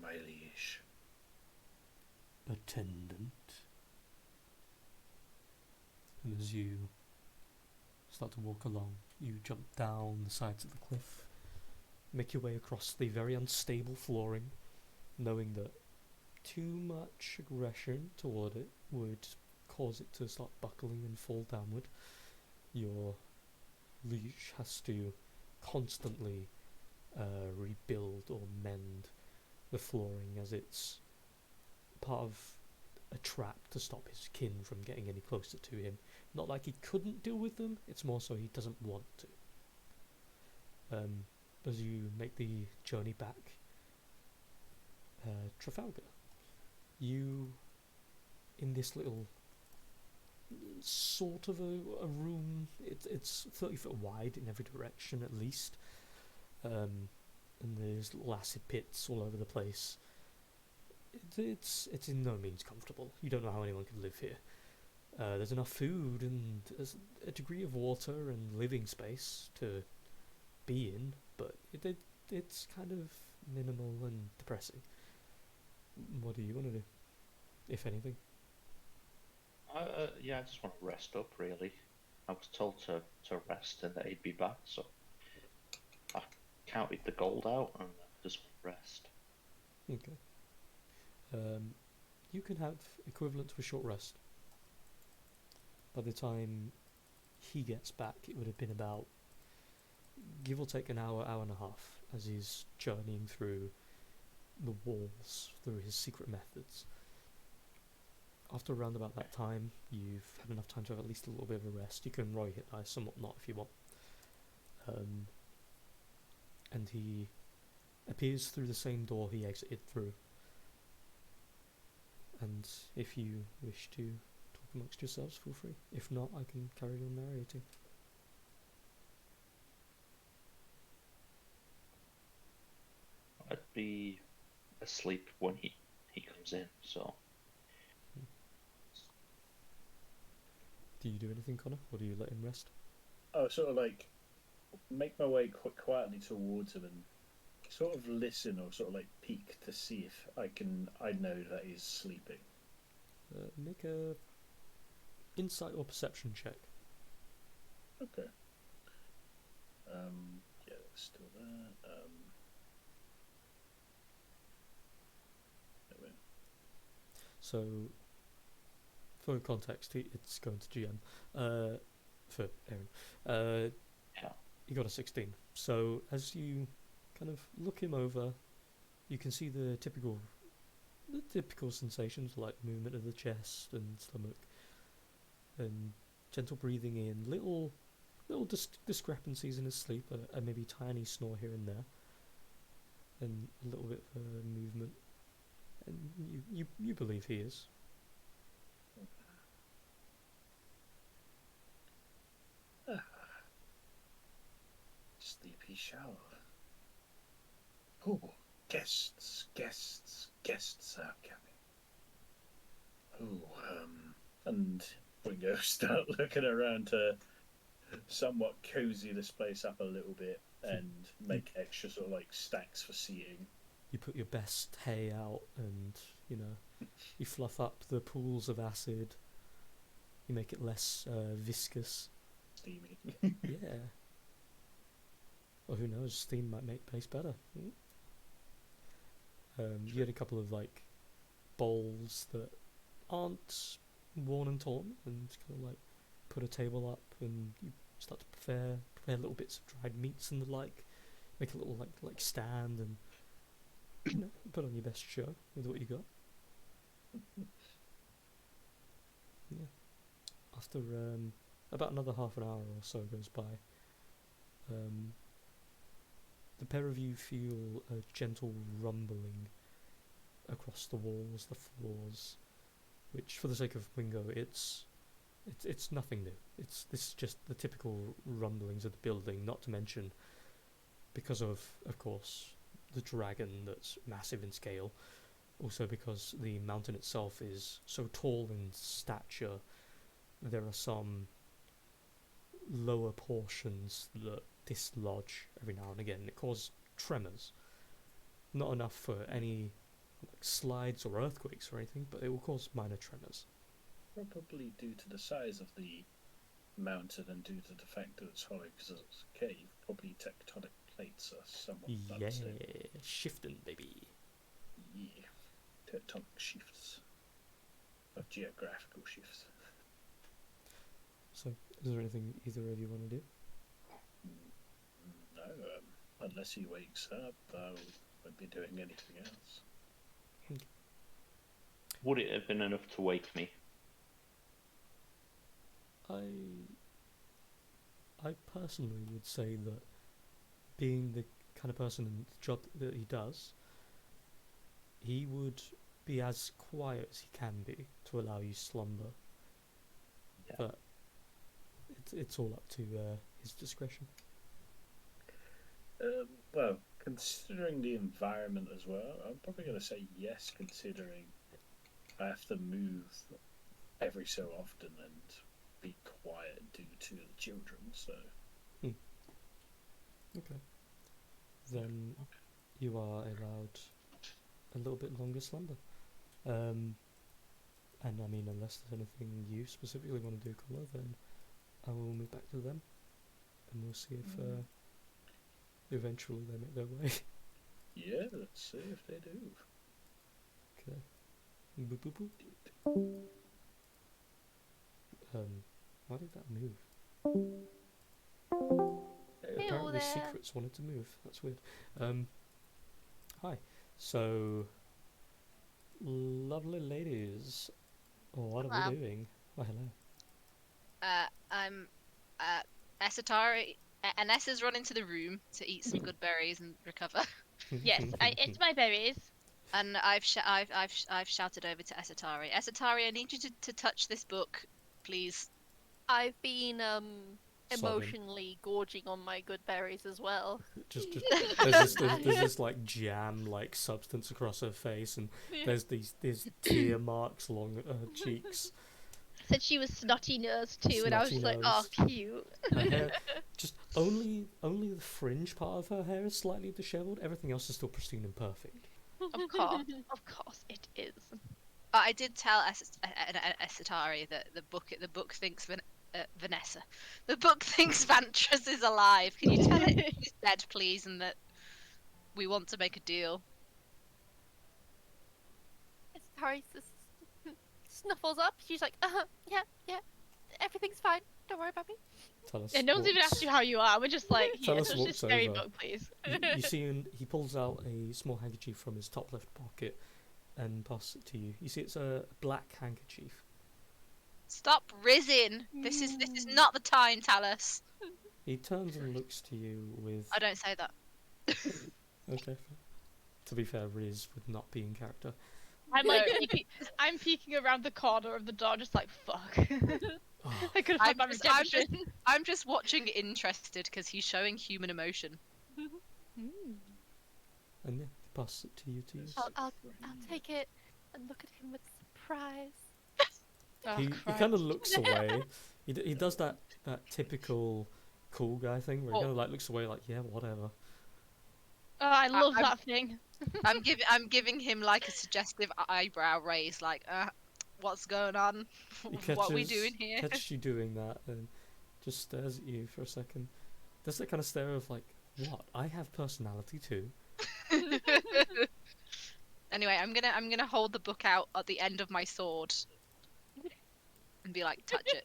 my liege. Attendant. And as you start to walk along, you jump down the sides of the cliff, make your way across the very unstable flooring, knowing that too much aggression toward it would cause it to start buckling and fall downward. Your leash has to constantly rebuild or mend the flooring, as it's part of a trap to stop his kin from getting any closer to him. Not like he couldn't deal with them, it's more so he doesn't want to. As you make the journey back, Trafalgar, you, in this little sort of a room, it's 30 foot wide in every direction at least, and there's little acid pits all over the place. It's in no means comfortable. You don't know how anyone could live here. There's enough food and there's a degree of water and living space to be in, but it's kind of minimal and depressing. What do you want to do, if anything? Yeah, I just want to rest up, really. I was told to rest and that he'd be back, so counted the gold out and just rest. Okay. You can have equivalent to a short rest. By the time he gets back, it would have been about, give or take, an hour, hour and a half, as he's journeying through the walls, through his secret methods. After around about that time, you've had enough time to have at least a little bit of a rest. You can roll hit dice and whatnot if you want. And he appears through the same door he exited through. And if you wish to talk amongst yourselves, feel free. If not, I can carry on narrating. I'd be asleep when he comes in, so Do you do anything, Connor, or do you let him rest? Oh, sort of like make my way quietly towards him and sort of listen or sort of like peek to see if I know that he's sleeping. Make a insight or perception check. Okay. Yeah, it's still there. There we go. So, for context, it's going to GM. For Aaron. yeah. You got a 16. So, as you kind of look him over, you can see the typical sensations like movement of the chest and stomach, and gentle breathing in, little discrepancies in his sleep, a maybe tiny snore here and there, and a little bit of movement, and you believe he is. Sleepy shower. Oh, guests are coming. Oh, and we go start looking around to somewhat cozy this place up a little bit and make extra sort of like stacks for seating. You put your best hay out, and you fluff up the pools of acid. You make it less viscous. Steamy. Yeah. Or who knows, steam might make paste better. You had a couple of like bowls that aren't worn and torn, and kind of like put a table up, and you start to prepare little bits of dried meats and the like. Make a little like stand, and put on your best show with what you got. Yeah. After about another half an hour or so goes by, the pair of you feel a gentle rumbling across the walls, the floors, which, for the sake of Wingo, it's nothing new. This is just the typical rumblings of the building. Not to mention, because of course, the dragon that's massive in scale. Also, because the mountain itself is so tall in stature, there are some lower portions that dislodge every now and again. It causes tremors. Not enough for any slides or earthquakes or anything, but it will cause minor tremors. Probably due to the size of the mountain and due to the fact that it's hollow because it's a cave. Probably tectonic plates are somewhat Yeah, unstable. shifting, baby. Yeah, tectonic shifts. Of geographical shifts. So, is there anything either of you want to do? No, unless he wakes up, I won't be doing anything else. Would it have been enough to wake me? I personally would say that, being the kind of person and the job that he does, he would be as quiet as he can be to allow you slumber. Yeah. But it's all up to his discretion. Well, considering the environment as well, I'm probably going to say yes, considering I have to move every so often and be quiet due to the children, so... Okay. Then you are allowed a little bit longer slumber. And I mean, unless there's anything you specifically want to do, Connor, then I will move back to them, and we'll see if eventually they make their way. Yeah, let's see if they do. Okay. Boop, boop, boop. Why did that move? Apparently there. secrets wanted to move. That's weird. Hi. So, lovely ladies, what are Hello. we doing? Oh, hello. I'm Esatari. Ness has run into the room to eat some good berries and recover. Yes, I ate my berries. And I've shouted over to Esatari. Esatari, I need you to touch this book, please. I've been Sobbing. emotionally gorging on my good berries as well. Just there's this like jam like substance across her face, and there's tear marks along her cheeks. Said she was snotty nosed too, and I was Snotty just like, oh, nosed. cute. Her hair, just only the fringe part of her hair is slightly dishevelled. Everything else is still pristine and perfect. Of course it is. I did tell Esatari that the book thinks Vanessa. The book thinks Vantress is alive. Can you tell it he's dead, please, and that we want to make a deal? Harry snuffles up. She's like, yeah, everything's fine. Don't worry about me. Tell us. Yeah, no one's even asked you how you are. We're just like, Tell here, us touch what's this berry over. book, please. You see, he pulls out a small handkerchief from his top left pocket and passes it to you. You see, it's a black handkerchief. Stop rizzing. This is not the time, Talus. He turns and looks to you with. I don't say that. Okay. To be fair, Riz would not be in character. I'm like, I'm peeking around the corner of the door, just like, fuck. Oh, I could have had my redemption. I'm just watching interested because he's showing human emotion. and yeah, he passes it to you to use. I'll take it and look at him with surprise. Oh, He Christ. kind of looks away. He does that typical cool guy thing where he kind of like looks away, like yeah, whatever. Oh, I love I'm- that thing. I'm giving him like a suggestive eyebrow raise, like, what's going on? He What are we doing here? Catches you doing that and just stares at you for a second. There's that kind of stare of like, what? I have personality too. Anyway, I'm gonna hold the book out at the end of my sword and be like, touch it.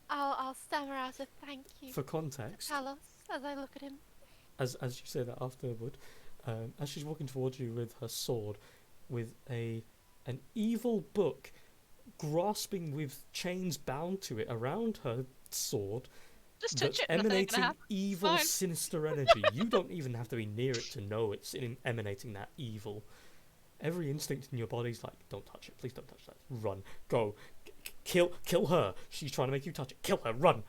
I'll stammer out a thank you For to context, Talos as I look at him. as you say that afterward, as she's walking towards you with her sword, with an evil book grasping with chains bound to it around her sword, Just touch that's it. Nothing ain't emanating gonna happen. evil, Fine. sinister energy. You don't even have to be near it to know it's emanating that evil. Every instinct in your body's like, don't touch it, please don't touch that. Run, go, kill her. She's trying to make you touch it. Kill her, run.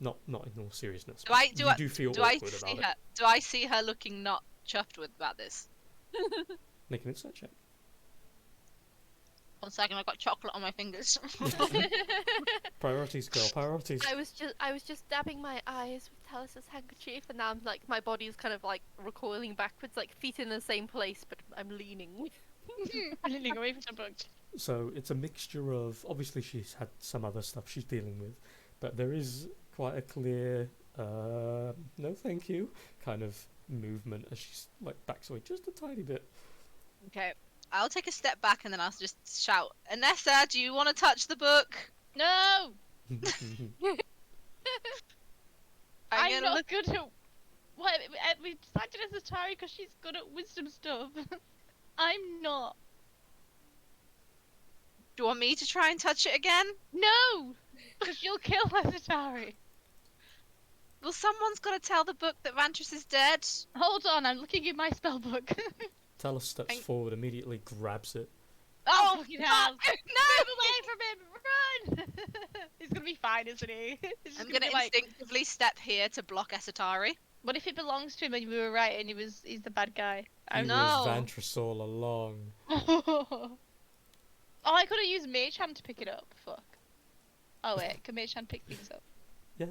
Not in all seriousness. Do I but you do feel do I awkward see about it. her? Do I see her looking not chuffed with about this? Make an insight check. 1 second, I've got chocolate on my fingers. Priorities, girl. Priorities. I was just dabbing my eyes with Talos's handkerchief, and now I'm like my body's kind of like recoiling backwards, like feet in the same place, but I'm leaning. I'm leaning away from the book. So it's a mixture of, obviously she's had some other stuff she's dealing with, but there is quite a clear no thank you kind of movement as she's like backs away just a tiny bit. Okay, I'll take a step back and then I'll just shout, Anessa, do you want to touch the book? No! I'm gonna not look. good at... What? We decided as Atari because she's good at wisdom stuff. I'm not. Do you want me to try and touch it again? No! Because you'll kill Atari. Well, someone's got to tell the book that Vantress is dead. Hold on, I'm looking in my spell book. Talus steps forward, immediately grabs it. Oh, fucking hell! No! Move away from him! Run! He's gonna be fine, isn't he? He's just I'm gonna be like, instinctively step here to block Esatari. what if it belongs to him and we were right and he's the bad guy? He No. was Vantress all along. Oh, I could have used Mage Hand to pick it up. Fuck. Oh wait, can Mage Hand pick things up? Yeah.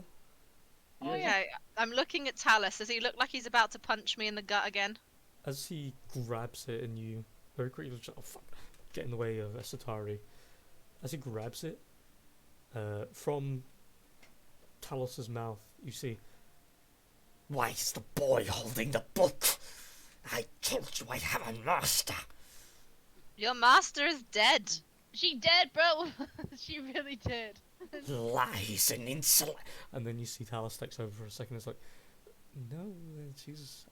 Oh yeah. Okay, I'm looking at Talus. Does he look like he's about to punch me in the gut again? As he grabs it and you very quickly just, oh fuck, get in the way of Esatari. As he grabs it, from Talos's mouth, you see Why is the boy holding the book? I told you I have a master. Your master is dead. She did, bro. She really did. Lies and insolence. And then you see Talus takes over for a second. It's like, no,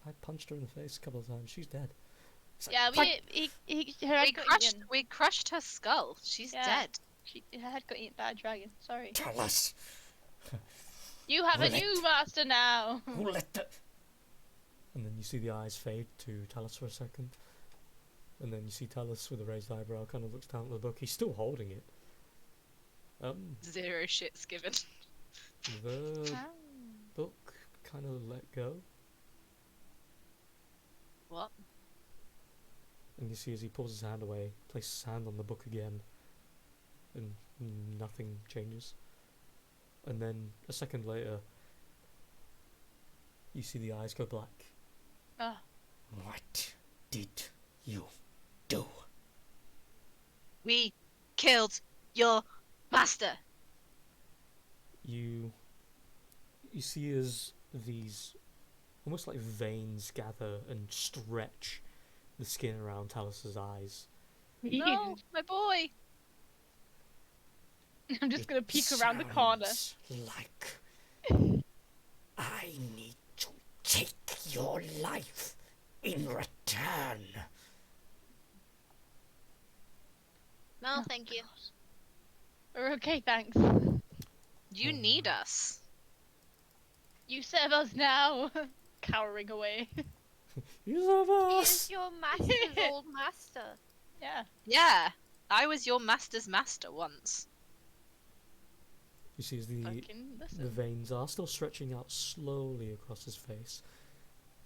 I punched her in the face a couple of times. She's dead. Yeah, Like- her head got eaten. We crushed her skull. She's Yeah. dead. Her head got eaten by a dragon. Sorry. Tell us You have a Let- new master now. who let the. And then you see the eyes fade to Talus for a second. And then you see Talus with a raised eyebrow kind of looks down at the book. He's still holding it. Zero shits given. The book kind of let go. What? And you see as he pulls his hand away, places his hand on the book again, and nothing changes. And then a second later, you see the eyes go black. Oh, What did you do? We killed your master. You see as these almost like veins gather and stretch the skin around Talus's eyes. No, my boy. I'm just gonna It peek around the corner. sounds Like I need to take your life in return. No, thank you. We're okay, thanks. You need us. You serve us now. Cowering away. You love He us! is your master's old master. Yeah. Yeah, I was your master's master once. You see as the Fucking listen. veins are still stretching out slowly across his face.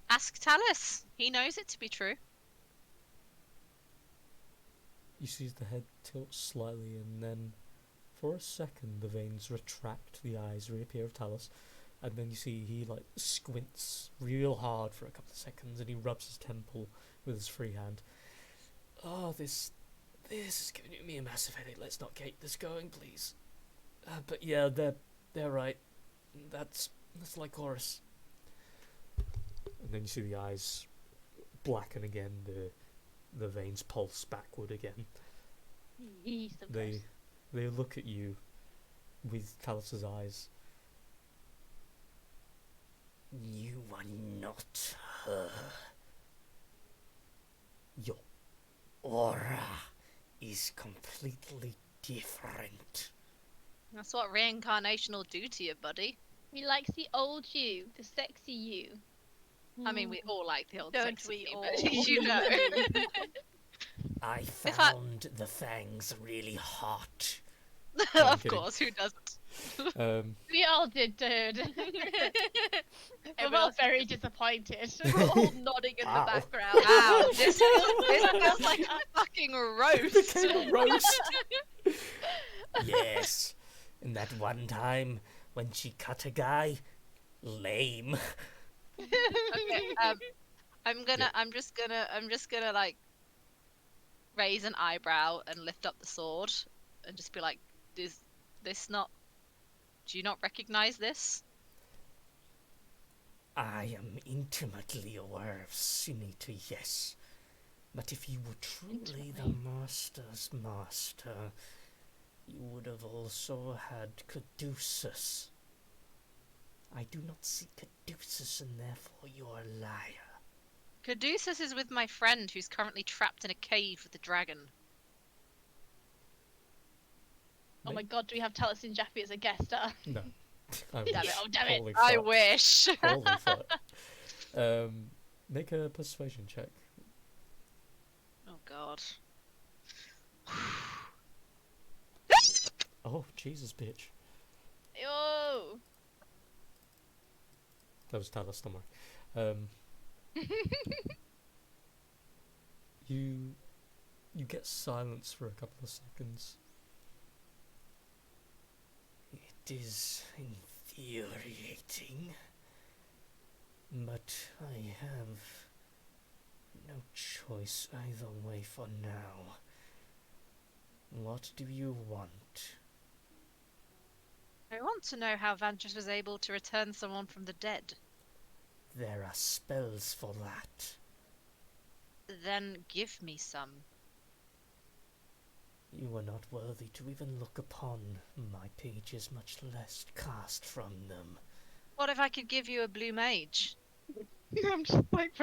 Ask Talus. He knows it to be true. You see as the head tilts slightly, and then for a second the veins retract, the eyes reappear of Talus, and then you see he like squints real hard for a couple of seconds, and he rubs his temple with his free hand. Oh, this is giving me a massive headache. Let's not keep this going, please. But yeah, they're right. That's Lycoris. And then you see the eyes blacken again. The veins pulse backward again. He's the They best. they look at you with Talus's eyes. You are not her. Your aura is completely different. That's what reincarnation will do to you, buddy. He likes the old you, the sexy you. I mean, we all like the old Don't sexy we you, all? but you know. I I- found the fangs really hot. Of kidding. course, who doesn't? We all did, dude. We're all Everyone's- very disappointed. We're all nodding in Ow. the background. Wow, this feels like a fucking roast. Became a roast. Yes. And that one time when she cut a guy, lame. Okay, I'm just gonna like raise an eyebrow and lift up the sword and just be like, is this not? Do you not recognize this? I am intimately aware of Sinita, yes. But if you were truly the master's master, you would have also had Caduceus. I do not see Caduceus, and therefore you are a liar. Caduceus is with my friend who's currently trapped in a cave with a dragon. Oh my god, do we have Talus and Jaffe as a guest star? No. I Damn wish. it, oh damn it. Holy I fuck. wish. Holy fuck. Make a persuasion check. Oh god. Oh, Jesus, bitch. Yo! That was Talus, don't worry. You get silence for a couple of seconds. It is infuriating. But I have no choice either way for now. What do you want? I want to know how Vantress was able to return someone from the dead. there are spells for that. Then give me some. You are not worthy to even look upon my pages, much less cast from them. What if I could give you a blue mage? I'm just like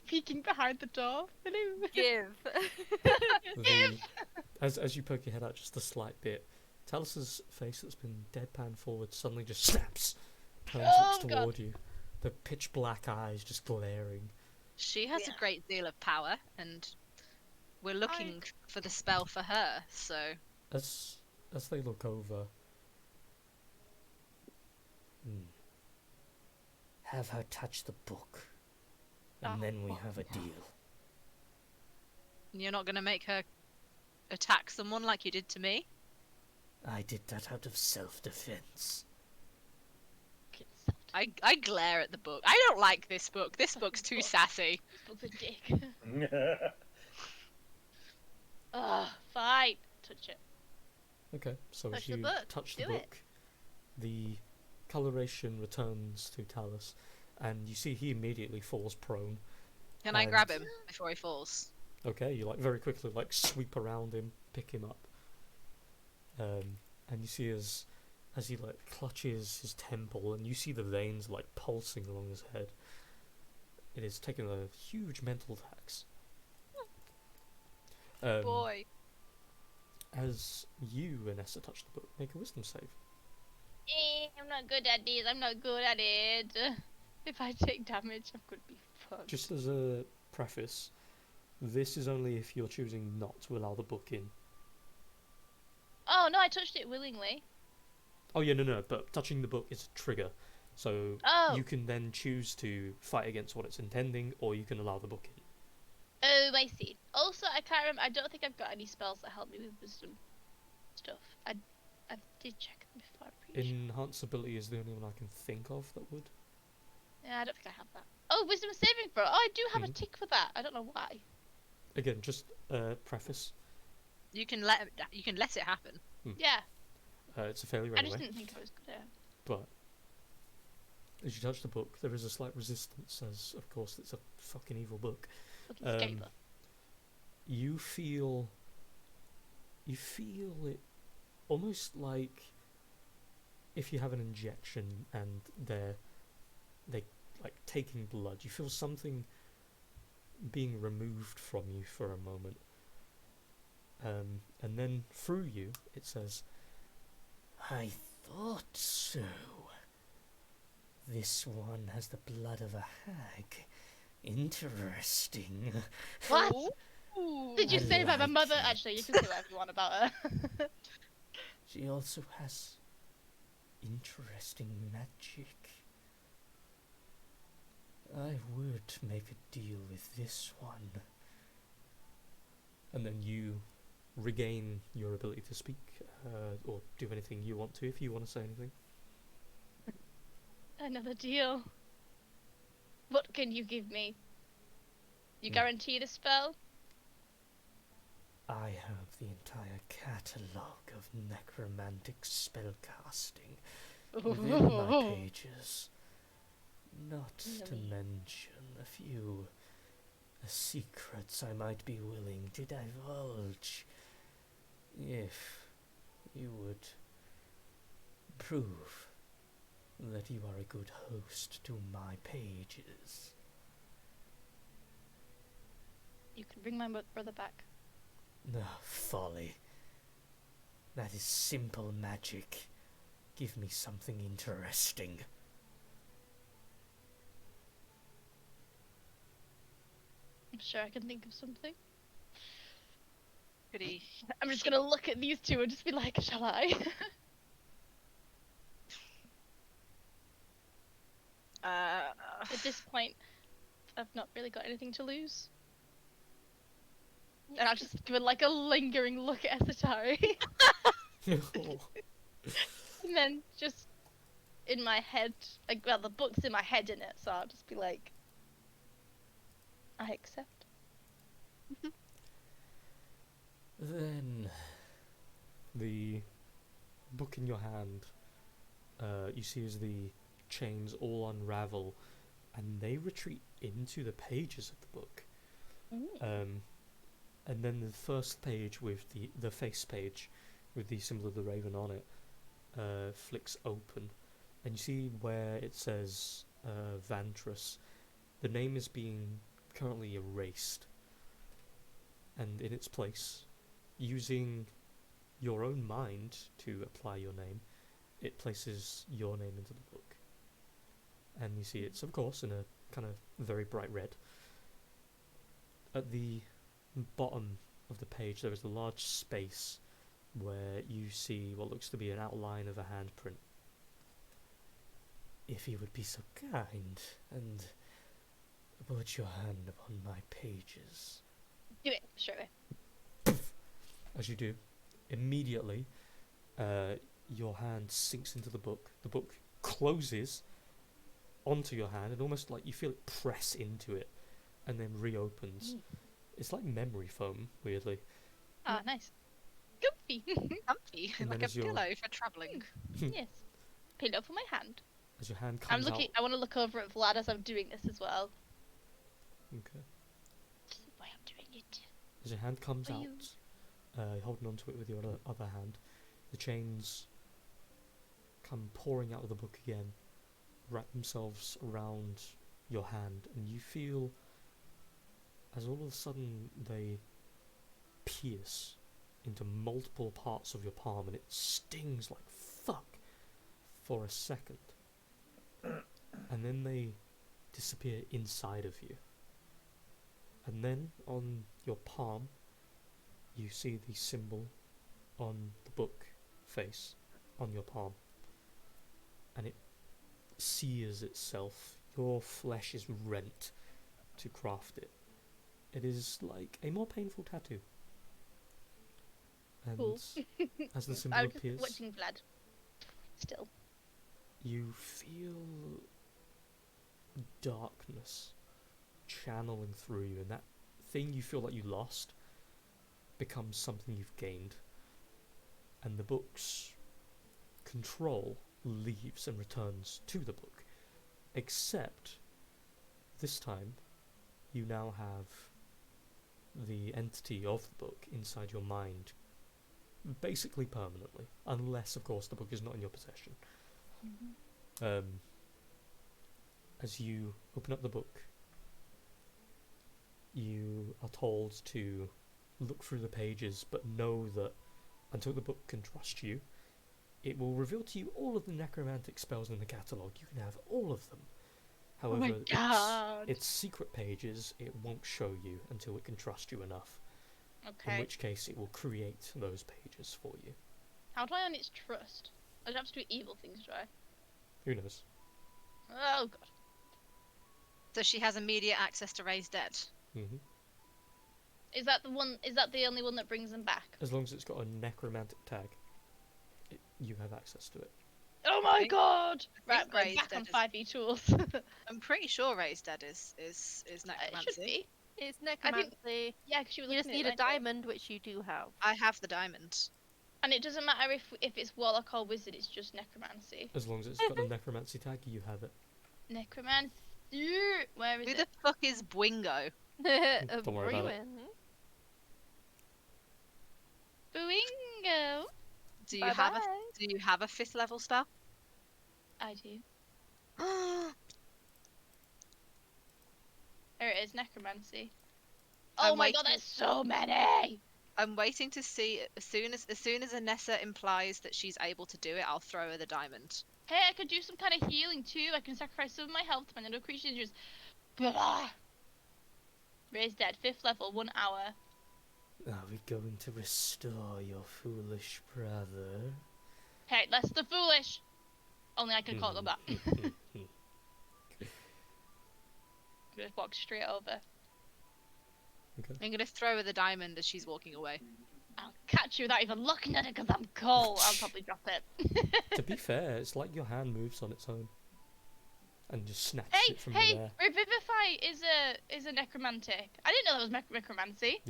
peeking behind the door. Hello. Give. The, as you poke your head out just a slight bit, Talus's face that's been deadpan forward suddenly just snaps, turns, Oh, looks toward you, the pitch black eyes just glaring. She has Yeah. a great deal of power, and we're looking for the spell for her, so... As they look over, Have her touch the book, and Oh. then we have a deal. You're not going to make her attack someone like you did to me? I did that out of self-defense. I glare at the book. I don't like this book. This book's too sassy. This book's a dick. Ugh, fine. Touch it. okay, so Touch as the you book, touch the do it. book, the coloration returns to Talus, and you see he immediately falls prone. Can I And- grab him before he falls? Okay, you like very quickly like sweep around him, pick him up, and you see as he like clutches his temple, and you see the veins like pulsing along his head. It is taking a huge mental tax. Boy. As you, Vanessa, touch the book, make a wisdom save. I'm not good at this. I'm not good at it. If I take damage, I'm gonna be fucked. Just as a preface, this is only if you're choosing not to allow the book in. Oh no, I touched it willingly. Oh yeah, no, but touching the book is a trigger. So Oh. you can then choose to fight against what it's intending, or you can allow the book in. Oh, I see. Also, I can't remember. I don't think I've got any spells that help me with wisdom stuff. I did check them before. I'm pretty sure. Enhance ability is the only one I can think of that would. Yeah, I don't think I have that. Oh, wisdom saving throw. Oh, I do have a Mhm. tick for that. I don't know why. Again, just preface. You can let it happen. Yeah, It's a fairly I rare just way, didn't think I was good at it. but as you touch the book, there is a slight resistance, as of course it's a fucking evil book. Fucking Um, scaper. You feel it almost like if you have an injection and they like taking blood. You feel something being removed from you for a moment, and then through you it says, I thought so. This one has the blood of a hag. Interesting. What? Ooh. Did you I say about my like mother? it. Actually, you can say whatever you want about her. She also has interesting magic. I would make a deal with this one. and then you regain your ability to speak, or do anything you want to if you want to say anything. Another deal. What can you give me? You Hmm. guarantee the spell? I have the entire catalogue of necromantic spellcasting within my pages. Not to Really? mention a few secrets I might be willing to divulge if you would prove that you are a good host to my pages. You can bring my brother back. No, folly. That is simple magic. Give me something interesting. I'm sure I can think of something. Pretty. I'm just gonna look at these two and just be like, shall I? At this point, I've not really got anything to lose. And I'll just give it like a lingering look at Esatari. And then just in my head, like, well, the book's in my head in it, so I'll just be like, I accept. Then the book in your hand, you see as the chains all unravel and they retreat into the pages of the book. Ooh. And then the first page with the face page with the symbol of the raven on it flicks open, and you see where it says Vantress. The name is being currently erased, and in its place, using your own mind to apply your name, it places your name into the book. And you see it's, of course, in a kind of very bright red. At the bottom of the page, there is a large space where you see what looks to be an outline of a handprint. If you would be so kind and put your hand upon my pages. Do it straight away. As you do, immediately, your hand sinks into the book. The book closes onto your hand, and almost like you feel it press into it, and then reopens. It's like memory foam, weirdly. Ah, nice. Comfy. Comfy, And like then a as your- pillow for travelling. Yes. Pillow for my hand. As your hand I'm comes looking. I want to look over at Vlad as I'm doing this as well. out, okay. This is why I'm doing it. As your hand comes Are out, you- holding onto it with your other hand, the chains come pouring out of the book again, wrap themselves around your hand, and you feel as all of a sudden they pierce into multiple parts of your palm, and it stings like fuck for a second, and then they disappear inside of you. And then on your palm you see the symbol on the book face on your palm, and it sears itself. Your flesh is rent to craft it. It is like a more painful tattoo. And Cool. as the symbol I'm just appears, watching Vlad. Still. you feel darkness channeling through you, and that thing you feel like you lost becomes something you've gained. And the book's control leaves and returns to the book. Except, this time, you now have the entity of the book inside your mind, basically permanently, unless, of course, the book is not in your possession. As you open up the book, you are told to look through the pages, but know that until the book can trust you, it will reveal to you all of the necromantic spells in the catalogue. You can have all of them. Oh my However, god. its secret pages it won't show you until it can trust you enough. In Okay. which case, it will create those pages for you. How do I earn its trust? I don't have to do evil things, do I? Who knows? Oh god. So she has immediate access to Raise Dead. hmm Is that the one? Is that the only one that brings them back? As long as it's got a necromantic tag, you have access to it. Oh my think- god! I Right, think we're Raise back Dead on is- 5e tools. I'm pretty sure Raise Dead is It should necromancy. be. It's necromancy. Yeah, because you were You just looking need at a it, weren't you? diamond, which you do have. I have the diamond. And it doesn't matter if it's warlock or wizard. It's just necromancy. As long as it's got a necromancy tag, you have it. Necromancy. Where is Who it? the fuck is Bwingo? A Don't worry about it. Bruin. Boingo. Do you have a Bye-bye. Do you have a 5th level spell? I do. There it is, necromancy. Oh I'm my god, waiting- there's so many! I'm waiting to see as soon as Anessa implies that she's able to do it, I'll throw her the diamond. Hey, I could do some kind of healing too. I can sacrifice some of my health to my little creature and just. Blah. Raise dead, 5th level, 1 hour. Are we going to restore your foolish brother? Hey, less the foolish! Only I can call them that. Just walk straight over. I'm gonna throw her the diamond as she's walking away. I'll catch you without even looking at it because I'm cold. I'll probably drop it. To be fair, it's like your hand moves on its own, and just snatches Hey, it from hey! there. Revivify is a necromantic. I didn't know that was necromancy.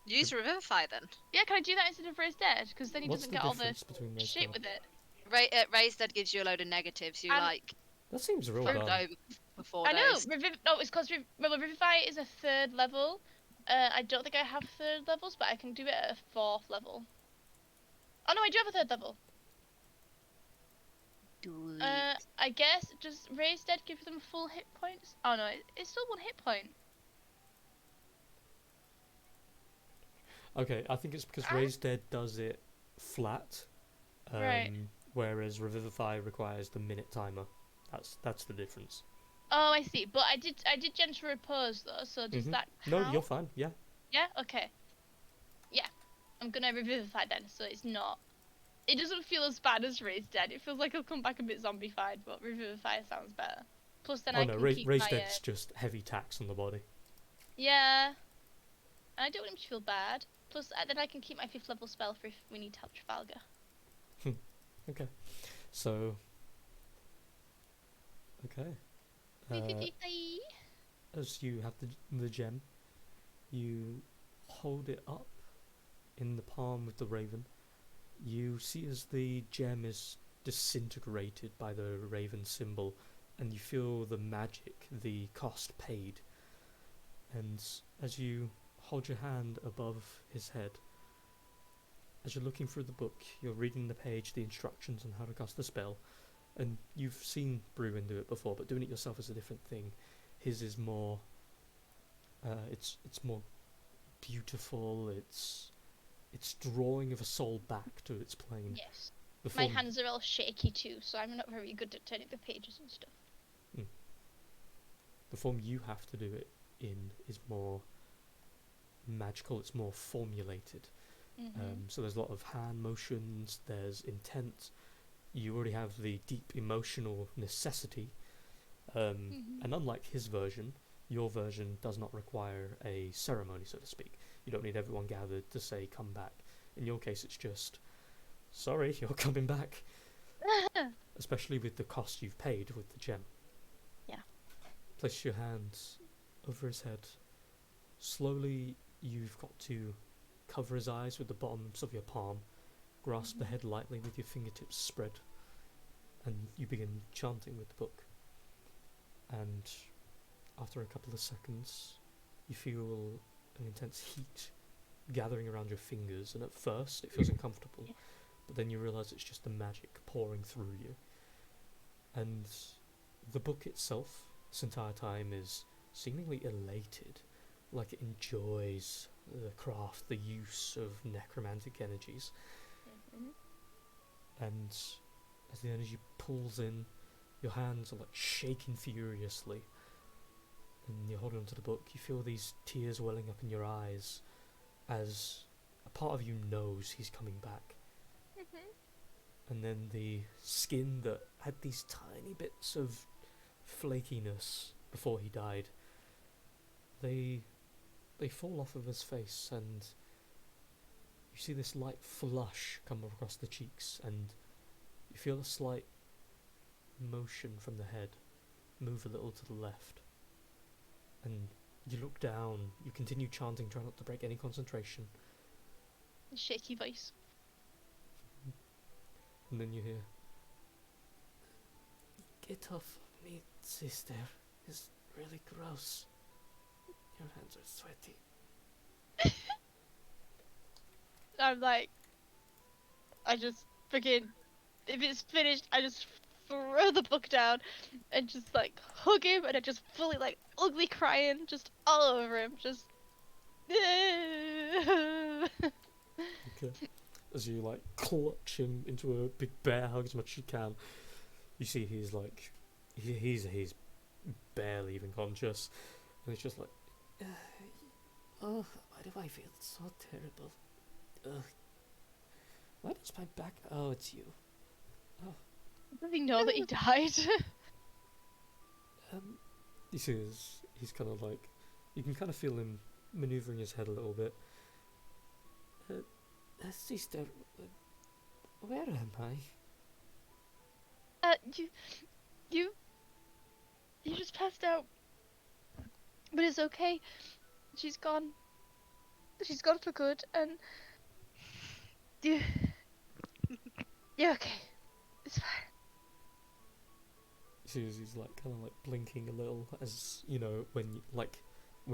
Use Revivify then. Yeah, can I do that instead of raise dead? Because then he What's doesn't the get all the difference between those shit two? with it. Raise Dead gives you a load of negatives. You And- like That seems real flipped dumb. over, for 4 I know. days. No, it's because Revivify is a 3rd level. I don't think I have 3rd levels, but I can do it at a 4th level. Oh no, I do have a 3rd level. Do it. I guess does Raise Dead give them full hit points? Oh no, it's still 1 hit point. Okay, I think it's because Ah. Raised Dead does it flat, Right. whereas Revivify requires the minute timer. That's the difference. Oh, I see. But I did Gentle Repose though, so does that No, count? you're fine. Yeah. Yeah. Okay. Yeah, I'm gonna Revivify then, so it's not. It doesn't feel as bad as Raise Dead. It feels like I'll come back a bit zombified, but Revivify sounds better. Plus, then Oh I no, can keep Raised my. Dead's just heavy tax on the body. Yeah. I don't want him to feel bad. Plus, then I can keep my 5th level spell for if we need to help Trafalgar. Okay. So. Okay. As you have the gem, you hold it up in the palm of the raven. You see as the gem is disintegrated by the raven symbol, and you feel the magic, the cost paid. And as you hold your hand above his head, as you're looking through the book, you're reading the page, the instructions on how to cast the spell, and you've seen Bruin do it before, but doing it yourself is a different thing. His is more, it's more beautiful. It's drawing of a soul back to its plane. Yes. The My form, hands are all shaky too, so I'm not very good at turning the pages and stuff. the form you have to do it in is more magical. It's more formulated. So there's a lot of hand motions. There's intent. You already have the deep emotional necessity. And unlike his version, your version does not require a ceremony, so to speak. You don't need everyone gathered to say, come back. In your case, it's just, sorry, you're coming back. Especially with the cost you've paid with the gem. Yeah. Place your hands over his head. Slowly, you've got to cover his eyes with the bottoms of your palm. Grasp the head lightly with your fingertips spread. And you begin chanting with the book. And after a couple of seconds, you feel an intense heat gathering around your fingers, and at first it feels uncomfortable, but then you realise it's just the magic pouring through you. And the book itself, this entire time, is seemingly elated, like it enjoys the craft, the use of necromantic energies. And as the energy pulls in, your hands are like shaking furiously, and you're holding onto the book. You feel these tears welling up in your eyes as a part of you knows he's coming back. And then the skin that had these tiny bits of flakiness before he died, they fall off of his face, and you see this light flush come across the cheeks, and you feel a slight motion from the head move a little to the left, and you look down. You continue chanting, try not to break any concentration, Shaky voice. and then you hear, Get off of me, sister. It's really gross. Your hands are sweaty. I'm like, I just freaking, if it's finished, I just throw the book down and just like hug him, and I just fully like ugly crying just all over him, just. okay, as you like clutch him into a big bear hug as much as you can, you see he's like, he's barely even conscious, and it's just like, Oh, why do I feel so terrible? Ugh. Why does my back... Oh, it's you. Does he know that he died? you see he's kind of like, you can kind of feel him maneuvering his head a little bit. Sister, where am I? You just passed out. But it's okay. She's gone. She's gone for good, and you're okay. It's fine. You he's like kind of like blinking a little, as you know, when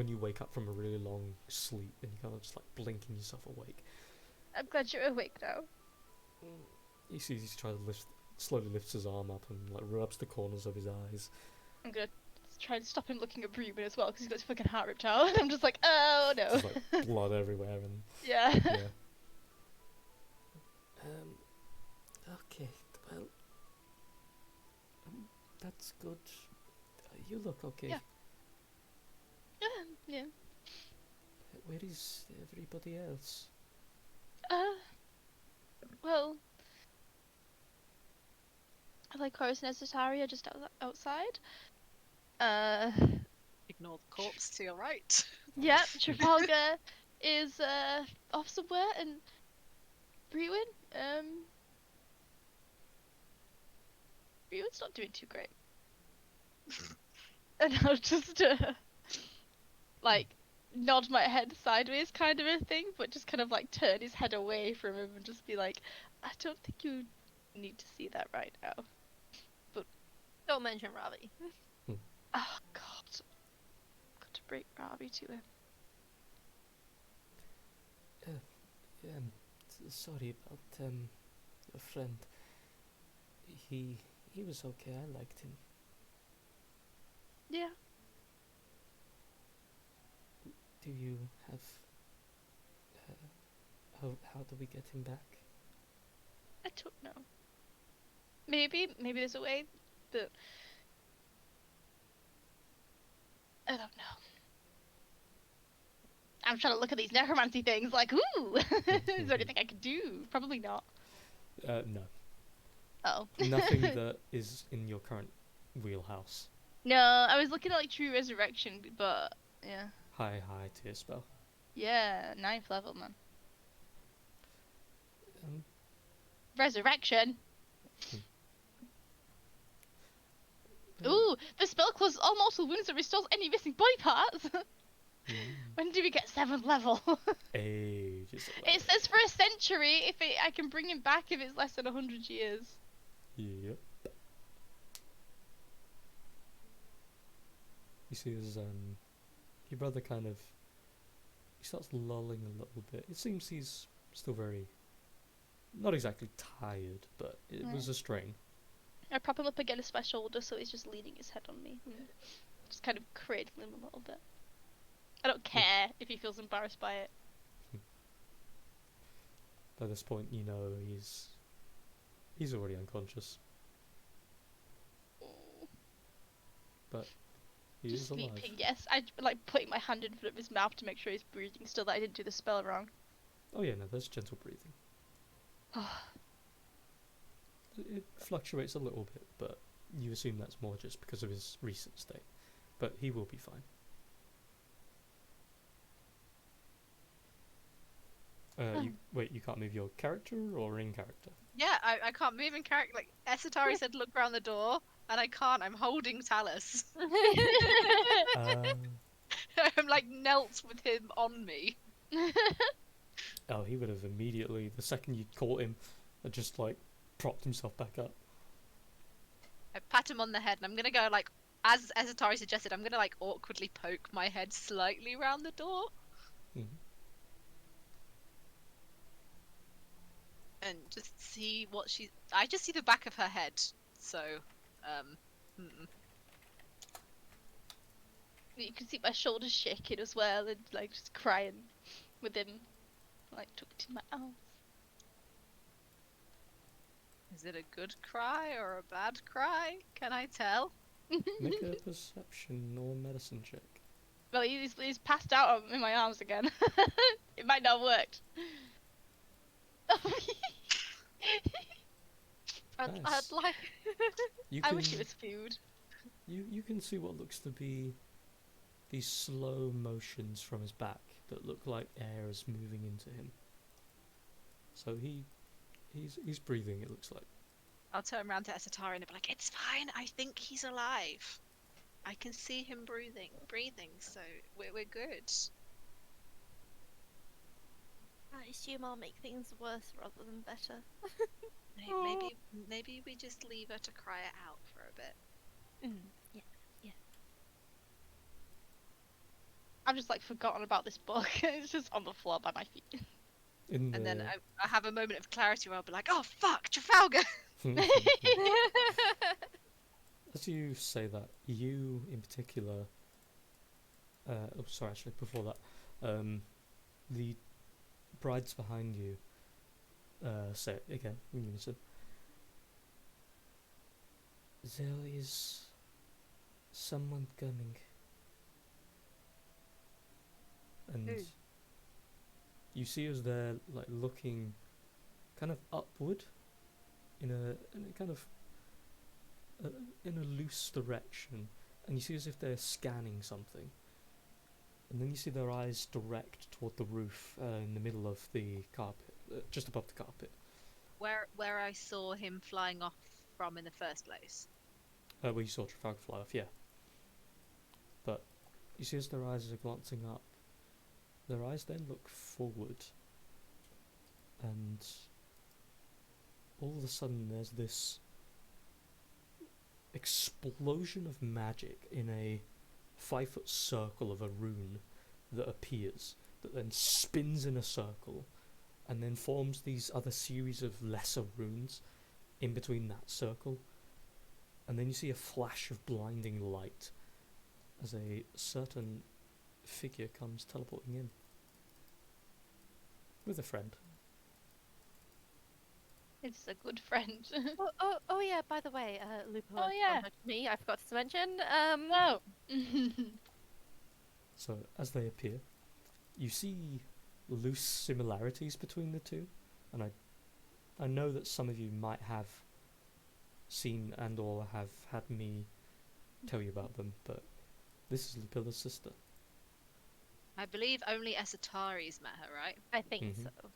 you wake up from a really long sleep and you kind of just like blinking yourself awake. I'm glad you're awake now. You see he's trying to slowly lifts his arm up and like rubs the corners of his eyes. I'm gonna try to stop him looking at Ruben as well because he's got his fucking heart ripped out. And I'm just like, oh no. There's like blood everywhere and Yeah. yeah. Okay, well, that's good. You look okay. Yeah. Yeah. Where is everybody else? Well, like Chorus and Esetaria just outside. Ignore the corpse to your right. Yeah, Trafalgar is off somewhere, and Brewin, Brewin's not doing too great. And I'll just like nod my head sideways, kind of a thing, but just kind of like turn his head away from him and just be like, I don't think you need to see that right now. Don't mention Ravi. Oh God, got to break Robbie to him. Sorry about your friend. He was okay. I liked him. Yeah. Do you have? How do we get him back? I don't know. Maybe there's a way, but I don't know. I'm trying to look at these necromancy things like, ooh, is there anything I could do? Probably not. No, Oh. nothing that is in your current wheelhouse. No, I was looking at like True Resurrection, but yeah. High tier spell. Yeah, 9th level, man. Um, Resurrection. uh, Ooh, the spell closes all mortal wounds and restores any missing body parts. When do we get 7th level? Ages away. It says for a century. I can bring him back if it's less than 100 years. Yep. You see, as your brother kind of he starts lulling a little bit. It seems he's still very, not exactly tired, but it was a strain. I prop him up against my shoulder so he's just leaning his head on me. Just kind of cradling him a little bit. I don't care if he feels embarrassed by it. By this point, you know he's already unconscious, but he Just is alive. sleeping, yes. I like putting my hand in front of his mouth to make sure he's breathing still, that I didn't do the spell wrong. Oh yeah, no, there's gentle breathing. It fluctuates a little bit, but you assume that's more just because of his recent state. But he will be fine. You can't move your character or in character? Yeah, I can't move in character. Like, Esatari said look around the door, and I can't. I'm holding Talus. I'm like knelt with him on me. Oh, he would have immediately, the second you caught him, just like propped himself back up. I pat him on the head, and I'm gonna go like, as Esatari suggested, I'm gonna like awkwardly poke my head slightly round the door. And just see what I just see the back of her head, so, You can see my shoulders shaking as well and like just crying with him like tucked in my arms. Is it a good cry or a bad cry? Can I tell? Make a perception or medicine check. Well, he's passed out in my arms again. It might not have worked. I'd Nice. like. I wish it was food. You can see what looks to be these slow motions from his back that look like air is moving into him. So he's breathing, it looks like. I'll turn around to Esatari and be like, it's fine, I think he's alive. I can see him breathing, so we're good. I assume I'll make things worse rather than better. Maybe we just leave her to cry it out for a bit. Yeah. I've just like forgotten about this book. It's just on the floor by my feet. In And then the I have a moment of clarity where I'll be like, oh fuck, Trafalgar! as you say that, you in particular. Oh, sorry. Actually, before that, the brides behind you. Say it again in unison. There is someone coming, and Who? you see as they're like looking kind of upward in a kind of in a loose direction, and you see as if they're scanning something, and then you see their eyes direct toward the roof in the middle of the carpet, just above the carpet, Where I saw him flying off from in the first place. where you saw Trafalgar fly off. Yeah, but you see as their eyes are glancing up, their eyes then look forward, and all of a sudden there's this explosion of magic in a 5 foot circle of a rune that appears, that then spins in a circle, and then forms these other series of lesser runes in between that circle. And then you see a flash of blinding light as a certain figure comes teleporting in with a friend. It's a good friend. Oh yeah. By the way, Lupo Oh, has yeah. contacted me. I forgot to mention. No. So as they appear, you see loose similarities between the two, and I know that some of you might have seen and or have had me tell you about them, but this is Lupilla's sister. I believe only Esatari's met her, right? I think Mhm. so.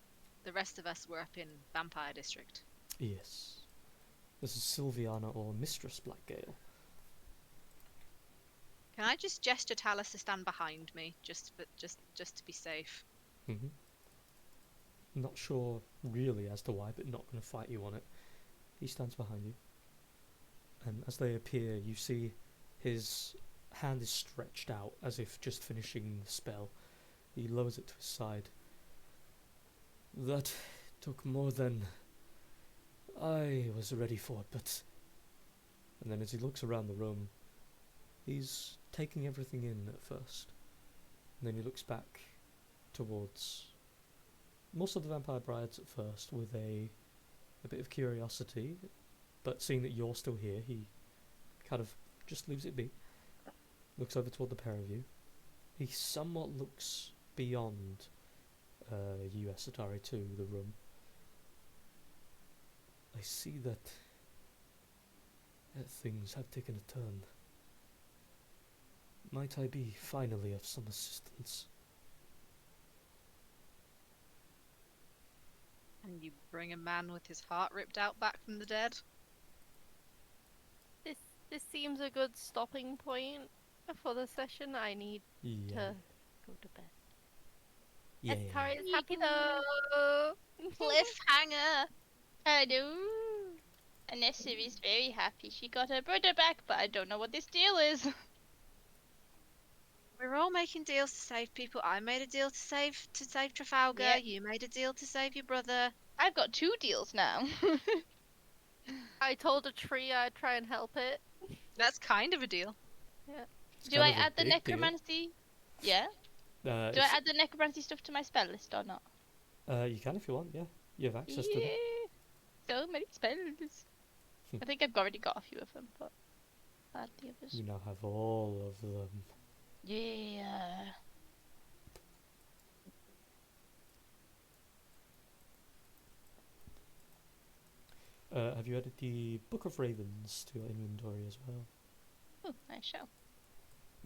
The rest of us were up in Vampire District. Yes. This is Sylviana or Mistress Blackgale. Can I just gesture Talus to stand behind me, just to be safe? Mm-hmm. Not sure really as to why, but not going to fight you on it. He stands behind you. And as they appear, you see his hand is stretched out as if just finishing the spell. He lowers it to his side. That took more than I was ready for, but... And then as he looks around the room, he's taking everything in at first. And then he looks back towards most of the vampire brides at first with a bit of curiosity, but seeing that you're still here, he kind of just leaves it be. Looks over toward the pair of you. He somewhat looks beyond you, Esatari, to the room. I see that things have taken a turn. Might I be finally of some assistance? And you bring a man with his heart ripped out back from the dead? This seems a good stopping point for the session. I need Yeah. to go to bed. Yeah. Esatari is happy though. Cliffhanger! I do. And Nessie is very happy. She got her brother back, but I don't know what this deal is. We're all making deals to save people. I made a deal to save Trafalgar. Yep. You made a deal to save your brother. I've got 2 deals now. I told a tree I'd try and help it. That's kind of a deal. It's Do kind I of a add the big deal. necromancy? Yeah. Do I It's- add the necromancy stuff to my spell list or not? you can if you want, yeah. You have access to them. So many spells. I think I've already got a few of them, but add the others. You now have all of them. Yeah. Have you added the Book of Ravens to your inventory as well? Oh, I shall.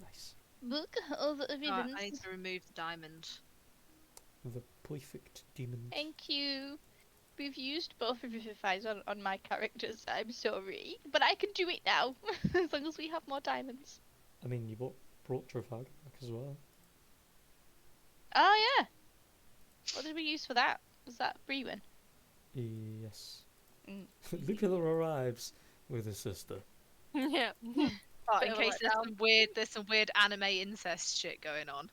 Nice. Book of Oh, ribbons. I need to remove the diamond. The perfect demon. Thank you. We've used both revivifies on my characters. I'm sorry, but I can do it now as long as we have more diamonds. I mean, you brought Trafalgar back as well. Oh yeah. What did we use for that? Was that Brewin? Yes. Mm. Lupilla arrives with his sister. Yeah. Oh, Bit in of a case letdown. there's some weird anime incest shit going on.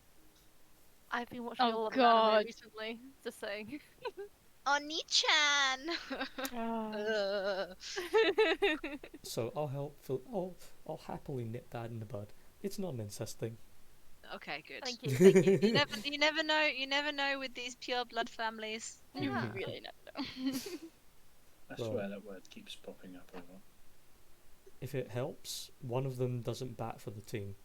I've been watching a Oh lot of god. anime recently. Just saying. Oni-chan. Ah. So I'll help. I'll happily nip that in the bud. It's not an incest thing. Okay, good. Thank you. Thank you. You never know. You never know with these pure blood families. You Yeah. really know. I Well- swear that word keeps popping up a lot. If it helps, one of them doesn't bat for the team.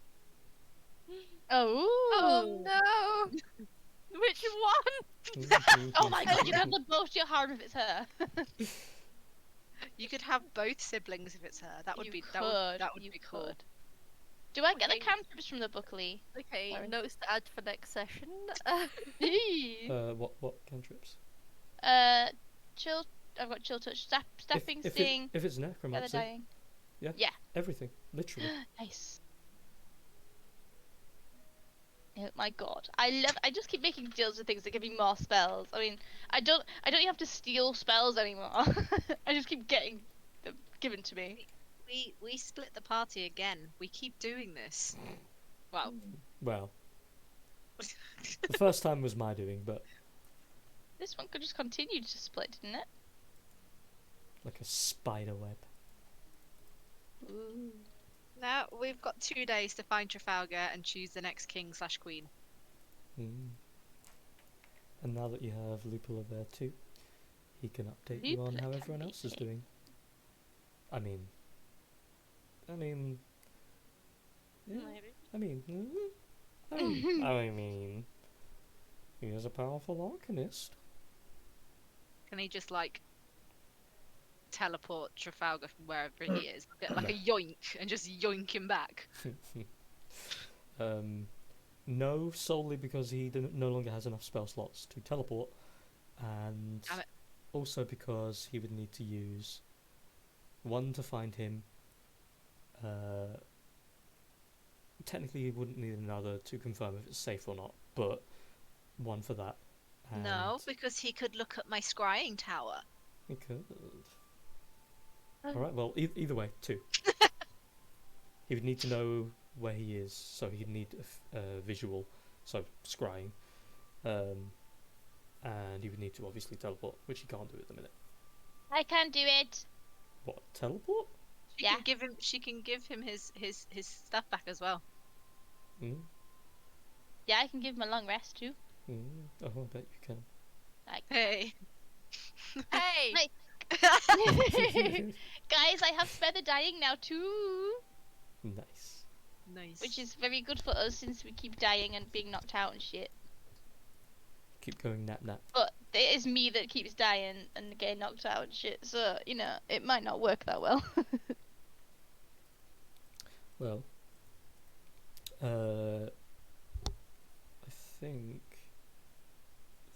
Oh. Oh no! Which one? Oh my god, you can have them both to your harem if it's her. You could have both siblings if it's her. That would You be could. that would You be could. cool. Do I get the Okay. cantrips from the book, Lee? Okay, Sorry. notes to add for next session. What cantrips? Chill. I've got chill touch, staffing, if sting, if it's gather necromancy, dying. everything, literally. Nice. Oh my god, I just keep making deals with things that give me more spells. I mean, I don't even have to steal spells anymore. I just keep getting them given to me. We split the party again. We keep doing this. Well, Well, the first time was my doing, but This one could just continue to split, didn't it? like a spider web. Ooh. now we've got 2 days to find Trafalgar and choose the next king/queen. Mm. And now that you have Lupula there too, he can update you on Lupula how can everyone be else is king. doing. I mean, yeah. Maybe. I mean, he is a powerful arcanist. Can he just like teleport Trafalgar from wherever he is, like a yoink, and just yoink him back? No, solely because he no longer has enough spell slots to teleport, and Damn it. also because he would need to use one to find him. Technically, he wouldn't need another to confirm if it's safe or not, but one for that. No, and because he could look at my scrying tower. he could. All right. Well, either way, two. He would need to know where he is, so he'd need a visual, so scrying, and he would need to obviously teleport, which he can't do at the minute. I can't do it. What, teleport? She Yeah. can give him. She can give him his stuff back as well. Mm, Yeah, I can give him a long rest too. oh, I bet you can. Like, Hey. Hey! Nice. guys, I have feather dying now too, Nice. Nice. which is very good for us since we keep dying and being knocked out and shit. Keep going, nap nap. But it is me that keeps dying and getting knocked out and shit, so you know it might not work that well. Well, I think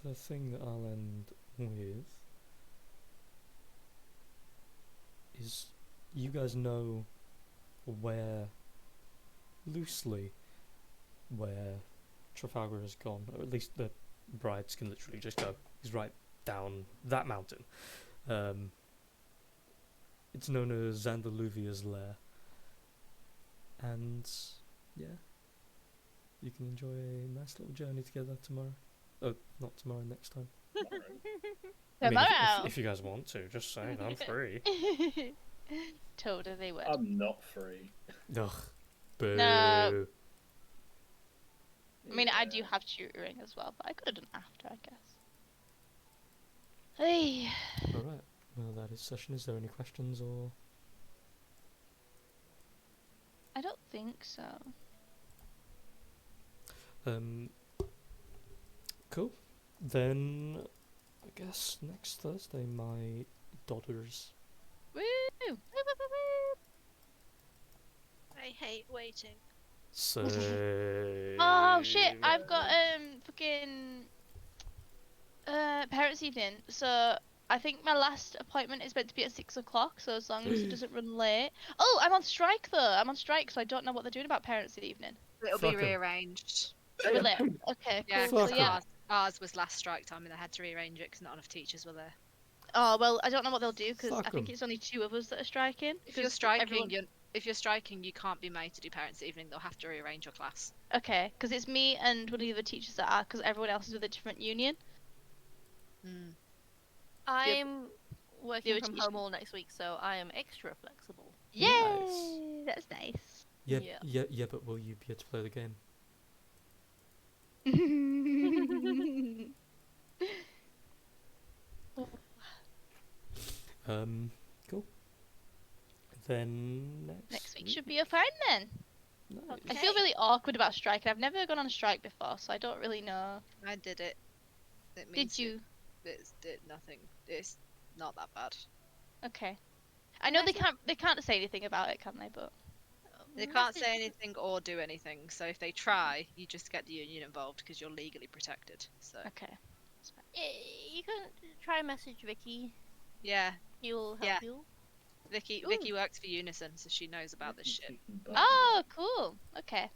the thing that I'll end with is you guys know where, loosely, where Trafalgar has gone, or at least the brides can literally just go. He's right down that mountain. It's known as Zandaluvia's lair. And yeah, you can enjoy a nice little journey together tomorrow. Oh, not tomorrow, next time. I mean, Tomorrow. if you guys want to, just saying, I'm free. Totally would. I'm not free. Ugh, boo. No. I mean, I Yeah. do have tutoring as well, but I could have done after, I guess. Hey. Alright, well, that is session. Is there any questions or? I don't think so. Cool. Then, I guess next Thursday, my daughters. Woo! Woo, woo, woo, woo. I hate waiting. Say. Oh shit! I've got fucking parents' evening. So I think my last appointment is meant to be at 6 o'clock. So as long as it doesn't run late. Oh, I'm on strike though. I'm on strike, so I don't know what they're doing about parents' evening. It'll Fuck be 'em. rearranged. Will it? Okay, cool. Yeah, Fuck So 'cause 'em. yeah. ours was last strike time, and they had to rearrange it because not enough teachers were there. Oh well, I don't know what they'll do because Fuck I think 'em. it's only 2 of us that are striking. If you're 'cause striking, everyone- if you're striking, you can't be made to do parents' evening. They'll have to rearrange your class. Okay, because it's me and one of the other teachers that are, because everyone else is with a different union. I'm the working other from teacher. home all next week, so I am extra flexible. Yay! Nice. That's nice. Yeah, Yeah. yeah, but will you be able to play the game? Cool. Then Next week should be fine then. Nice. I feel really awkward about striking. I've never gone on a strike before, so I don't really know. I did it. It means Did you? It's did nothing. It's not that bad. Okay. I know Message- they can't say anything about it, can they? But They can't message- say anything or do anything. So if they try, you just get the union involved because you're legally protected. So okay. You can try and message Vicky. yeah, He'll help Yeah. you. Vicky Ooh. Vicky works for Unison, so she knows about this shit. But- Oh, cool. Okay.